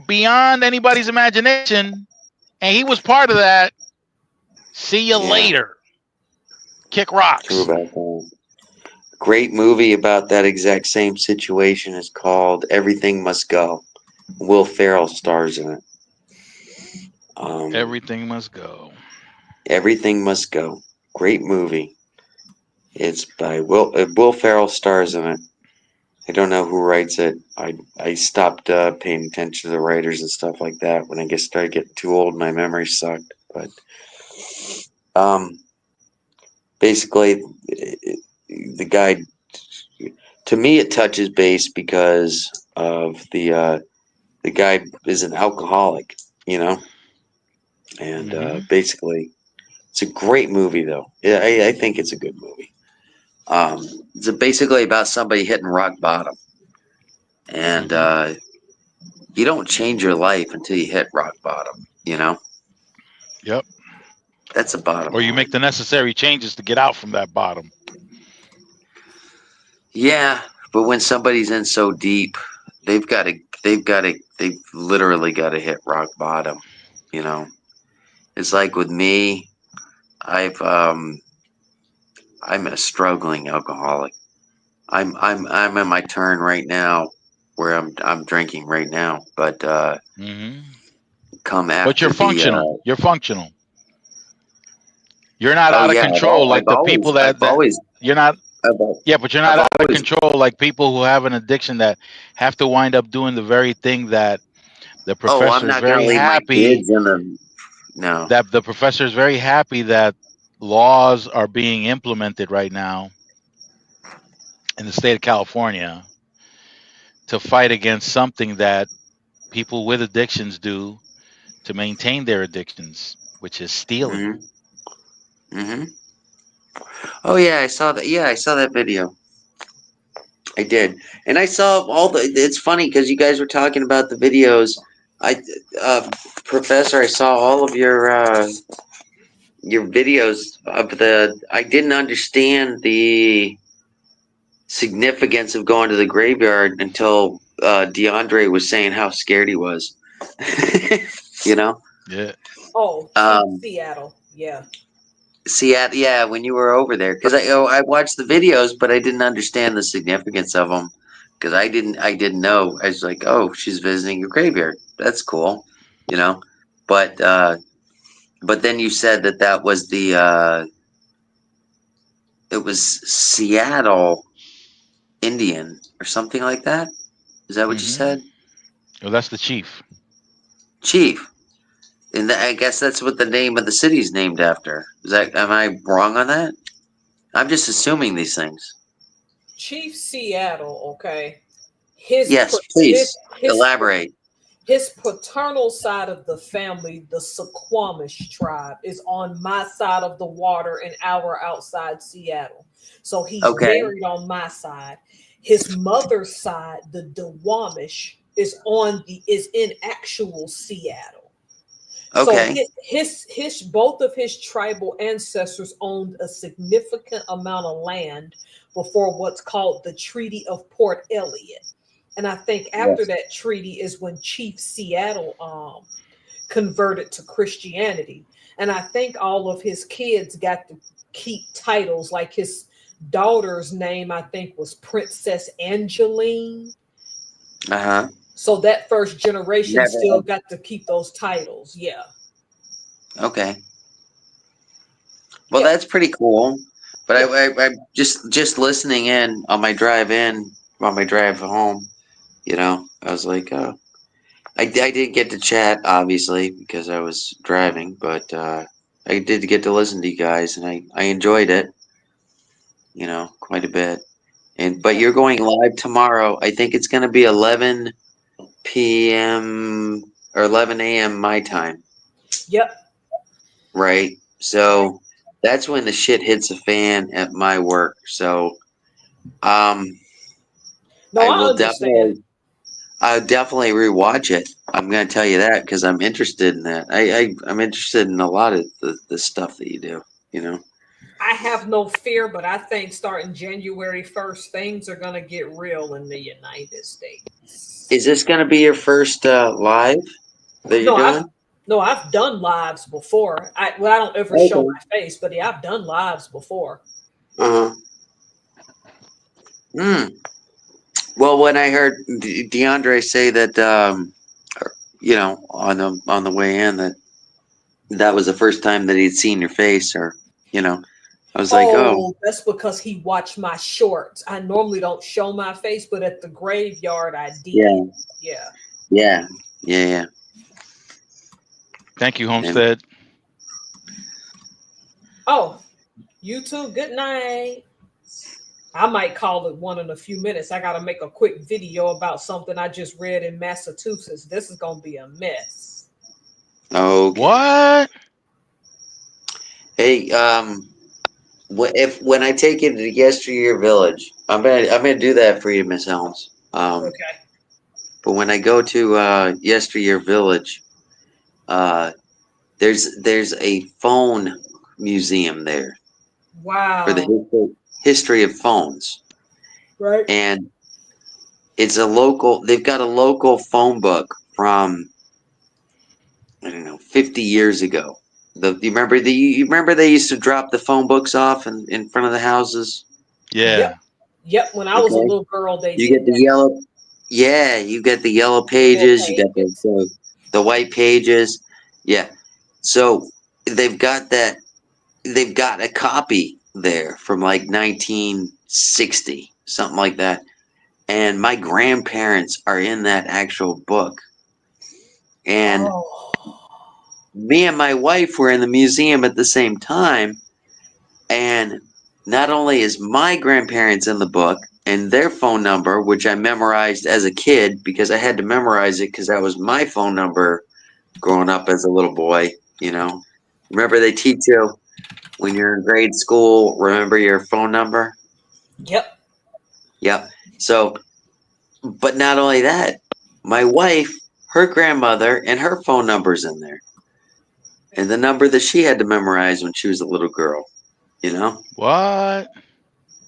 beyond anybody's imagination, and he was part of that. See you
Yeah.
later. Kick
True
rocks.
about that. Great movie about that exact same situation is called Everything Must Go. Will Ferrell stars in it.
Everything must go.
Everything Must Go. Great movie. It's by Will Ferrell stars in it. I don't know who writes it. I stopped paying attention to the writers and stuff like that when I started getting too old. My memory sucked. But basically, the guy, to me, it touches base because of the guy is an alcoholic, you know, and basically, it's a great movie though. Yeah, I think it's a good movie. It's basically about somebody hitting rock bottom, and you don't change your life until you hit rock bottom. You know,
Yep.
that's the bottom
Or you
line.
make the necessary changes to get out from that bottom.
Yeah, but when somebody's in so deep, they've literally got to hit rock bottom. You know, it's like with me, I'm a struggling alcoholic. I'm in my turn right now, where I'm drinking right now. But
Hmm.
come
But
after
you're
the
functional. You're functional. You're not
oh
out of
yeah,
control like the people that you're not. Yeah, but you're not out of
always
control like people who have an addiction that have to wind up doing the very thing that the
oh, I'm
professor is
not gonna
very
leave my
happy
kids in the no.
that the professor is very happy that laws are being implemented right now in the state of California to fight against something that people with addictions do to maintain their addictions, which is stealing.
Hmm. Hmm. Oh yeah, I saw that. Yeah, I saw that video. I did, and I saw all the. It's funny because you guys were talking about the videos. I, Professor, I saw all of your videos of the. I didn't understand the significance of going to the graveyard until DeAndre was saying how scared he was. You know.
Yeah.
Oh, Chief Seattle. Yeah.
Seattle, yeah, when you were over there, because I watched the videos, but I didn't understand the significance of them, because I didn't know. I was like, oh, she's visiting a graveyard. That's cool, you know. But then you said that was it was Seattle Indian or something like that. Is that what you
Hmm.
said,
Well, that's the chief.
Chief? And I guess that's what the name of the city's named after. Am I wrong on that? I'm just assuming these things.
Chief Seattle, okay. His
Yes,
pa-
please elaborate.
his paternal side of the family, the Suquamish tribe, is on my side of the water, an hour outside Seattle. So he's
Okay.
buried on my side. His mother's side, the Duwamish, is in actual Seattle. So
Okay.
his both of his tribal ancestors owned a significant amount of land before what's called the Treaty of Port Elliot. And I think after
Yes.
that treaty is when Chief Seattle converted to Christianity. And I think all of his kids got to keep titles, like his daughter's name, I think, was Princess Angeline.
Uh-huh.
So that first generation
Never.
still got to keep those titles. Yeah.
Okay. Well,
Yeah.
that's pretty cool. But
Yeah.
I just listening in on my drive home, I was like, I did get to chat, obviously, because I was driving, but I did get to listen to you guys, and I enjoyed it, quite a bit. But
Yeah.
you're going live tomorrow. I think it's going to be 11 p.m. or 11 a.m. my time.
Yep.
Right. So that's when the shit hits the fan at my work. So
No,
I
I
will
understand.
I'll definitely rewatch it. I'm gonna tell you that because I'm interested in that. I'm interested in a lot of the stuff that you do, you know.
I have no fear, but I think starting January 1st, things are going to get real in the United States.
Is this gonna be your first live that you're
No, I've
doing?
no, I've done lives before. I don't ever show
Okay.
my face, but yeah, I've done lives before.
Uh-huh. Hmm. Well, when I heard DeAndre say that, on the way in that was the first time that he'd seen your face, or I was like, oh,
Oh, that's because he watched my shorts. I normally don't show my face, but at the graveyard I
yeah,
did. Yeah.
yeah, yeah, yeah.
Thank you,
And
Homestead.
Oh, you too. Good night. I might call it one in a few minutes. I got to make a quick video about something I just read in Massachusetts. This is going to be a mess.
okay.
What?
Hey, when I take you to Yesteryear Village, I'm gonna do that for you, Miss Helms.
Okay.
But when I go to Yesteryear Village, uh, there's a phone museum there for the
Wow.
history of phones.
Right.
And it's a local. They've got a local phone book from, I don't know, 50 years ago. You remember they used to drop the phone books off in front of the houses?
Yeah.
Yep. When I was a
Okay.
little girl, they
You
did
get the
that.
yellow. Yeah, you get the yellow
Little
pages. You get
pages.
the white pages. Yeah. So they've got that. They've got a copy there from like 1960, something like that. And my grandparents are in that actual book. And
Oh.
me and my wife were in the museum at the same time. And not only is my grandparents in the book and their phone number, which I memorized as a kid because I had to memorize it because that was my phone number growing up as a little boy, you know. Remember they teach you when you're in grade school, remember your phone number?
Yep.
Yep. So, but not only that, my wife, her grandmother, and her phone number's in there. And the number that she had to memorize when she was a little girl, you know,
What?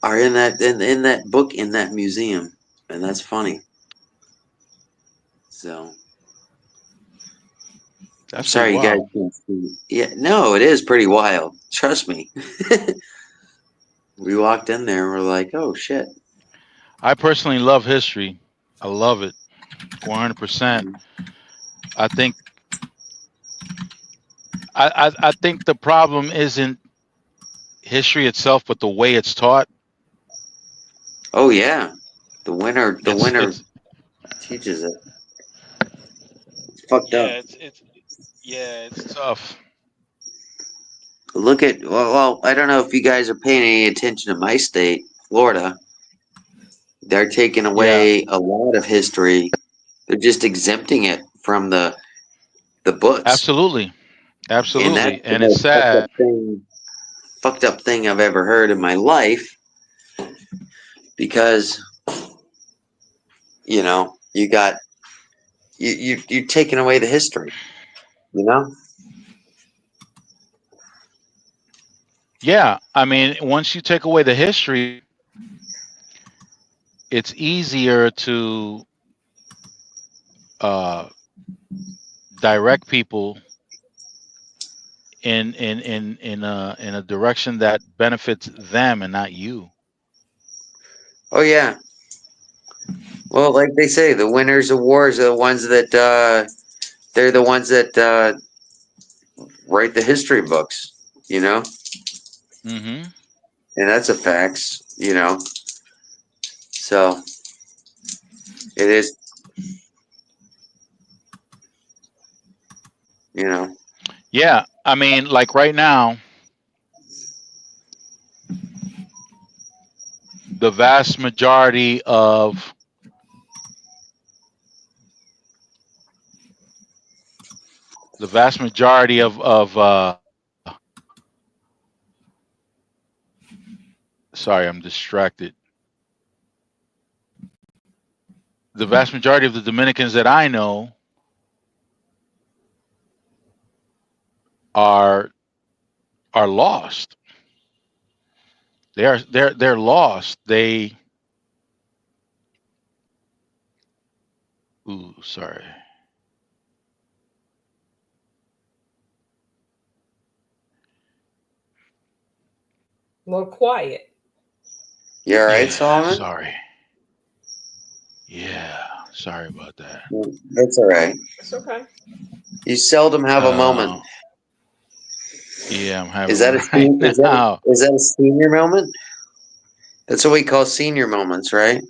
are in that book in that museum. And that's funny. So I'm
That's pretty
sorry you guys
wild.
can't see. Yeah, no, it is pretty wild. Trust me. We walked in there and we're like, oh shit.
I personally love history. I love it 100%. I think I think the problem isn't history itself, but the way it's taught.
Oh yeah. The winner
It's
teaches it. It's fucked up.
it's tough.
Look at well, I don't know if you guys are paying any attention to my state, Florida. They're taking
Yeah,
away a lot of history. They're just exempting it from the books.
absolutely,
And that's
absolutely,
the
and it's
most
sad.
fucked up thing I've ever heard in my life. Because, you know, you're taking away the history, you know?
Yeah, I mean, once you take away the history, it's easier to uh, direct people in a direction that benefits them and not you.
Oh yeah. Well, like they say, the winners of wars are the ones that they're the ones that write the history books, you know?
Hmm.
And that's a facts, you know. So it is, you know.
Yeah, I mean, like right now, the vast majority of sorry, I'm distracted. The vast majority of the Dominicans that I know are lost. They're lost. Ooh, sorry.
More quiet.
You all right,
Yeah,
Solomon?
sorry. Yeah, sorry about that.
That's all right.
It's okay.
You seldom have a moment.
Yeah, I'm having
Is that
one right now.
is that a senior moment? That's what we call senior moments, right?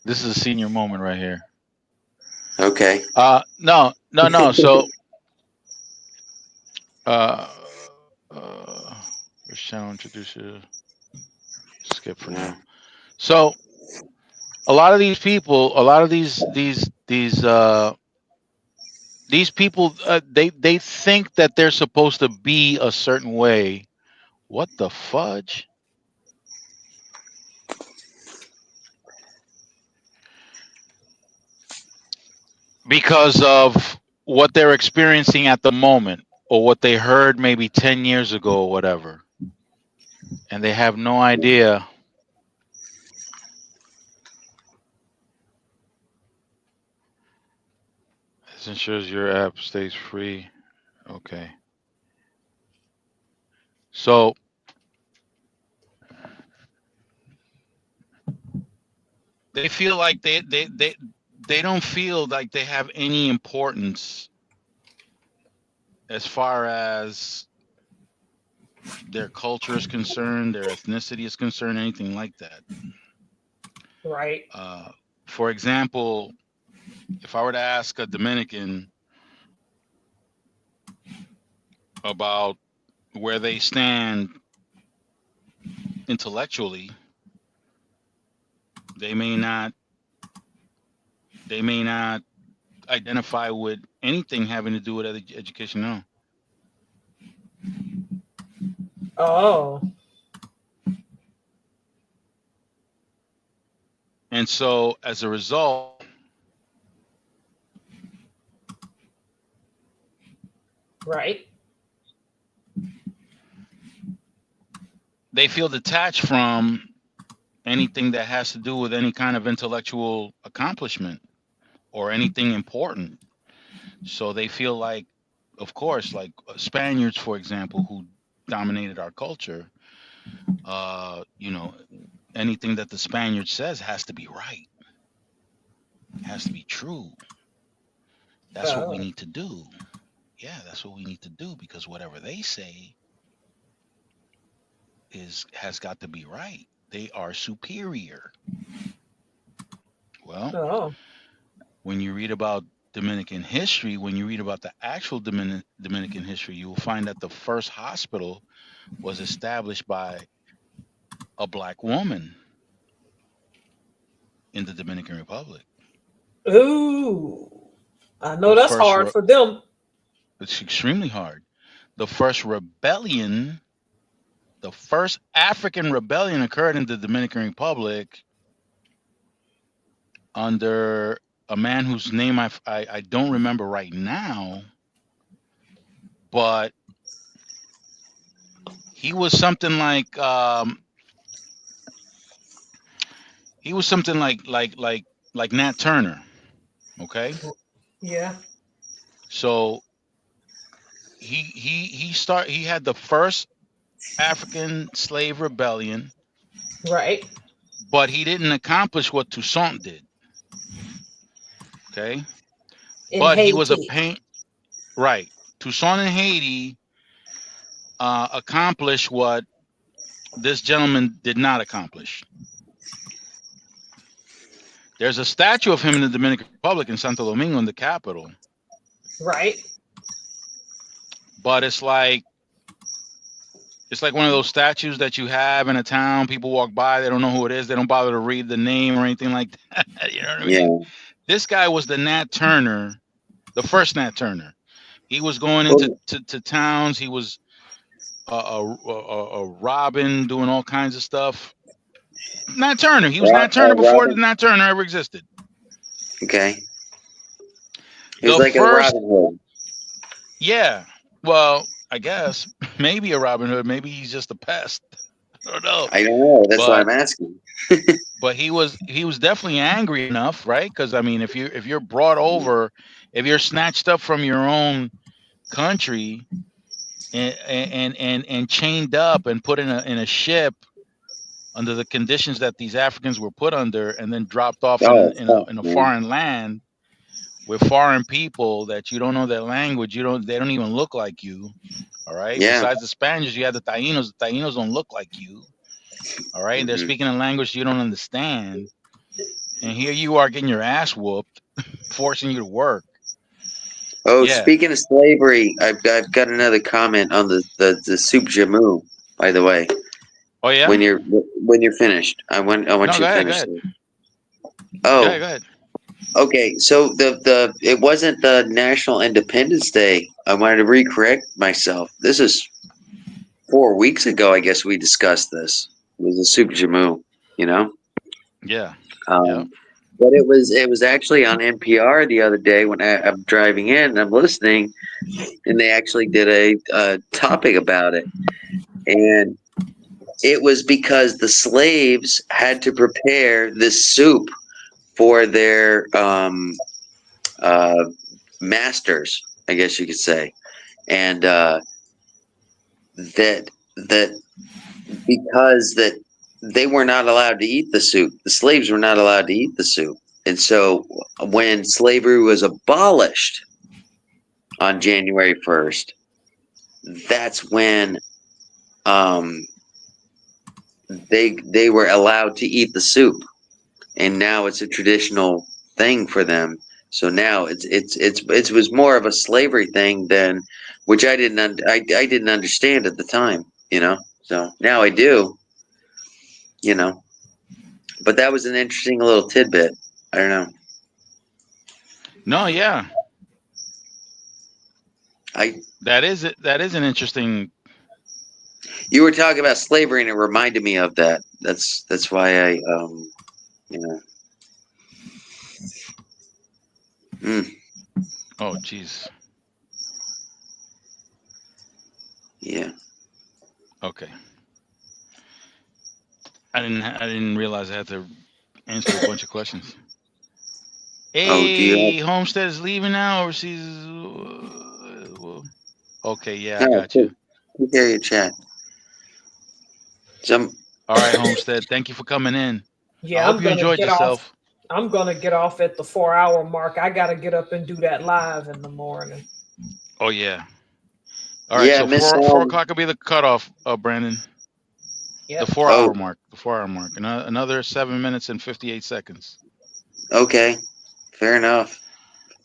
This is a senior moment right here.
Okay.
No. So, uh, which channel introduce you? Skip for now. So, a lot of these people, a lot of these people, they think that they're supposed to be a certain way. What the fudge? Because of what they're experiencing at the moment or what they heard maybe 10 years ago or whatever. And they have no idea This ensures your app stays free. Okay. So they feel like they don't feel like they have any importance as far as their culture is concerned, their ethnicity is concerned, anything like that.
Right.
For example, if I were to ask a Dominican about where they stand intellectually, they may not identify with anything having to do with education. No.
Oh.
And so as a result,
Right.
they feel detached from anything that has to do with any kind of intellectual accomplishment or anything important. So they feel like, of course, like Spaniards, for example, who dominated our culture, you know, anything that the Spaniard says has to be right, has to be true. That's what we need to do. Yeah, that's what we need to do, because whatever they say has got to be right. They are superior. Well, when you read about Dominican history, when you read about the actual Dominican history, you will find that the first hospital was established by a black woman in the Dominican Republic.
Ooh, I know that's hard for them.
It's extremely hard. The first rebellion, the first African rebellion occurred in the Dominican Republic under a man whose name I don't remember right now, but he was something like Nat Turner. Okay.
Yeah.
So he had the first African slave rebellion.
Right.
But he didn't accomplish what Toussaint did. Okay. But he was a pain. Right. Toussaint in Haiti accomplished what this gentleman did not accomplish. There's a statue of him in the Dominican Republic in Santo Domingo, in the capital.
Right.
But it's like one of those statues that you have in a town. People walk by, they don't know who it is, they don't bother to read the name or anything like that. You know what I mean? Yeah. This guy was the Nat Turner, the first Nat Turner. He was going into to towns. He was a Robin, doing all kinds of stuff. Nat Turner. He was Nat Turner before Nat Turner ever existed.
Okay. He was like a Robin Hood.
Yeah. Well, I guess maybe a Robin Hood. Maybe he's just a pest. I don't know.
I don't know. That's why I'm asking.
But he was definitely angry enough, right? Because I mean, if you're brought over, if you're snatched up from your own country and chained up and put in a ship under the conditions that these Africans were put under, and then dropped off in a foreign land with foreign people that you don't know their language, they don't even look like you. All right. Yeah. Besides the Spaniards, you have the Tainos. The Tainos don't look like you. All right. Mm-hmm. They're speaking a language you don't understand. And here you are getting your ass whooped, forcing you to work.
Oh, yeah. Speaking of slavery, I've got another comment on the soup jamu, by the way.
Oh yeah.
When you're finished, I want you to finish. Oh,
go ahead.
Okay, so it wasn't the National Independence Day. I wanted to recorrect myself. This is 4 weeks ago. I guess we discussed this. It was a soup jamu, you know.
Yeah.
But it was actually on NPR the other day when I'm driving in and I'm listening, and they actually did a topic about it, and it was because the slaves had to prepare this soup for their masters, I guess you could say, and that because that they were not allowed to eat the soup, the slaves were not allowed to eat the soup, and so when slavery was abolished on January 1st, that's when they were allowed to eat the soup, and now it's a traditional thing for them. So now it was more of a slavery thing than, which I didn't understand at the time, you know. So now I do, you know. But that was an interesting little tidbit. I don't know.
No, yeah, that is it. That is an interesting.
You were talking about slavery, and it reminded me of that. That's why I you know.
Oh, jeez.
Yeah.
Okay. I didn't realize I had to answer a bunch of questions.
Oh, do you?
Hey, Homestead is leaving now overseas. Okay, yeah, I
Oh,
got you.
cool. Hear your chat.
All right, Homestead. Thank you for coming in.
Yeah,
I hope you enjoyed yourself.
I'm gonna get off at the 4-hour mark. I gotta get up and do that live in the morning.
Oh yeah. All right,
Yeah,
so 4 o'clock will be the cutoff, Brandon.
Yeah.
The 4-hour mark. The 4-hour mark. Another 7 minutes and 58 seconds.
Okay, fair enough.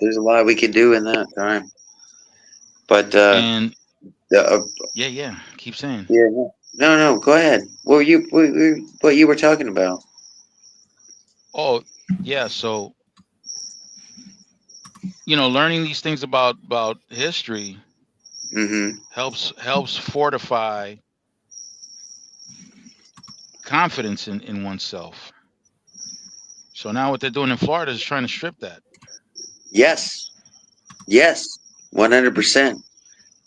There's a lot we can do in that time. But
And yeah. Keep saying.
yeah, no, go ahead. What you were talking about?
Oh yeah, so learning these things about history
Mm-hmm.
helps fortify confidence in oneself. So now what they're doing in Florida is trying to strip that.
Yes, 100%.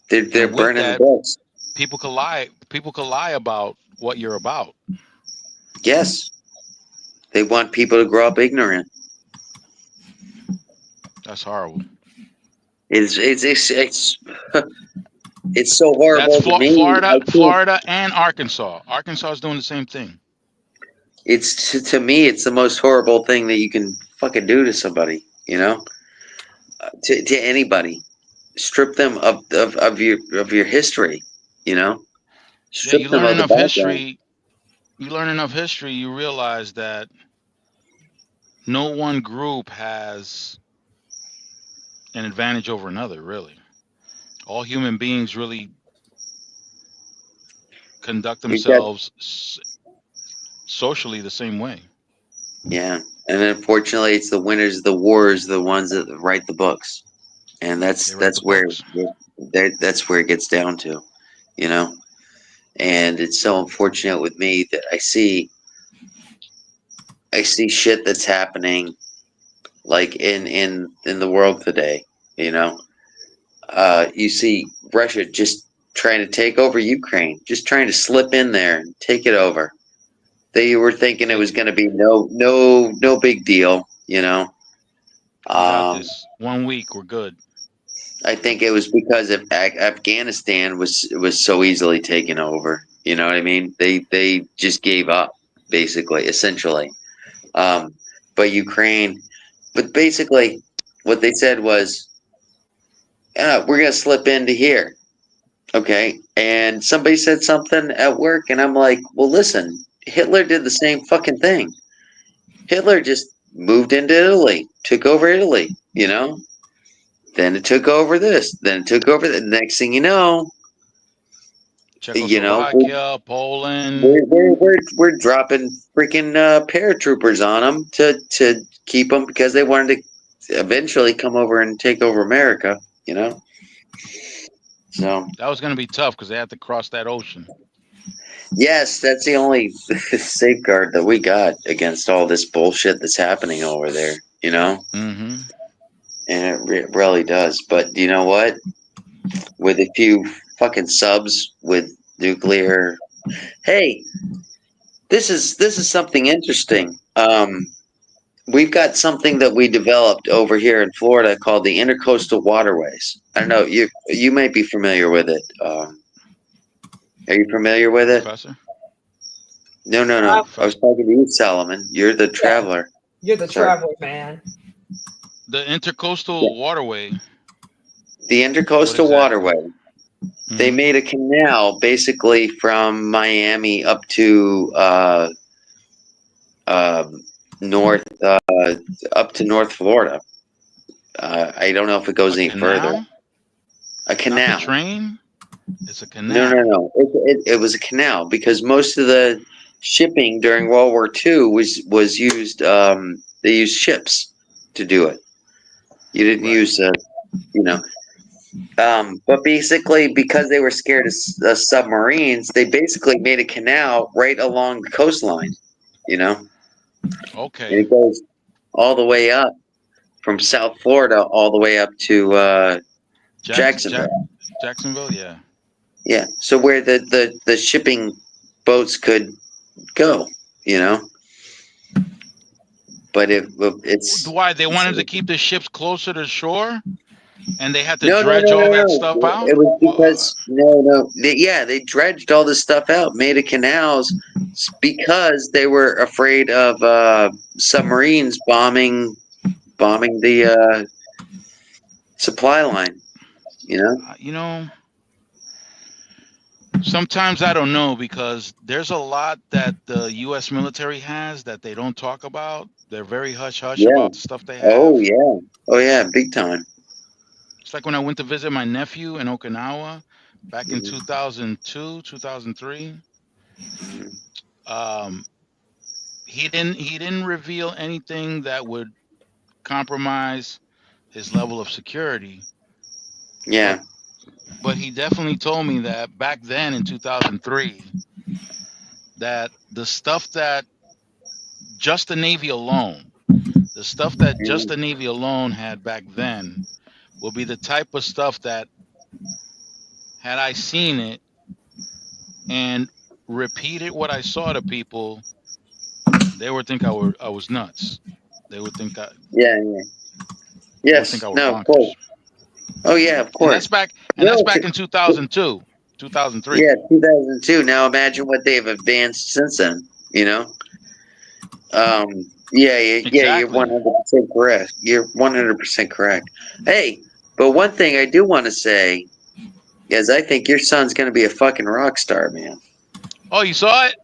They're burning the books.
People could lie. People could lie about what you're about.
Yes, they want people to grow up ignorant.
That's horrible.
It's it's so horrible to me.
Florida and Arkansas. Arkansas is doing the same thing.
It's to me, it's the most horrible thing that you can fucking do to somebody. You know, to anybody, strip them of your history. You know, strip
you
them
learn
of
enough
the
history. You learn enough history, you realize that no one group has an advantage over another. Really, all human beings really conduct themselves socially the same way.
Yeah, and unfortunately, it's the winners of the wars, the ones that write the books, and that's where it gets down to, you know. And it's so unfortunate with me that I see shit that's happening, like in the world today. You know, you see Russia just trying to take over Ukraine, just trying to slip in there and take it over. They were thinking it was going to be no big deal, you know.
We got this. 1 week, we're good.
I think it was because of Afghanistan was so easily taken over. You know what I mean? They just gave up, basically, essentially. But Ukraine, but basically, what they said was, we're gonna slip into here, okay? And somebody said something at work, and I'm like, well, listen, Hitler did the same fucking thing. Hitler just moved into Italy, took over Italy, you know. Then it took over this. Then it took over the next thing you know,
Czechoslovakia, Poland.
We're dropping freaking paratroopers on them to keep them because they wanted to eventually come over and take over America. You know. So
that was going to be tough because they had to cross that ocean. Yes,
that's the only safeguard that we got against all this bullshit that's happening over there. You know.
Mm-hmm.
And it really does. But you know what? With a few fucking subs with nuclear, hey, this is something interesting. we've got something that we developed over here in Florida called the Intercoastal Waterways. I don't know, you might be familiar with it. Are you familiar with it?
Professor?
No. I was
Professor.
talking to you, Solomon. You're the traveler.
You're the
Sorry.
traveler, man.
The Intercoastal Waterway.
The
What
Intercoastal
exactly?
Waterway. They
Mhm.
made a canal basically from Miami up to north up to North Florida. I don't know if it goes
A
any further.
canal?
A
Not
canal.
the train? It's a
No.
canal.
It was a canal because most of the shipping during World War II was used. They used ships to do it. You didn't
Right.
use, you know. But basically, because they were scared of submarines, they basically made a canal right along the coastline. You know, and
Okay.
it goes all the way up from South Florida all the way up to Jacksonville.
Jacksonville, yeah.
Yeah, so where the shipping boats could go, you know. But it's
Why they wanted to keep the ships closer to shore, and they had to
no.
dredge all that stuff out.
It was because they dredged all this stuff out, made it canals because they were afraid of submarines bombing the supply line. You know.
You know, sometimes I don't know because there's a lot that the U.S. military has that they don't talk about. They're very hush hush
Yeah.
about the stuff they have.
Oh yeah, big time.
It's like when I went to visit my nephew in Okinawa back in
Mhm.
2002, 2003. He didn't reveal anything that would compromise his level of security.
Yeah.
But he definitely told me that back then in 2003, that the stuff that just the Navy alone, had back then will be the type of stuff that had I seen it and repeated what I saw to people, they would think I was nuts. They would think I
Yeah.
would
Yes.
think I was
No. Of
bonkers.
course. Oh yeah. Of
And that's
course.
back in 2002, 2003.
Yeah, 2002. Now imagine what they've advanced since then. You know. Yeah. You're
Exactly.
100% correct. You're 100% correct. Hey, but one thing I do want to say is I think your son's going to be a fucking rock star, man.
Oh, you saw it?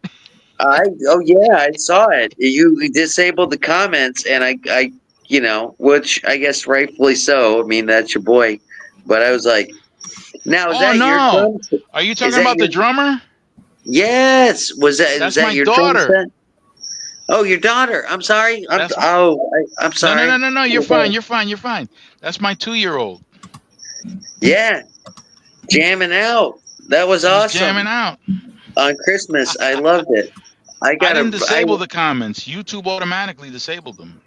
Yeah, I saw it. You disabled the comments, and I which I guess rightfully so. I mean, that's your boy. But I was like, now is
Oh
that your
no.
drum?
Are you
Is
talking
that
about
your?
the drummer?
Yes. Was
That's
that
my
your drum
daughter.
set? Oh, your daughter. I'm sorry. I'm
That's
I'm sorry.
no. You're fine. You're fine. That's my 2-year-old.
Yeah, jamming out. That was
She's
awesome.
jamming out.
On Christmas, I loved it.
I didn't disable the comments. YouTube automatically disabled them.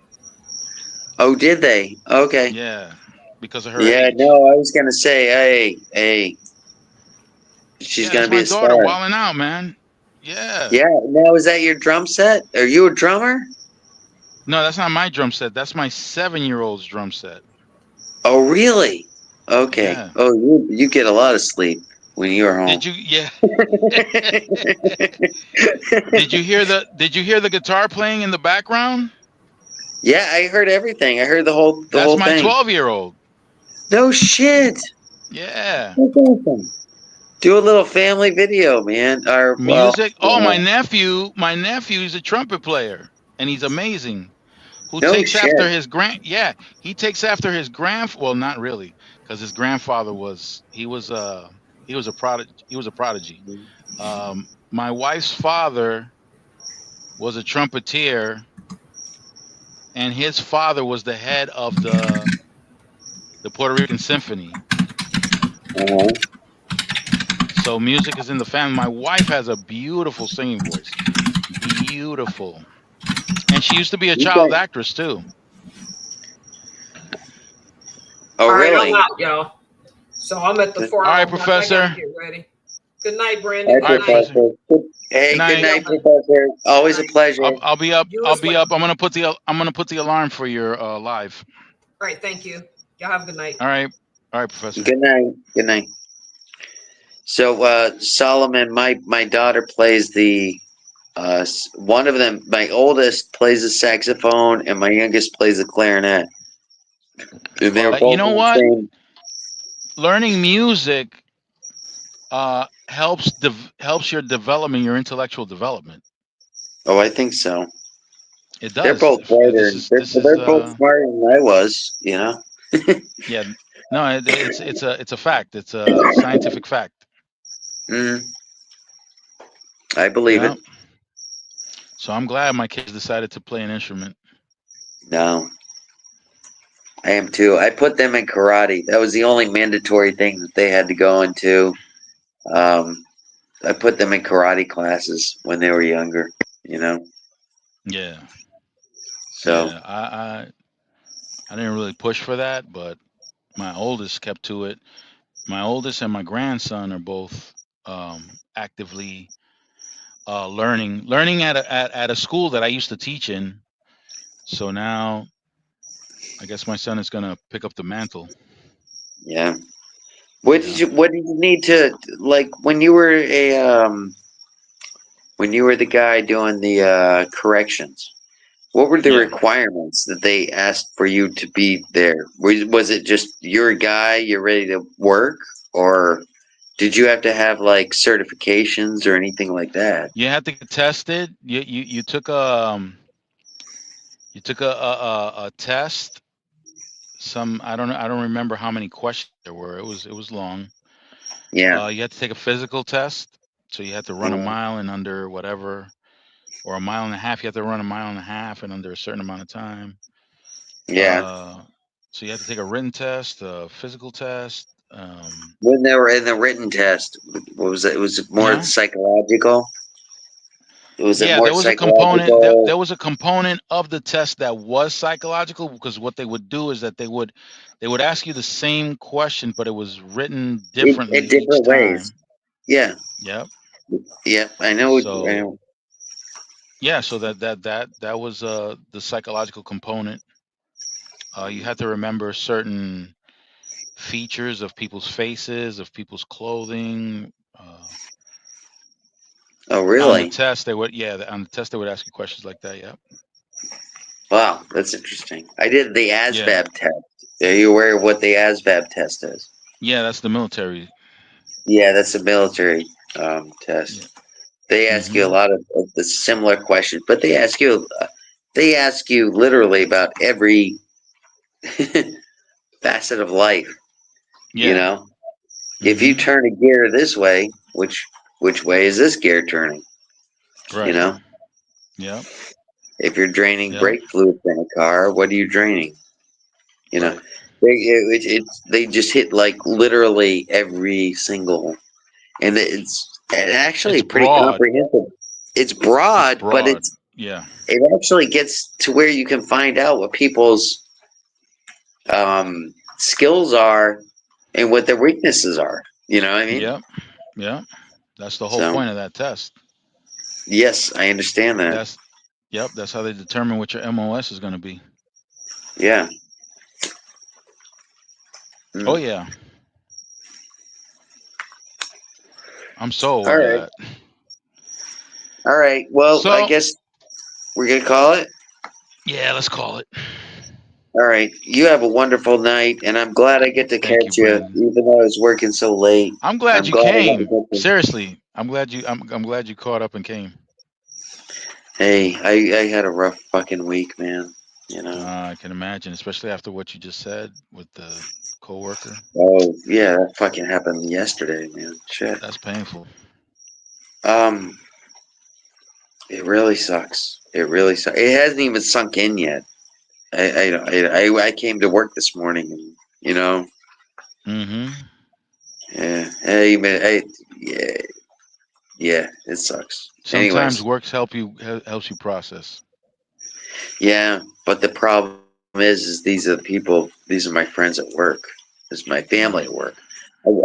Oh, did they? Okay.
Yeah, because of her
Yeah,
age.
no, I was gonna say, hey, she's gonna
That's
be
my
a
daughter
star.
wilding out, man. Yeah.
Yeah. Now, is that your drum set? Are you a drummer?
No, that's not my drum set. That's my 7-year-old's drum set.
Oh, really? Okay.
Yeah.
Oh, you get a lot of sleep when you're home.
Did you? Yeah. Did you hear the guitar playing in the background?
Yeah, I heard everything. I heard the whole
That's my
thing.
12-year-old.
No shit.
Yeah.
That's awesome. Do a little family video, man. Or
Music. Oh, my nephew's a trumpet player, and he's amazing. Who
no
takes
shit.
after his he takes after his well, not really, because his grandfather was a prodigy. My wife's father was a trumpeter, and his father was the head of the Puerto Rican Symphony.
Uh-huh.
So music is in the family. My wife has a beautiful singing voice. Beautiful. And she used to be a child actress too.
Oh,
All right,
really?
I'm out, y'all. So I'm at the 4
All right, Professor.
Get ready. Good night, Brandon.
Hi,
Good night.
Professor. Hey,
Good
good
night.
night, Professor. Always a
night.
pleasure.
I'll be up.
You
I'll
as
be
well.
up. I'm gonna put the alarm for your live.
All right, thank you. Y'all have a good night.
All right, Professor.
Good night. Good night. So, Solomon, my daughter plays the one of them. My oldest plays the saxophone, and my youngest plays the clarinet. And they're
You
both
know
in the
what?
same.
Learning music helps your development, your intellectual development.
Oh, I think so.
It
They're
does.
both brighter.
This is
They're both smarter than I was. You know.
yeah. No, it's a fact. It's a scientific fact.
Mm, I believe
Yeah.
it.
So I'm glad my kids decided to play an instrument.
No, I am too. I put them in karate. That was the only mandatory thing that they had to go into. I put them in karate classes when they were younger. You know.
Yeah.
So
Yeah. I didn't really push for that, but my oldest kept to it. My oldest and my grandson are both actively learning at a school that I used to teach in. So now I guess my son is gonna pick up the mantle.
yeah.
Yeah.
What did you need to like when you were the guy doing the corrections? What were the
Yeah.
requirements that they asked for you to be there? Was it just you're a guy, you're ready to work, or did you have to have like certifications or anything like that?
You had to get tested. You took a test. Some I don't remember how many questions there were. It was long.
Yeah.
You had to take a physical test. So you had to run a
Mhm.
mile in under whatever, or a mile and a half. You have to run a mile and a half in under a certain amount of time.
Yeah.
So you have to take a written test, a physical test.
When they were in the written test, what was it? Was it more
Yeah,
psychological? Was it
yeah.
more
There was a component. There
psychological?
was a component of the test that was psychological because what they would do is that they would ask you the same question, but it was written
In
differently each
different ways.
time.
Yeah.
Yep.
Yeah. I know. I
So
know.
yeah, so that was the psychological component. You had to remember certain features of people's faces, of people's clothing.
Oh,
On the
really?
test, on the test they would ask you questions like that. Yeah,
Wow, that's interesting. I did the
yeah,
ASVAB test. Are you aware of what the ASVAB test is?
yeah. That's the military.
Yeah, that's a military test.
Yeah.
They ask you a
Mm-hmm.
lot of the similar questions, but they ask you literally about every facet of life. You
Yeah.
know, if you
Mm-hmm.
turn a gear this way, which way is this gear turning? You
Right.
know,
Yep.
if you're draining
Yep.
brake fluid from a car, what are you draining? You know,
Right.
they just hit like literally every single, and it's actually
It's
pretty
broad.
comprehensive. It's
It's
broad, but
broad. Yeah.
it actually gets to where you can find out what people's skills are and what their weaknesses are. You know what I mean?
Yep. Yep. That's the whole
So
point of that test.
yes, I understand that.
That's Yep. That's how they determine what your MOS is going to be.
Yeah.
Oh
Mm.
yeah. I'm so
All
aware of
right.
that.
All right. Well, I
So
guess we're gonna call it.
yeah, let's call it.
All right. You have a wonderful night, and I'm glad I get to
Thank you,
catch you,
Brandon.
even though I was working so late.
I'm glad
I'm
you
glad I got to
came.
get to.
Seriously, I'm glad you caught up and came.
Hey, I had a rough fucking week, man. You know.
I can imagine, especially after what you just said with the coworker.
Oh yeah, that fucking happened yesterday, man. Shit.
That's painful.
Um, it really sucks. It really sucks. It hasn't even sunk in yet. I came to work this morning, and you know,
Mm-hmm.
yeah. Hey man, yeah, yeah. It sucks.
Sometimes
Anyways,
works helps you process.
yeah. But the problem is these are the people. These are my friends at work. This is my family
Right.
at work.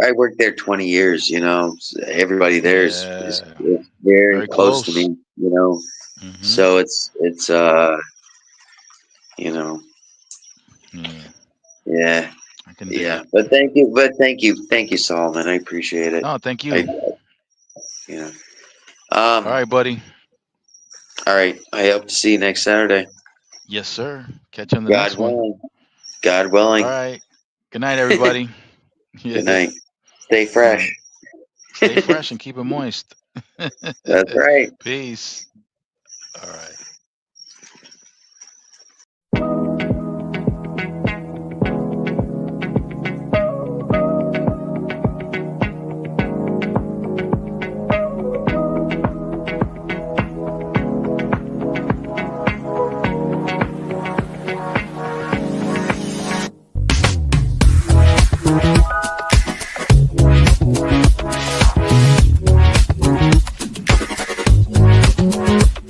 I worked there 20 years. You know, everybody there is
Yeah.
very,
Very
close to
close.
me. You know,
Hmm.
so it's you know,
Yeah.
yeah.
I can dig
Yeah,
it.
but thank you, Solomon. I appreciate it.
No, thank you.
I, you know,
All right, buddy.
all right. I hope to see you next Saturday.
Yes, sir. Catch you on the
God
next one.
willing. God
All
willing.
right. Good night, everybody.
Good
Yeah.
night. Stay
All
fresh.
right. Stay fresh and keep it moist.
That's right.
Peace. All right.